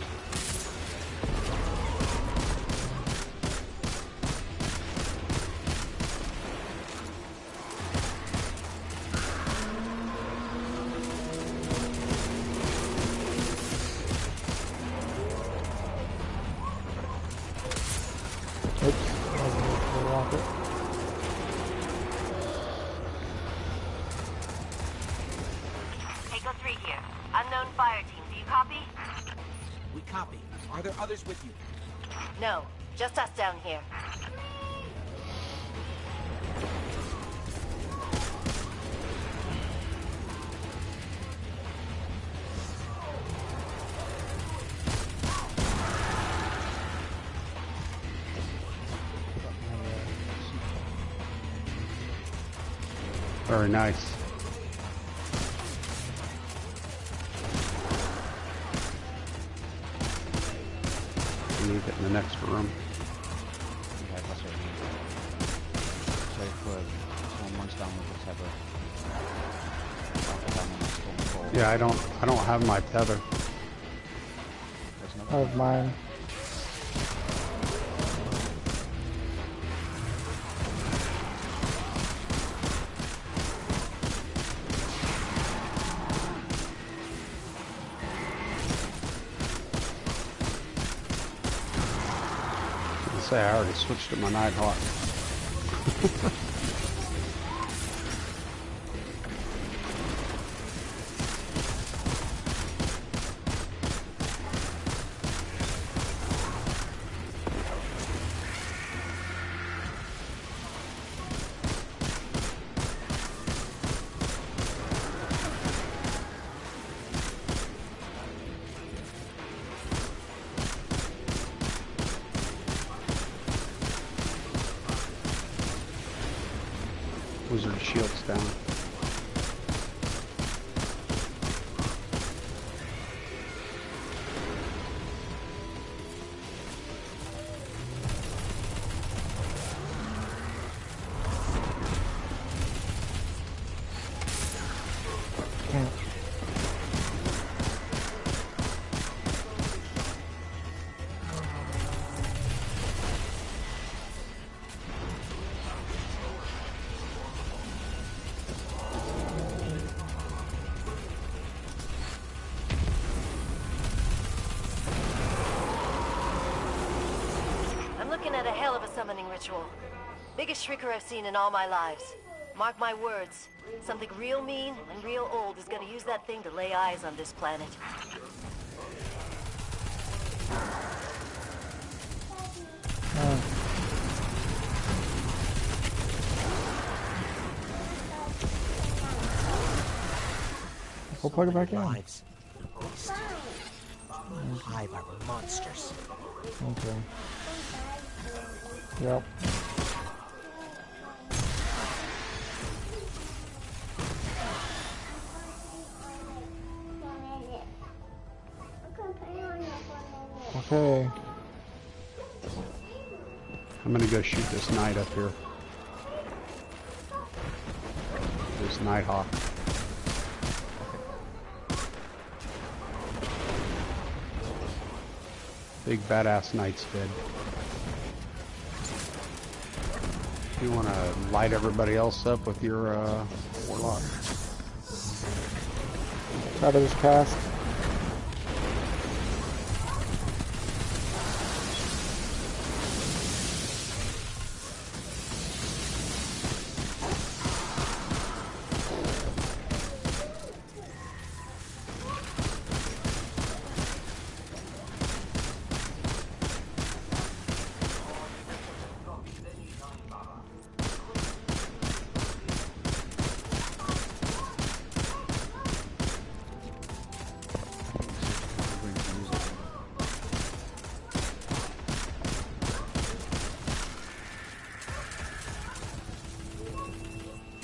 Echo 3 here. Unknown fire team. Do you copy? We copy. Are there others with you? No, just us down here. Very nice. We need it in the next room. Yeah, that's what I mean. So if someone runs down with the tether, Yeah, I don't have my tether. I have mine. Say I already switched to my Nighthawk. Wizard shields down. I'm looking at a hell of a summoning ritual. Biggest shrieker I've seen in all my lives. Mark my words. Something real mean and real old is gonna use that thing to lay eyes on this planet. We'll plug it back in. Lives. Hive are monsters. Okay. Yep. Okay. I'm gonna go shoot this knight up here. This Nighthawk. Big badass knight's dead. You want to light everybody else up with your warlock? Try to just cast.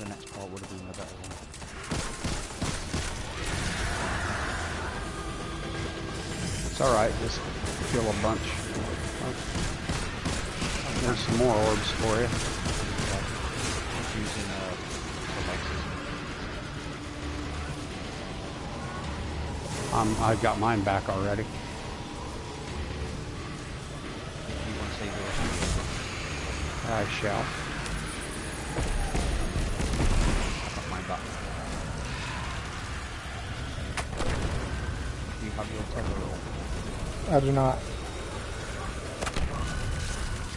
the next part would have been a better one. It's alright, just kill a bunch. There's some more orbs for you. I got mine back already. You want to save the rest of I shall. I got mine back. Do you have your tether roll? I do not.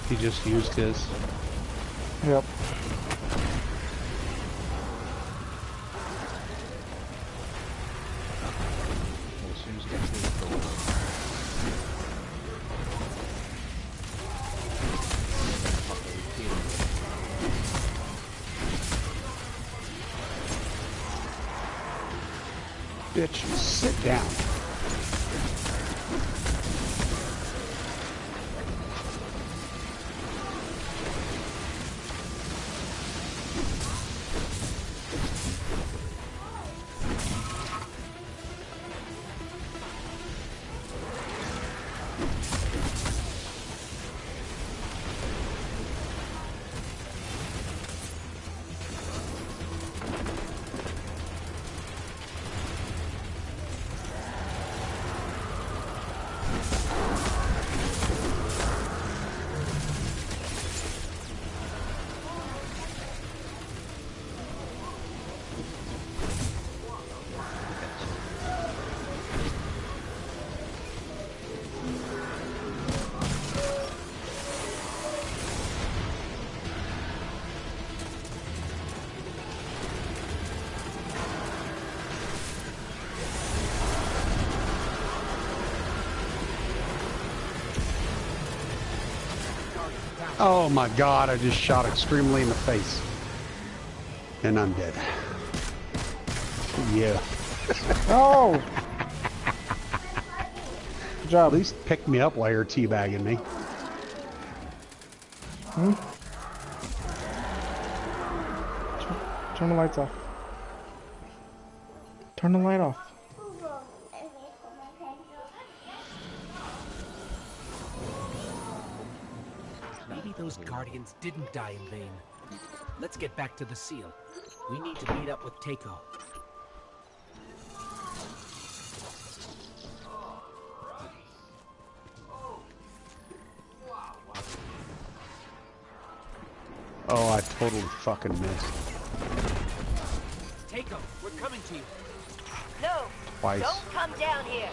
He just used his. Yep. Well, as soon as you get through the door. Bitch, sit down. Oh my god, I just shot extremely in the face. And I'm dead. Yeah. Oh! Good job. At least pick me up while you're teabagging me. Hmm? Turn the lights off. Turn the light off. Maybe those Guardians didn't die in vain. Let's get back to the seal. We need to meet up with Takeo. Oh, I totally fucking missed. Takeo, we're coming to you. No, Twice. don't come down here.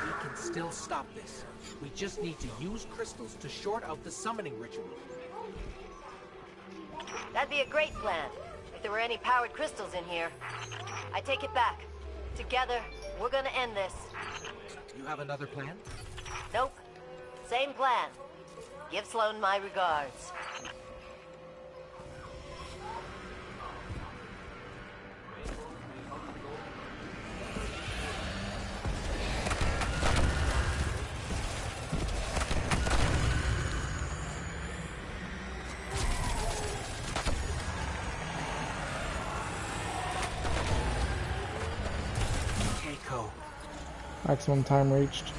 We can still stop this. We just need to use crystals to short out the summoning ritual. That'd be a great plan, if there were any powered crystals in here. I take it back. Together, we're gonna end this. You have another plan? Nope. Same plan. Give Sloan my regards. Takeo. Maximum time reached.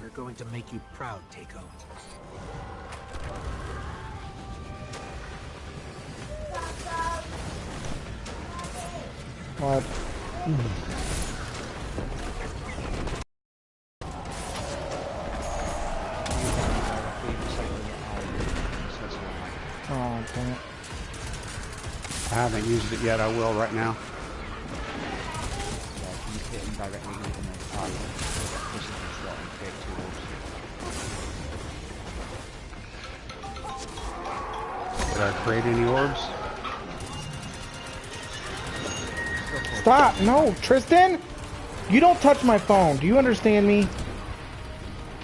We're going to make you proud, Takeo. What? Oh, damn it. I haven't used it yet, I will right now. Yeah, can you hit him directly in the eye? You'll get pushes and slot and create 2 orbs. Did I create any orbs? Stop! No, Tristan! You don't touch my phone. Do you understand me?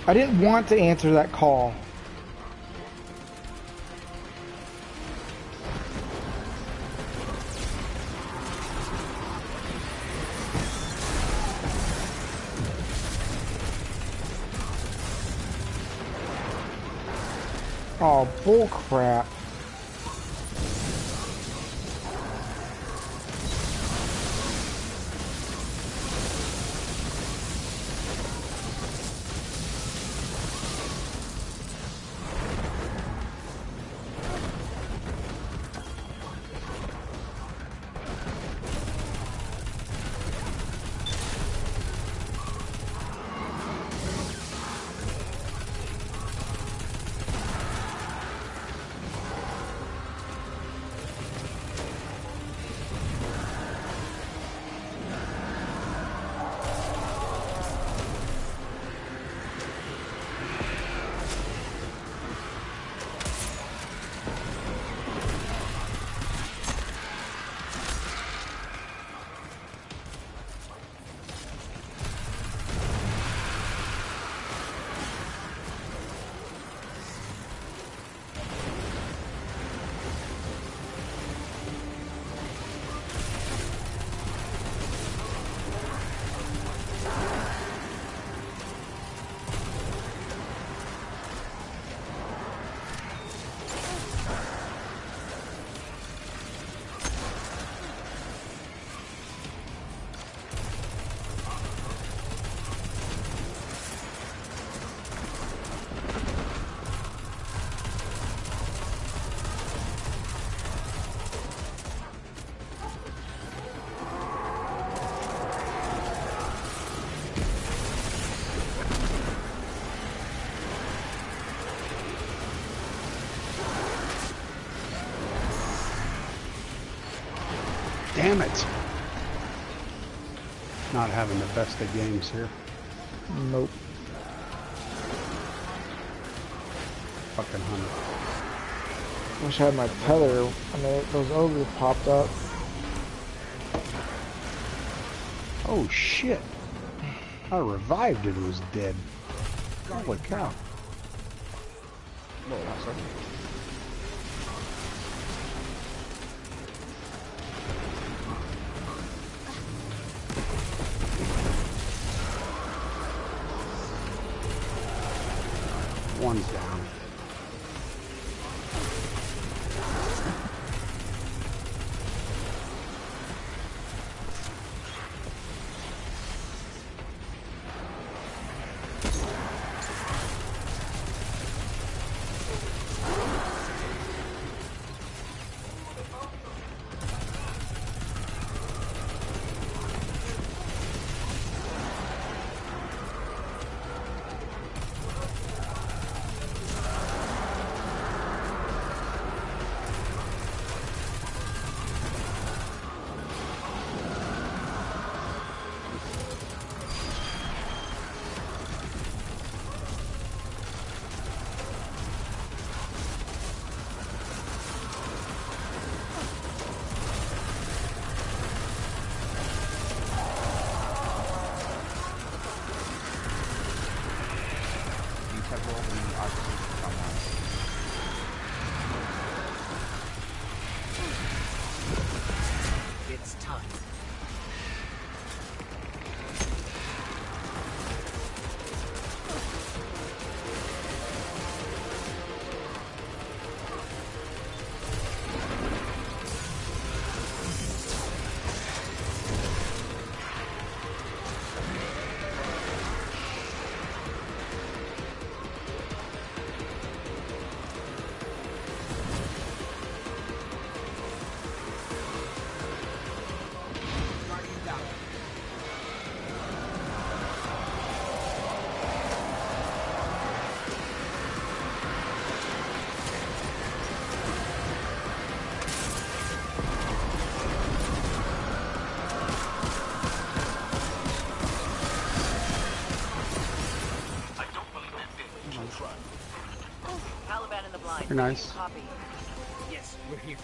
I didn't want to answer that call. Oh, bull crap. Damn it. Not having the best of games here. Nope. Fucking hunter. Wish I had my tether and those ogres popped up. Oh shit. I revived it, it was dead. Holy cow. What was that, sorry? One's down. It's time. Caliban in the blind. You're nice. Copy. Yes, we're here.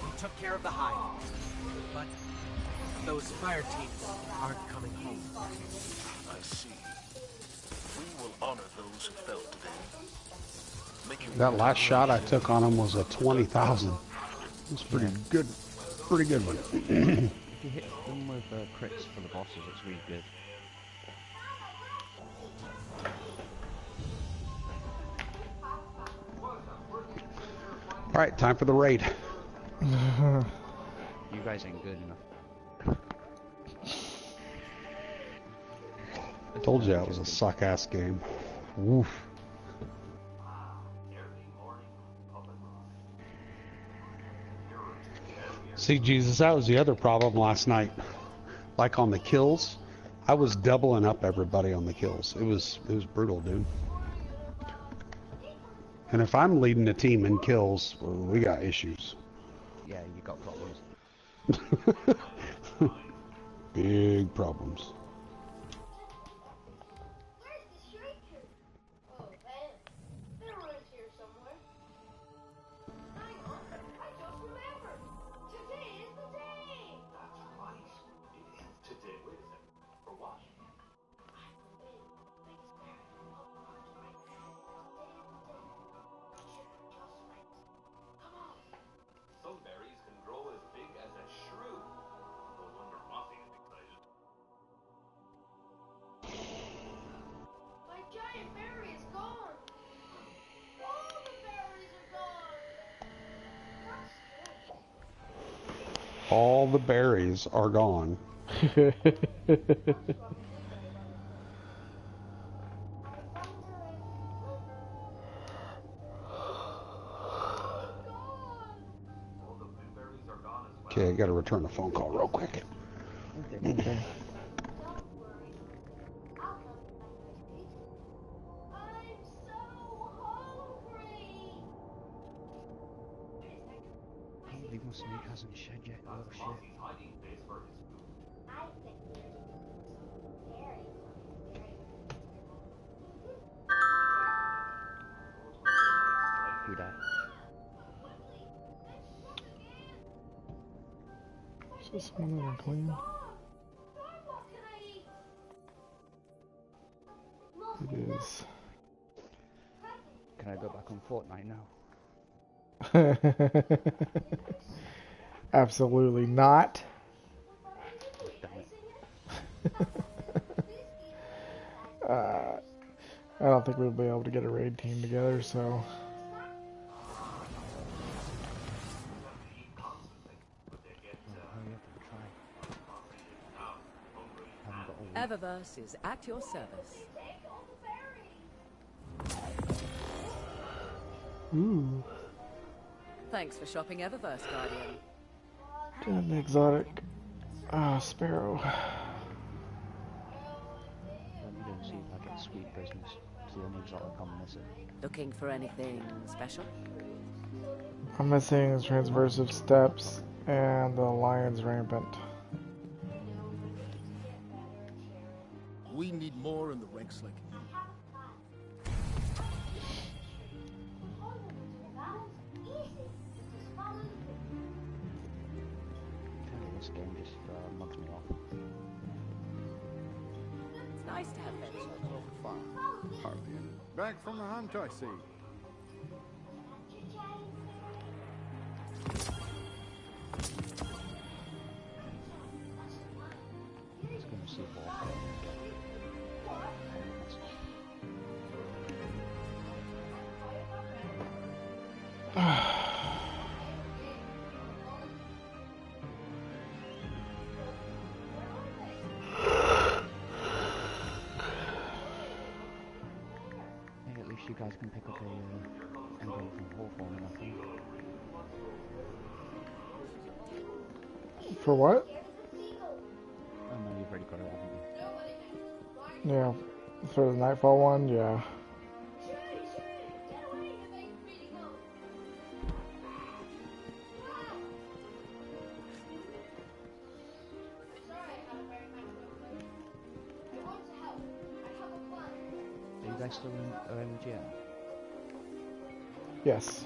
We took care of the hive. But those fire teams aren't coming home. I see. We will honor those who fell today. Making That last shot I took on him was a 20,000. It was pretty good. Pretty good one. If you hit them with crits for the bosses, it's really good. Alright, time for the raid. You guys ain't good enough. I told you that was a suck-ass game. Woof. See, Jesus, that was the other problem last night. Like on the kills, I was doubling up everybody on the kills. It was brutal, dude. And if I'm leading a team in kills, well, we got issues. Yeah, you got problems. Big problems. Where's the shrieker? Oh, man. There was here somewhere. Hang on. I just remembered. Today is the day. That's right. It is today. Wait a second. For what? Some berries can grow as big as a shrew. No wonder Mossy is excited. My giant berry is gone. All the berries are gone. That's strange. All the berries are gone. Okay, I gotta return a phone call real quick. Okay. I'm so hungry. Leave my snake hasn't shed yet, little shit. Who that? Is this one that I'm playing? It is. Can I go back on Fortnite now? Absolutely not. I don't think we'll be able to get a raid team together, so. Eververse is at your service. Ooh. Thanks for shopping Eververse, Guardian. An exotic sparrow. Let me go and see if I get sweet business. It's the only exotic I'm missing. Looking for anything special? I'm missing the transversive steps and the lion's rampant. We need more in the ranks like you. This game just mugs me off. It's nice to have friends. Fine. Hardly any. Back from the hunt, I see. Let's go and see what Hey, at least you guys can pick up a emblem from Hawthorne and I think. For what? Oh no, you've already got it, haven't you? Yeah, for the Nightfall one, yeah. Are you guys still in OMGN? Yes.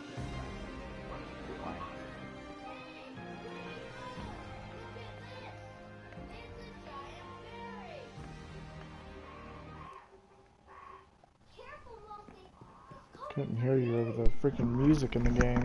Couldn't hear you over the freaking music in the game.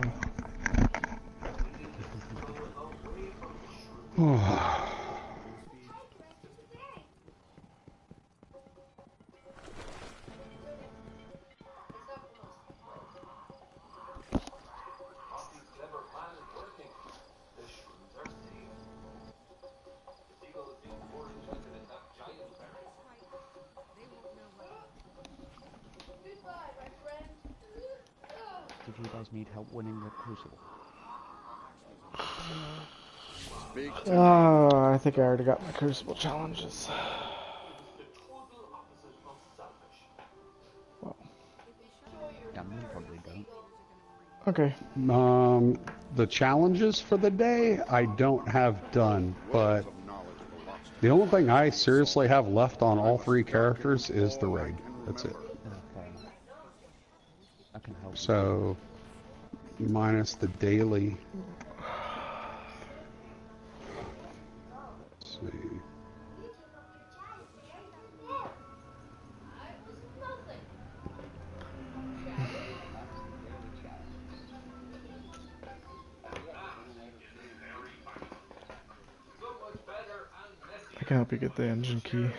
Did you guys need help winning the Crucible? I think I already got my Crucible challenges. Well. Damn, you probably don't. Okay. The challenges for the day I don't have done, but the only thing I seriously have left on all three characters is the raid. That's it. I can help. So, minus the daily. Let's see. I can help you get the engine key.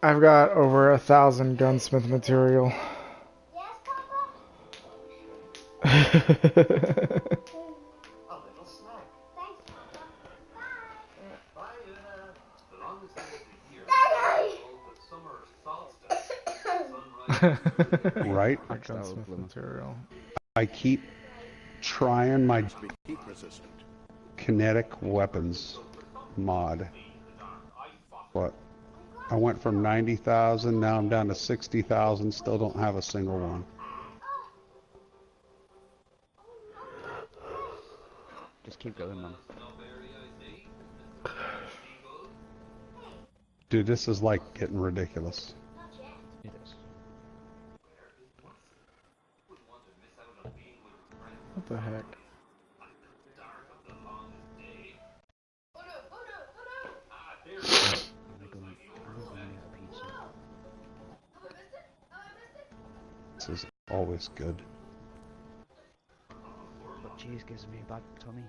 I've got over 1,000 gunsmith material. A little snack. Thanks, Papa. Bye. Bye, Una. The longest day of the year is called the summer solstice. Sunrise. Right? Gunsmith material. I keep trying my Heat resistant. kinetic weapons mod. What? I went from 90,000, now I'm down to 60,000, still don't have a single one. Just keep going, man. Dude, this is like getting ridiculous. It is. What the heck? This is always good. But cheese gives me a bad tummy.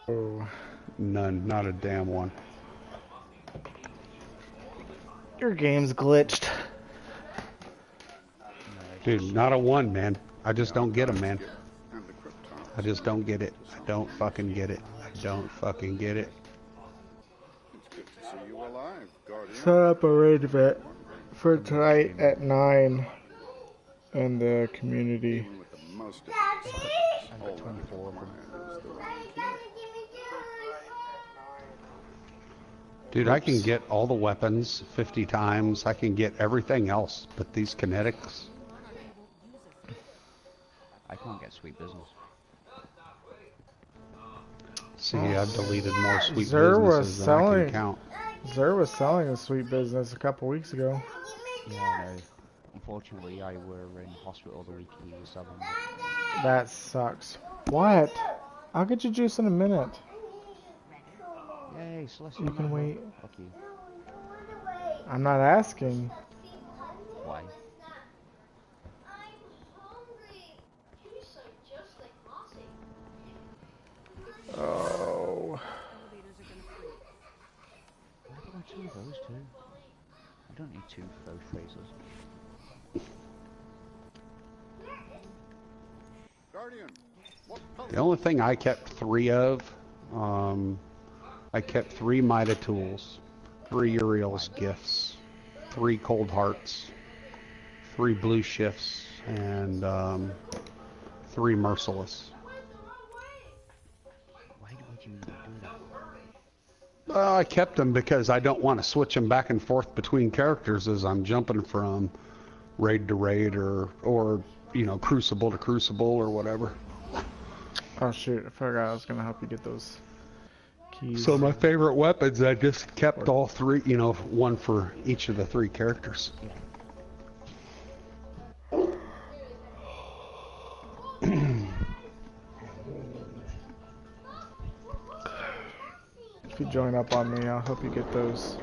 Oh. None, not a damn one. Your game's glitched. Dude, not a one, man. I just don't get them, man. I just don't get it. I don't fucking get it. I don't fucking get it. It's good to see you alive, Guardian. Set up a raid event for tonight at 9 in the community. Even with the most difficult science, all 24 of them. Dude, I can get all the weapons 50 times. I can get everything else, but these kinetics. I can't get sweet business. See, I've deleted more sweet Zer was businesses than I can selling. count. Zer was selling a sweet business a couple weeks ago. Yeah, I know. Unfortunately, I were in hospital the week he was selling it. That sucks. What? I'll get you juice in a minute. Yay, Celestial. You can wait. Fuck you. I'm not asking. Why? Oh. Why do I two of those two? I don't need two of those phrases. Guardian, what The only thing I kept 3 of, I kept 3 Mida tools, 3 Uriel's gifts, 3 cold hearts, 3 blue shifts, and 3 merciless. Why would you do that? I kept them because I don't want to switch them back and forth between characters as I'm jumping from raid to raid or you know, Crucible to Crucible or whatever. Oh shoot, I forgot I was gonna help you get those keys. So my favorite weapons, I just kept all 3, you know, 1 for each of the 3 characters. If you join up on me, I'll help you get those.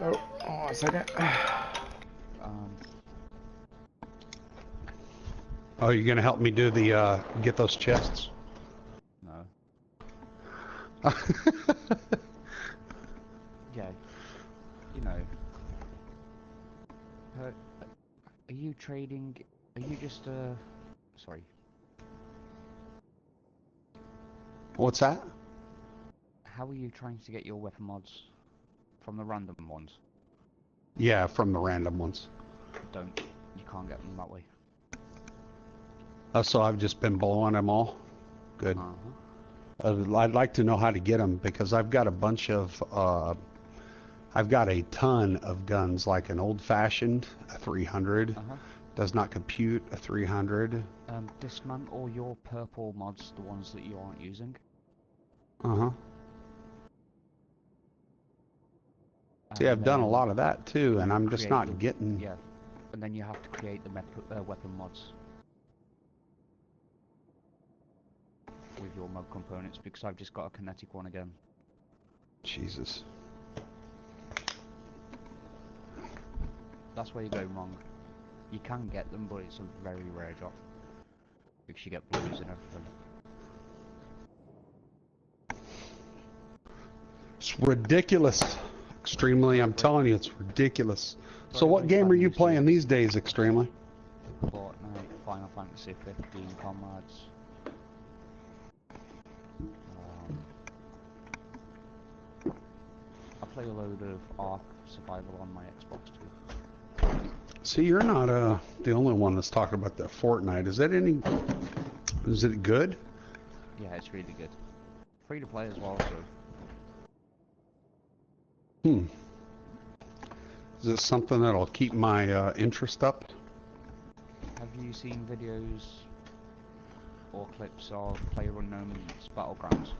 Oh, hold on a second. Oh, you're gonna help me do the get those chests? No. Yeah, you know. Are you trading? Are you just sorry. What's that? How are you trying to get your weapon mods from the random ones? Yeah, from the random ones. You can't get them that way. So I've just been blowing them all. Good. I'd like to know how to get them because I've got a bunch of, I've got a ton of guns, like an old-fashioned, a 300, does not compute, a 300. Dismantle your purple mods, the ones that you aren't using. See, I've done a lot of that too, and I'm just not getting. Yeah, and then you have to create the weapon mods with your mod components, because I've just got a kinetic one again. Jesus. That's where you go wrong. You can get them, but it's a very rare drop because you get blues and everything. Ridiculous. Extremely, I'm telling you, it's ridiculous. So what game are you playing these days, Extremely? Fortnite, Final Fantasy 15, Comrades. I play a load of Ark Survival on my Xbox too. See, you're not the only one that's talking about that Fortnite. Is it good? Yeah, it's really good. Free to play as well, so. Is it something that'll keep my interest up? Have you seen videos or clips of PlayerUnknown's Battlegrounds?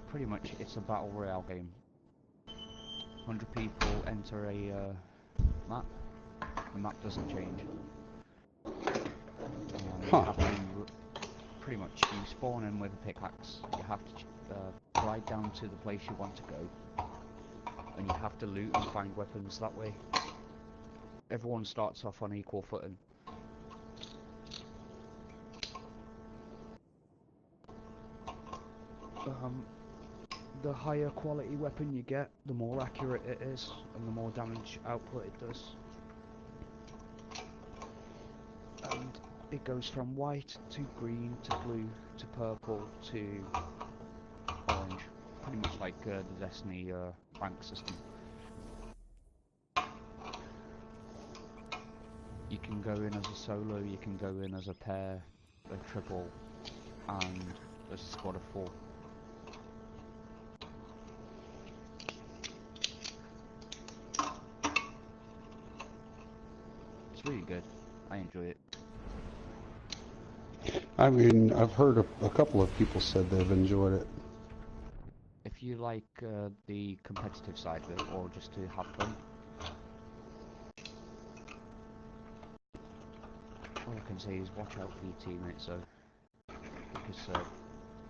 Pretty much, it's a battle royale game. 100 people enter a map. The map doesn't change. You have to, pretty much, you spawn in with a pickaxe. You have to glide down to the place you want to go, and you have to loot and find weapons that way. Everyone starts off on equal footing. The higher quality weapon you get, the more accurate it is, and the more damage output it does. And it goes from white to green to blue to purple to orange. Pretty much like the Destiny rank system. You can go in as a solo, you can go in as a pair, a triple, and as a squad of 4. It's really good. I enjoy it. I mean, I've heard a couple of people said they've enjoyed it. If you like the competitive side of it, or just to have fun, all I can say is watch out for your teammates though, because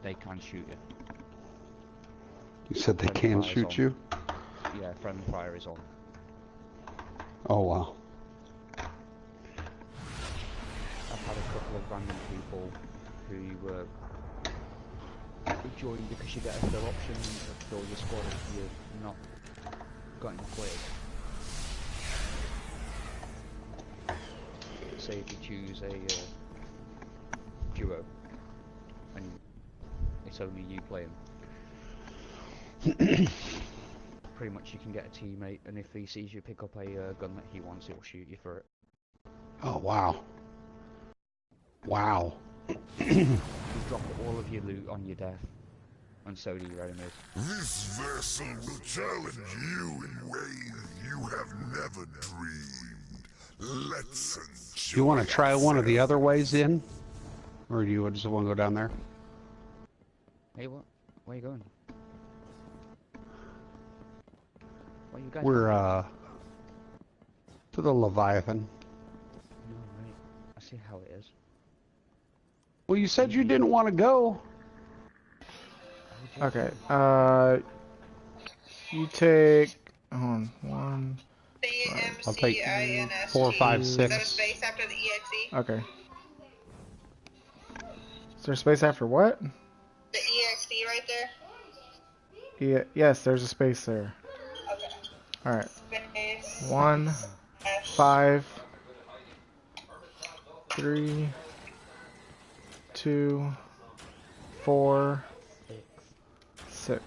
they can shoot you. You said they can shoot you? Yeah, friendly fire is on. Oh wow. I've had a couple of random people who join because you get a kill option to kill your squad if you're not got enough players. Say if you choose a duo and it's only you playing, pretty much you can get a teammate, and if he sees you pick up a gun that he wants, he'll shoot you for it. Oh wow. Wow. You drop all of your loot on your death, and so do your enemies. This vessel will challenge you in ways you have never dreamed. Let's enjoy. You want to try one of the other ways in? Or do you just want to go down there? Hey, what? Where are you going? Where you guys We're, going? to the Leviathan. No, right. I see how it is. Well, you said you didn't want to go. Okay, you take, hold on, 1, I'll take 4, 5, 6. Is there a space after the EXE? Okay. Is there a space after what? The EXE right there? Yeah, yes, there's a space there. Okay. Alright. Space. 1, 5, 3, 2, 4, 6.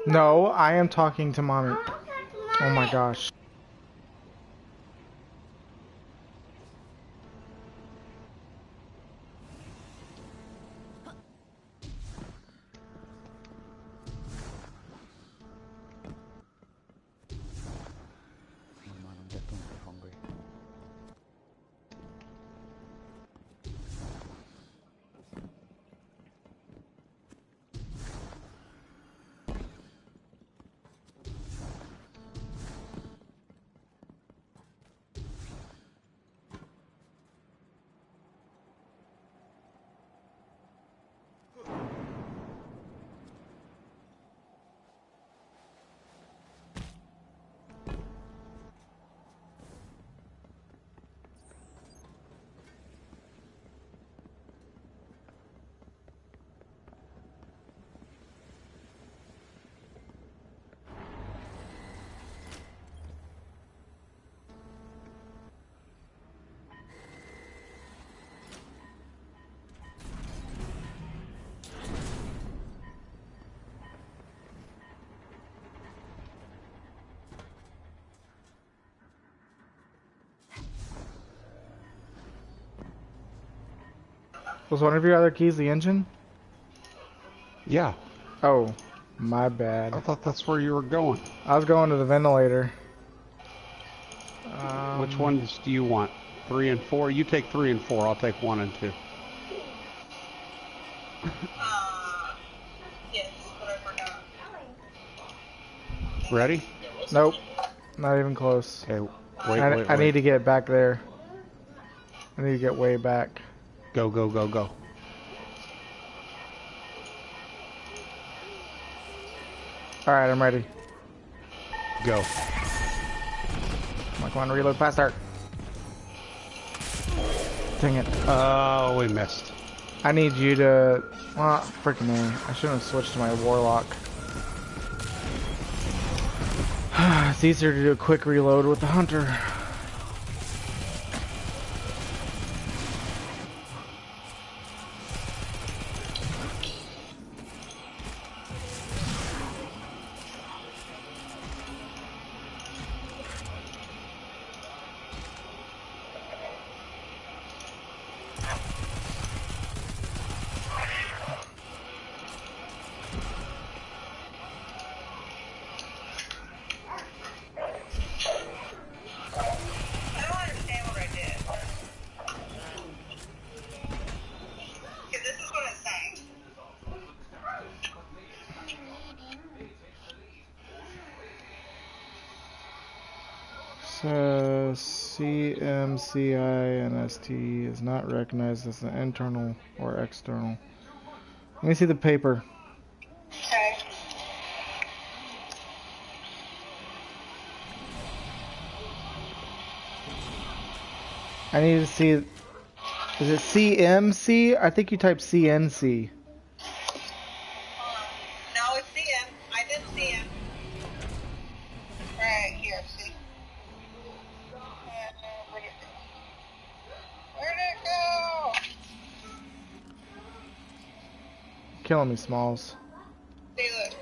No, I am talking to mommy. Oh my gosh. Was one of your other keys the engine? Yeah. Oh, my bad. I thought that's where you were going. I was going to the ventilator. Which ones do you want? 3 and 4? You take 3 and 4. I'll take 1 and 2. Yes, but I forgot. Ready? Nope. Not even close. Okay, I need to get back there. I need to get way back. Go, go, go, go. Alright, I'm ready. Go. Come on, reload faster. Dang it. Oh, we missed. I need you to... Well, freaking A. I shouldn't have switched to my Warlock. It's easier to do a quick reload with the Hunter. CMCINST is not recognized as an internal or external. Let me see the paper. Okay. I need to see... Is it CMC? I think you typed CNC. No, it's CM. I did CM. Alright, here, see. Where'd it go? Killing me, Smalls. See, look.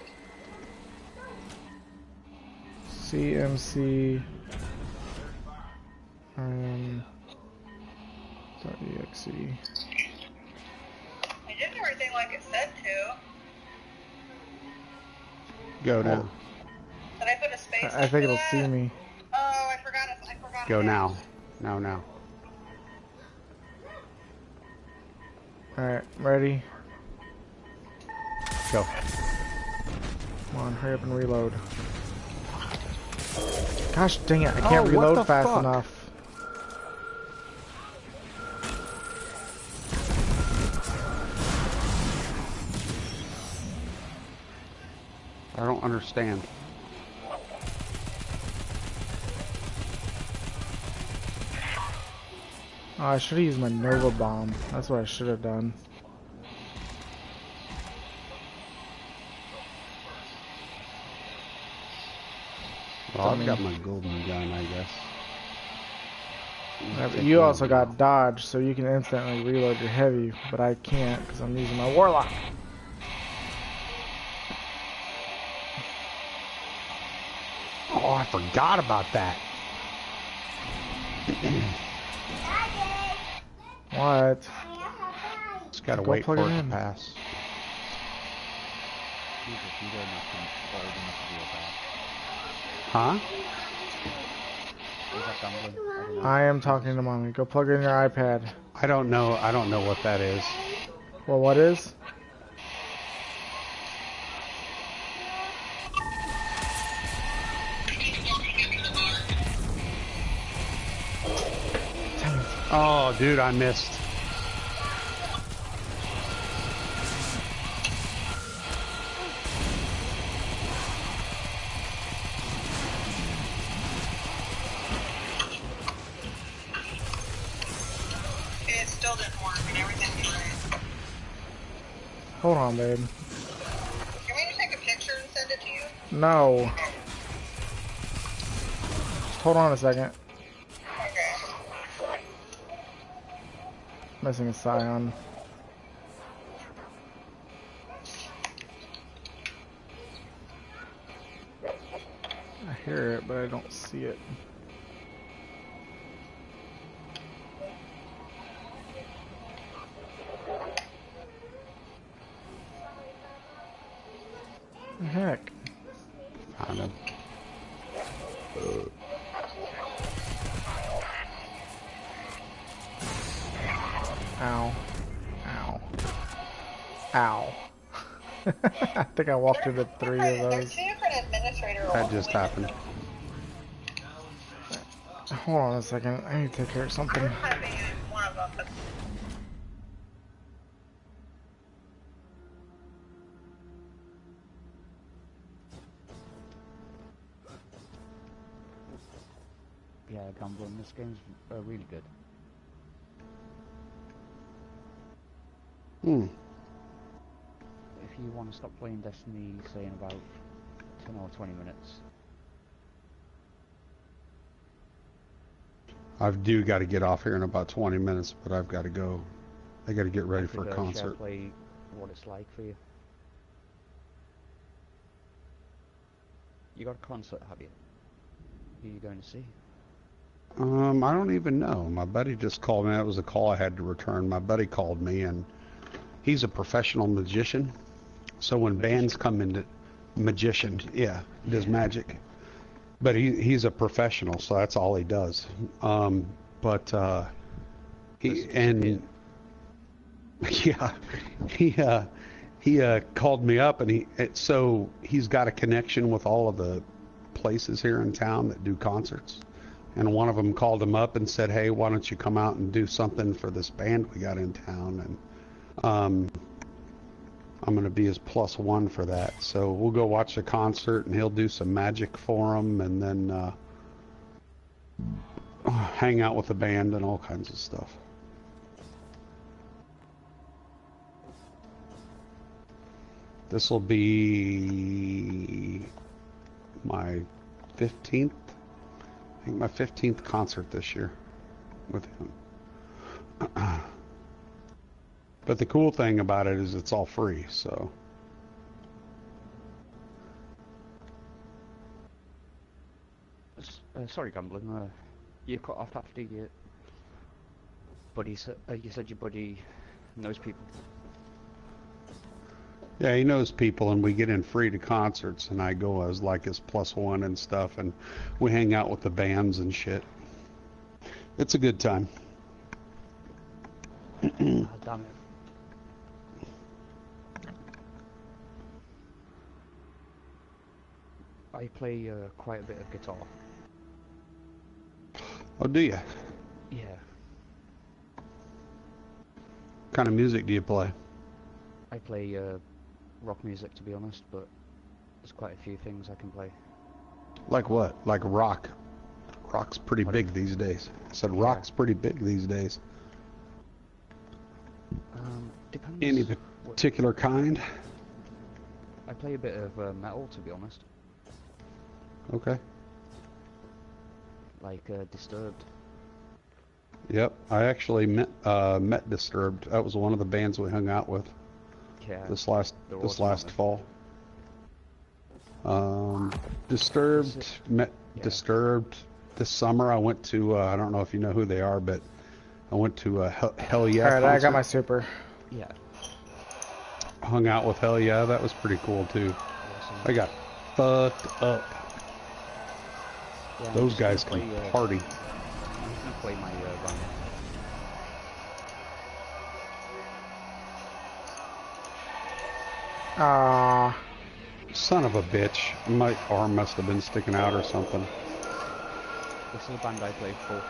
CMC... .exe. I did everything like it said to. Go now. Did I put a space I think it'll that? see me. Oh, I forgot. Go now. Now. Alright, ready? Go. Come on, hurry up and reload. Gosh dang it, I can't reload fast enough. I don't understand. Oh, I should have used my Nova Bomb. That's what I should have done. Well, I've got my golden gun, I guess. Yeah, but you also got dodge, so you can instantly reload your heavy, but I can't because I'm using my Warlock. Oh, I forgot about that. What? Just gotta wait for it to pass. Huh? I am talking to mommy. Go plug in your iPad. I don't know what that is. Well, what is? Oh, dude, I missed. It still didn't work and everything was right. Hold on, babe. Can we just take a picture and send it to you? No. Just hold on a second. Okay. Missing a Scion. I hear it, but I don't see it. Ow. Ow. Ow. I think I walked into 3 of There's those. 2 different administrator That roles. just happened. Hold on a second. I need to take care of something. I'm typing in one of them, but Yeah, gambling. This game's really good. Hmm. If you want to stop playing Destiny, say in about 10 or 20 minutes. I do got to get off here in about 20 minutes, but I've got to go. I got to get ready for a Share concert. play what it's like for you. You got a concert, have you? Who are you going to see? I don't even know. My buddy just called me. That was a call I had to return. My buddy called me, and he's a professional magician. So when bands come into magician, yeah, does magic. But he's a professional, so that's all he does. He and yeah, he called me up, and so he's got a connection with all of the places here in town that do concerts. And one of them called him up and said, "Hey, why don't you come out and do something for this band we got in town?" And I'm going to be his +1 for that. So we'll go watch the concert, and he'll do some magic for him, and then hang out with the band and all kinds of stuff. This will be my 15th. I think my 15th concert this year with him. But the cool thing about it is it's all free, so. Sorry, gambling. You cut off after you. Buddy, you said your buddy knows people. Yeah, he knows people, and we get in free to concerts, and I go as like his +1 and stuff, and we hang out with the bands and shit. It's a good time. Damn it. I play quite a bit of guitar. Oh, do you? Yeah. What kind of music do you play? I play rock music, to be honest, but there's quite a few things I can play. Like what? Like rock? Rock's pretty big these days. I said rock's pretty big these days. Depends. Any particular kind? I play a bit of metal, to be honest. Okay. Like Disturbed. Yep, I actually met Disturbed. That was one of the bands we hung out with. Yeah. This last fall. Disturbed, met Disturbed. This summer I went to, I don't know if you know who they are, but I went to a Hell Yeah Alright, concert. I got my super. Yeah. Hung out with Hell Yeah, that was pretty cool too. I got fucked up. Yeah, Those guys can party. I'm just gonna play my band. Ah. Son of a bitch. My arm must have been sticking out or something. This is the band I played for.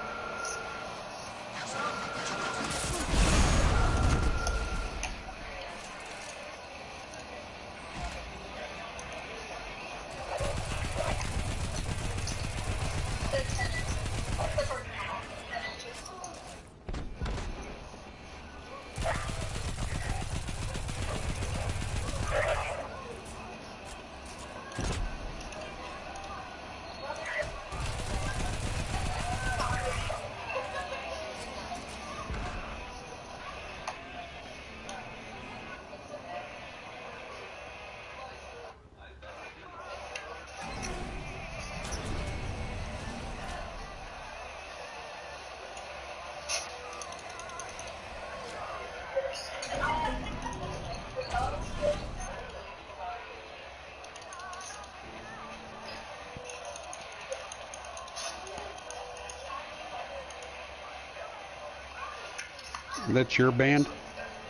That's your band?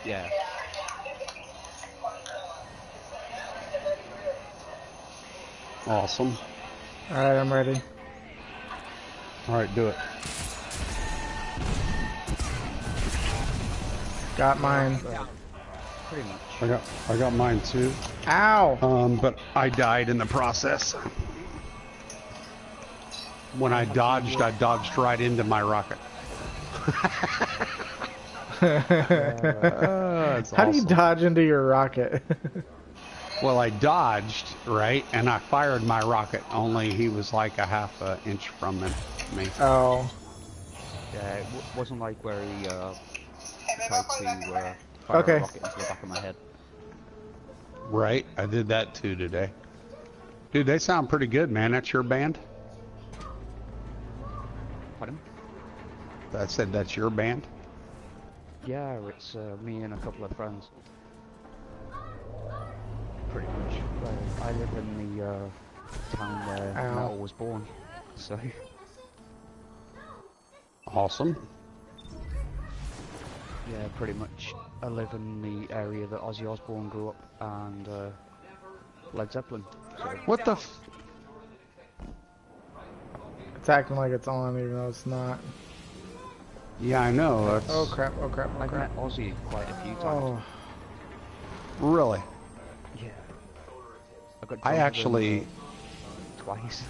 Yeah. Awesome. Alright, I'm ready. Alright, do it. Got mine. Pretty much. I got mine too. Ow! But I died in the process. When I dodged right into my rocket. That's How do you awesome. dodge into your rocket? Well, I dodged, right, and I fired my rocket, only he was like a half an inch from me. Oh. Yeah, it wasn't like where he tried to fire a rocket into the back of my head. Right, I did that too today. Dude, they sound pretty good, man. That's your band? Pardon? I said that's your band? Yeah, it's me and a couple of friends. Pretty much. I live in the town where Metal was born, so... Awesome. Yeah, pretty much. I live in the area that Ozzy Osbourne grew up, and Led Zeppelin. So. What the f... It's acting like it's on even though it's not. Yeah, I know. That's... Oh crap, oh crap, oh I've crap. met Ozzy quite a few times. Oh. Really? Yeah. I actually... twice.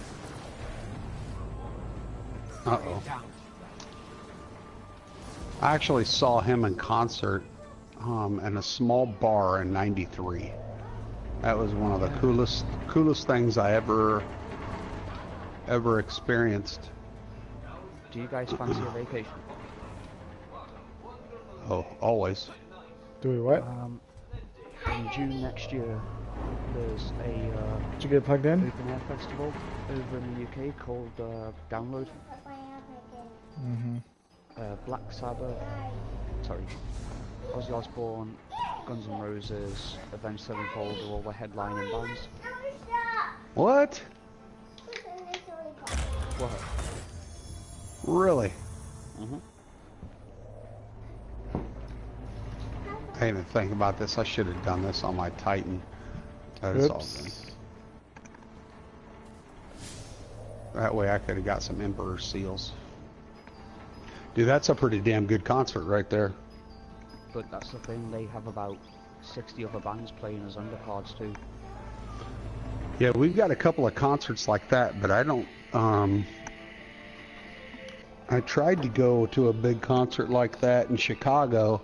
Uh-oh. I actually saw him in concert in a small bar in '93. That was one of the coolest things I ever experienced. Do you guys fancy a vacation? Oh, always. Do we what? In June next year, there's a Did you get it plugged in? open air festival over in the UK called Download. Mm-hmm. Black Sabbath, sorry, Ozzy Osbourne, Guns N' Roses, Avenged Sevenfold are all the headlining bands. What? What? Really? Mhm. I didn't even think about this. I should have done this on my Titan. That is all good. That way I could have got some Emperor seals. Dude, that's a pretty damn good concert right there. But that's the thing, they have about 60 other bands playing as undercards too. Yeah, we've got a couple of concerts like that, but I don't, I tried to go to a big concert like that in Chicago.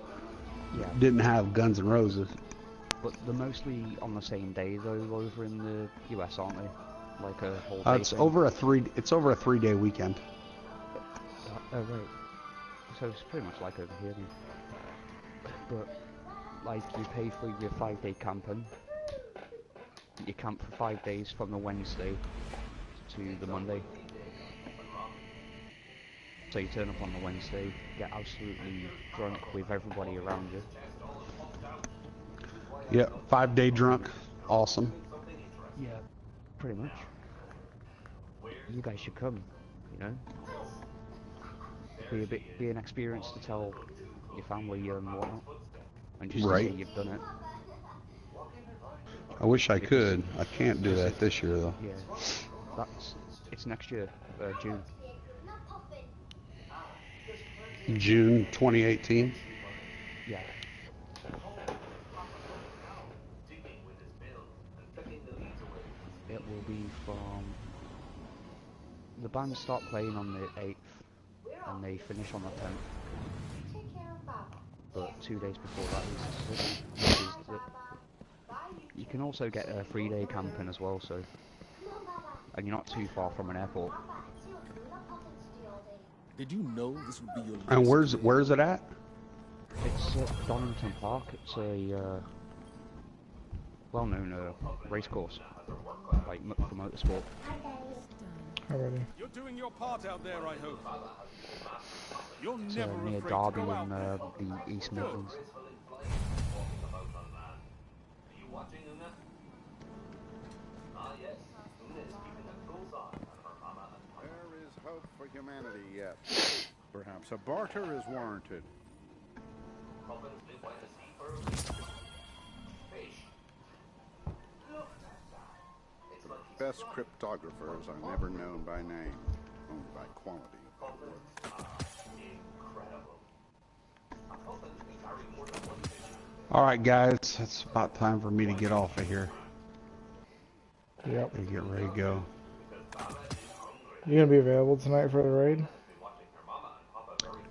Yeah. Didn't have Guns N' Roses. But they're mostly on the same day though, over in the US, aren't they? Like a whole day It's thing. over a 3-day weekend. Oh right. So it's pretty much like over here then. But like you pay for your 5-day camping. You camp for 5 days from the Wednesday to the Monday. So you turn up on the Wednesday, get absolutely drunk with everybody around you. Yeah, 5-day drunk. Awesome. Yeah, pretty much. You guys should come, you know? Be an experience to tell your family and whatnot. And just to say you've done it. I wish I could. I can't do that this year though. Yeah, it's next year, June. June 2018. Yeah. It will be from... The bands start playing on the 8th and they finish on the 10th. But 2 days before that is the 6th. You can also get a 3-day camping as well, so... And you're not too far from an airport. Did you know this would be your last And where's it at? It's at Donington Park. It's a well-known race course, like for motorsport. Already. You're doing your part out there, I hope. You're It's never near afraid Derby to go out in there. the East Midlands. There is hope for humanity yet. Perhaps a barter is warranted. Best cryptographers are never known by name, only by quality. Alright guys, it's about time for me to get off of here. Yep. And get ready to go. You gonna be available tonight for the raid?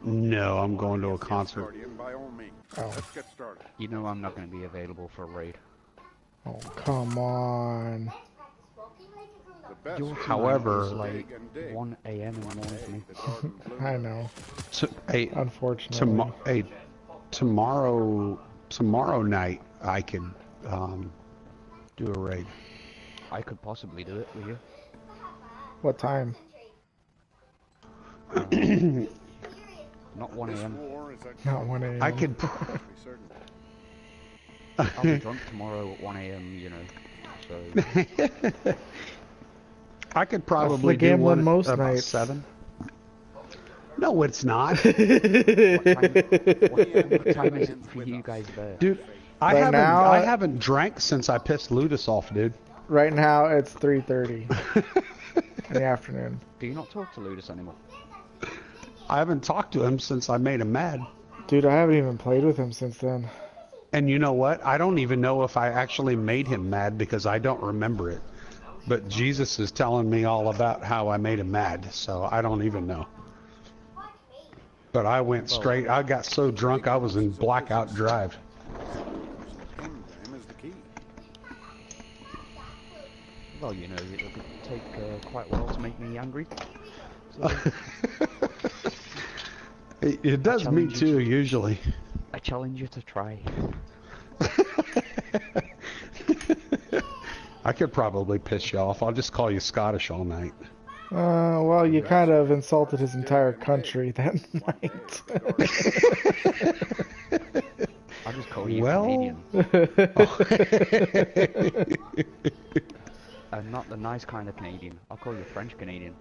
No, I'm going to a concert. Oh. Let's get started. You know I'm not going to be available for a raid. Oh, come on. Your However, is like 1 a.m. in the morning for me. I know. Unfortunately. Tomorrow night I could do a raid. I could possibly do it with you. What time? Not 1 a.m. Not 1 a.m. I could. I'll be drunk tomorrow at 1 a.m. You know, so. I could probably do gambling one most about nights. 7. No, it's not. What time is it for you guys there? Dude, Right I now- haven't drank since I pissed Ludus off, dude. Right now it's 3:30 in the afternoon. Do you not talk to Ludus anymore? I haven't talked to him since I made him mad. Dude, I haven't even played with him since then. And you know what? I don't even know if I actually made him mad because I don't remember it. But Jesus is telling me all about how I made him mad, so I don't even know. But I went straight. I got so drunk I was in blackout drive. Well, you know, it could take quite a while to make me angry. So, it does me too, usually. I challenge you to try. I could probably piss you off. I'll just call you Scottish all night. Well, you kind of insulted his entire country that night. I'll just call you Well- Canadian. I'm not the nice kind of Canadian. I'll call you French Canadian.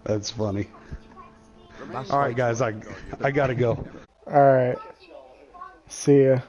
That's funny. All right, guys, I gotta go. Alright. See ya.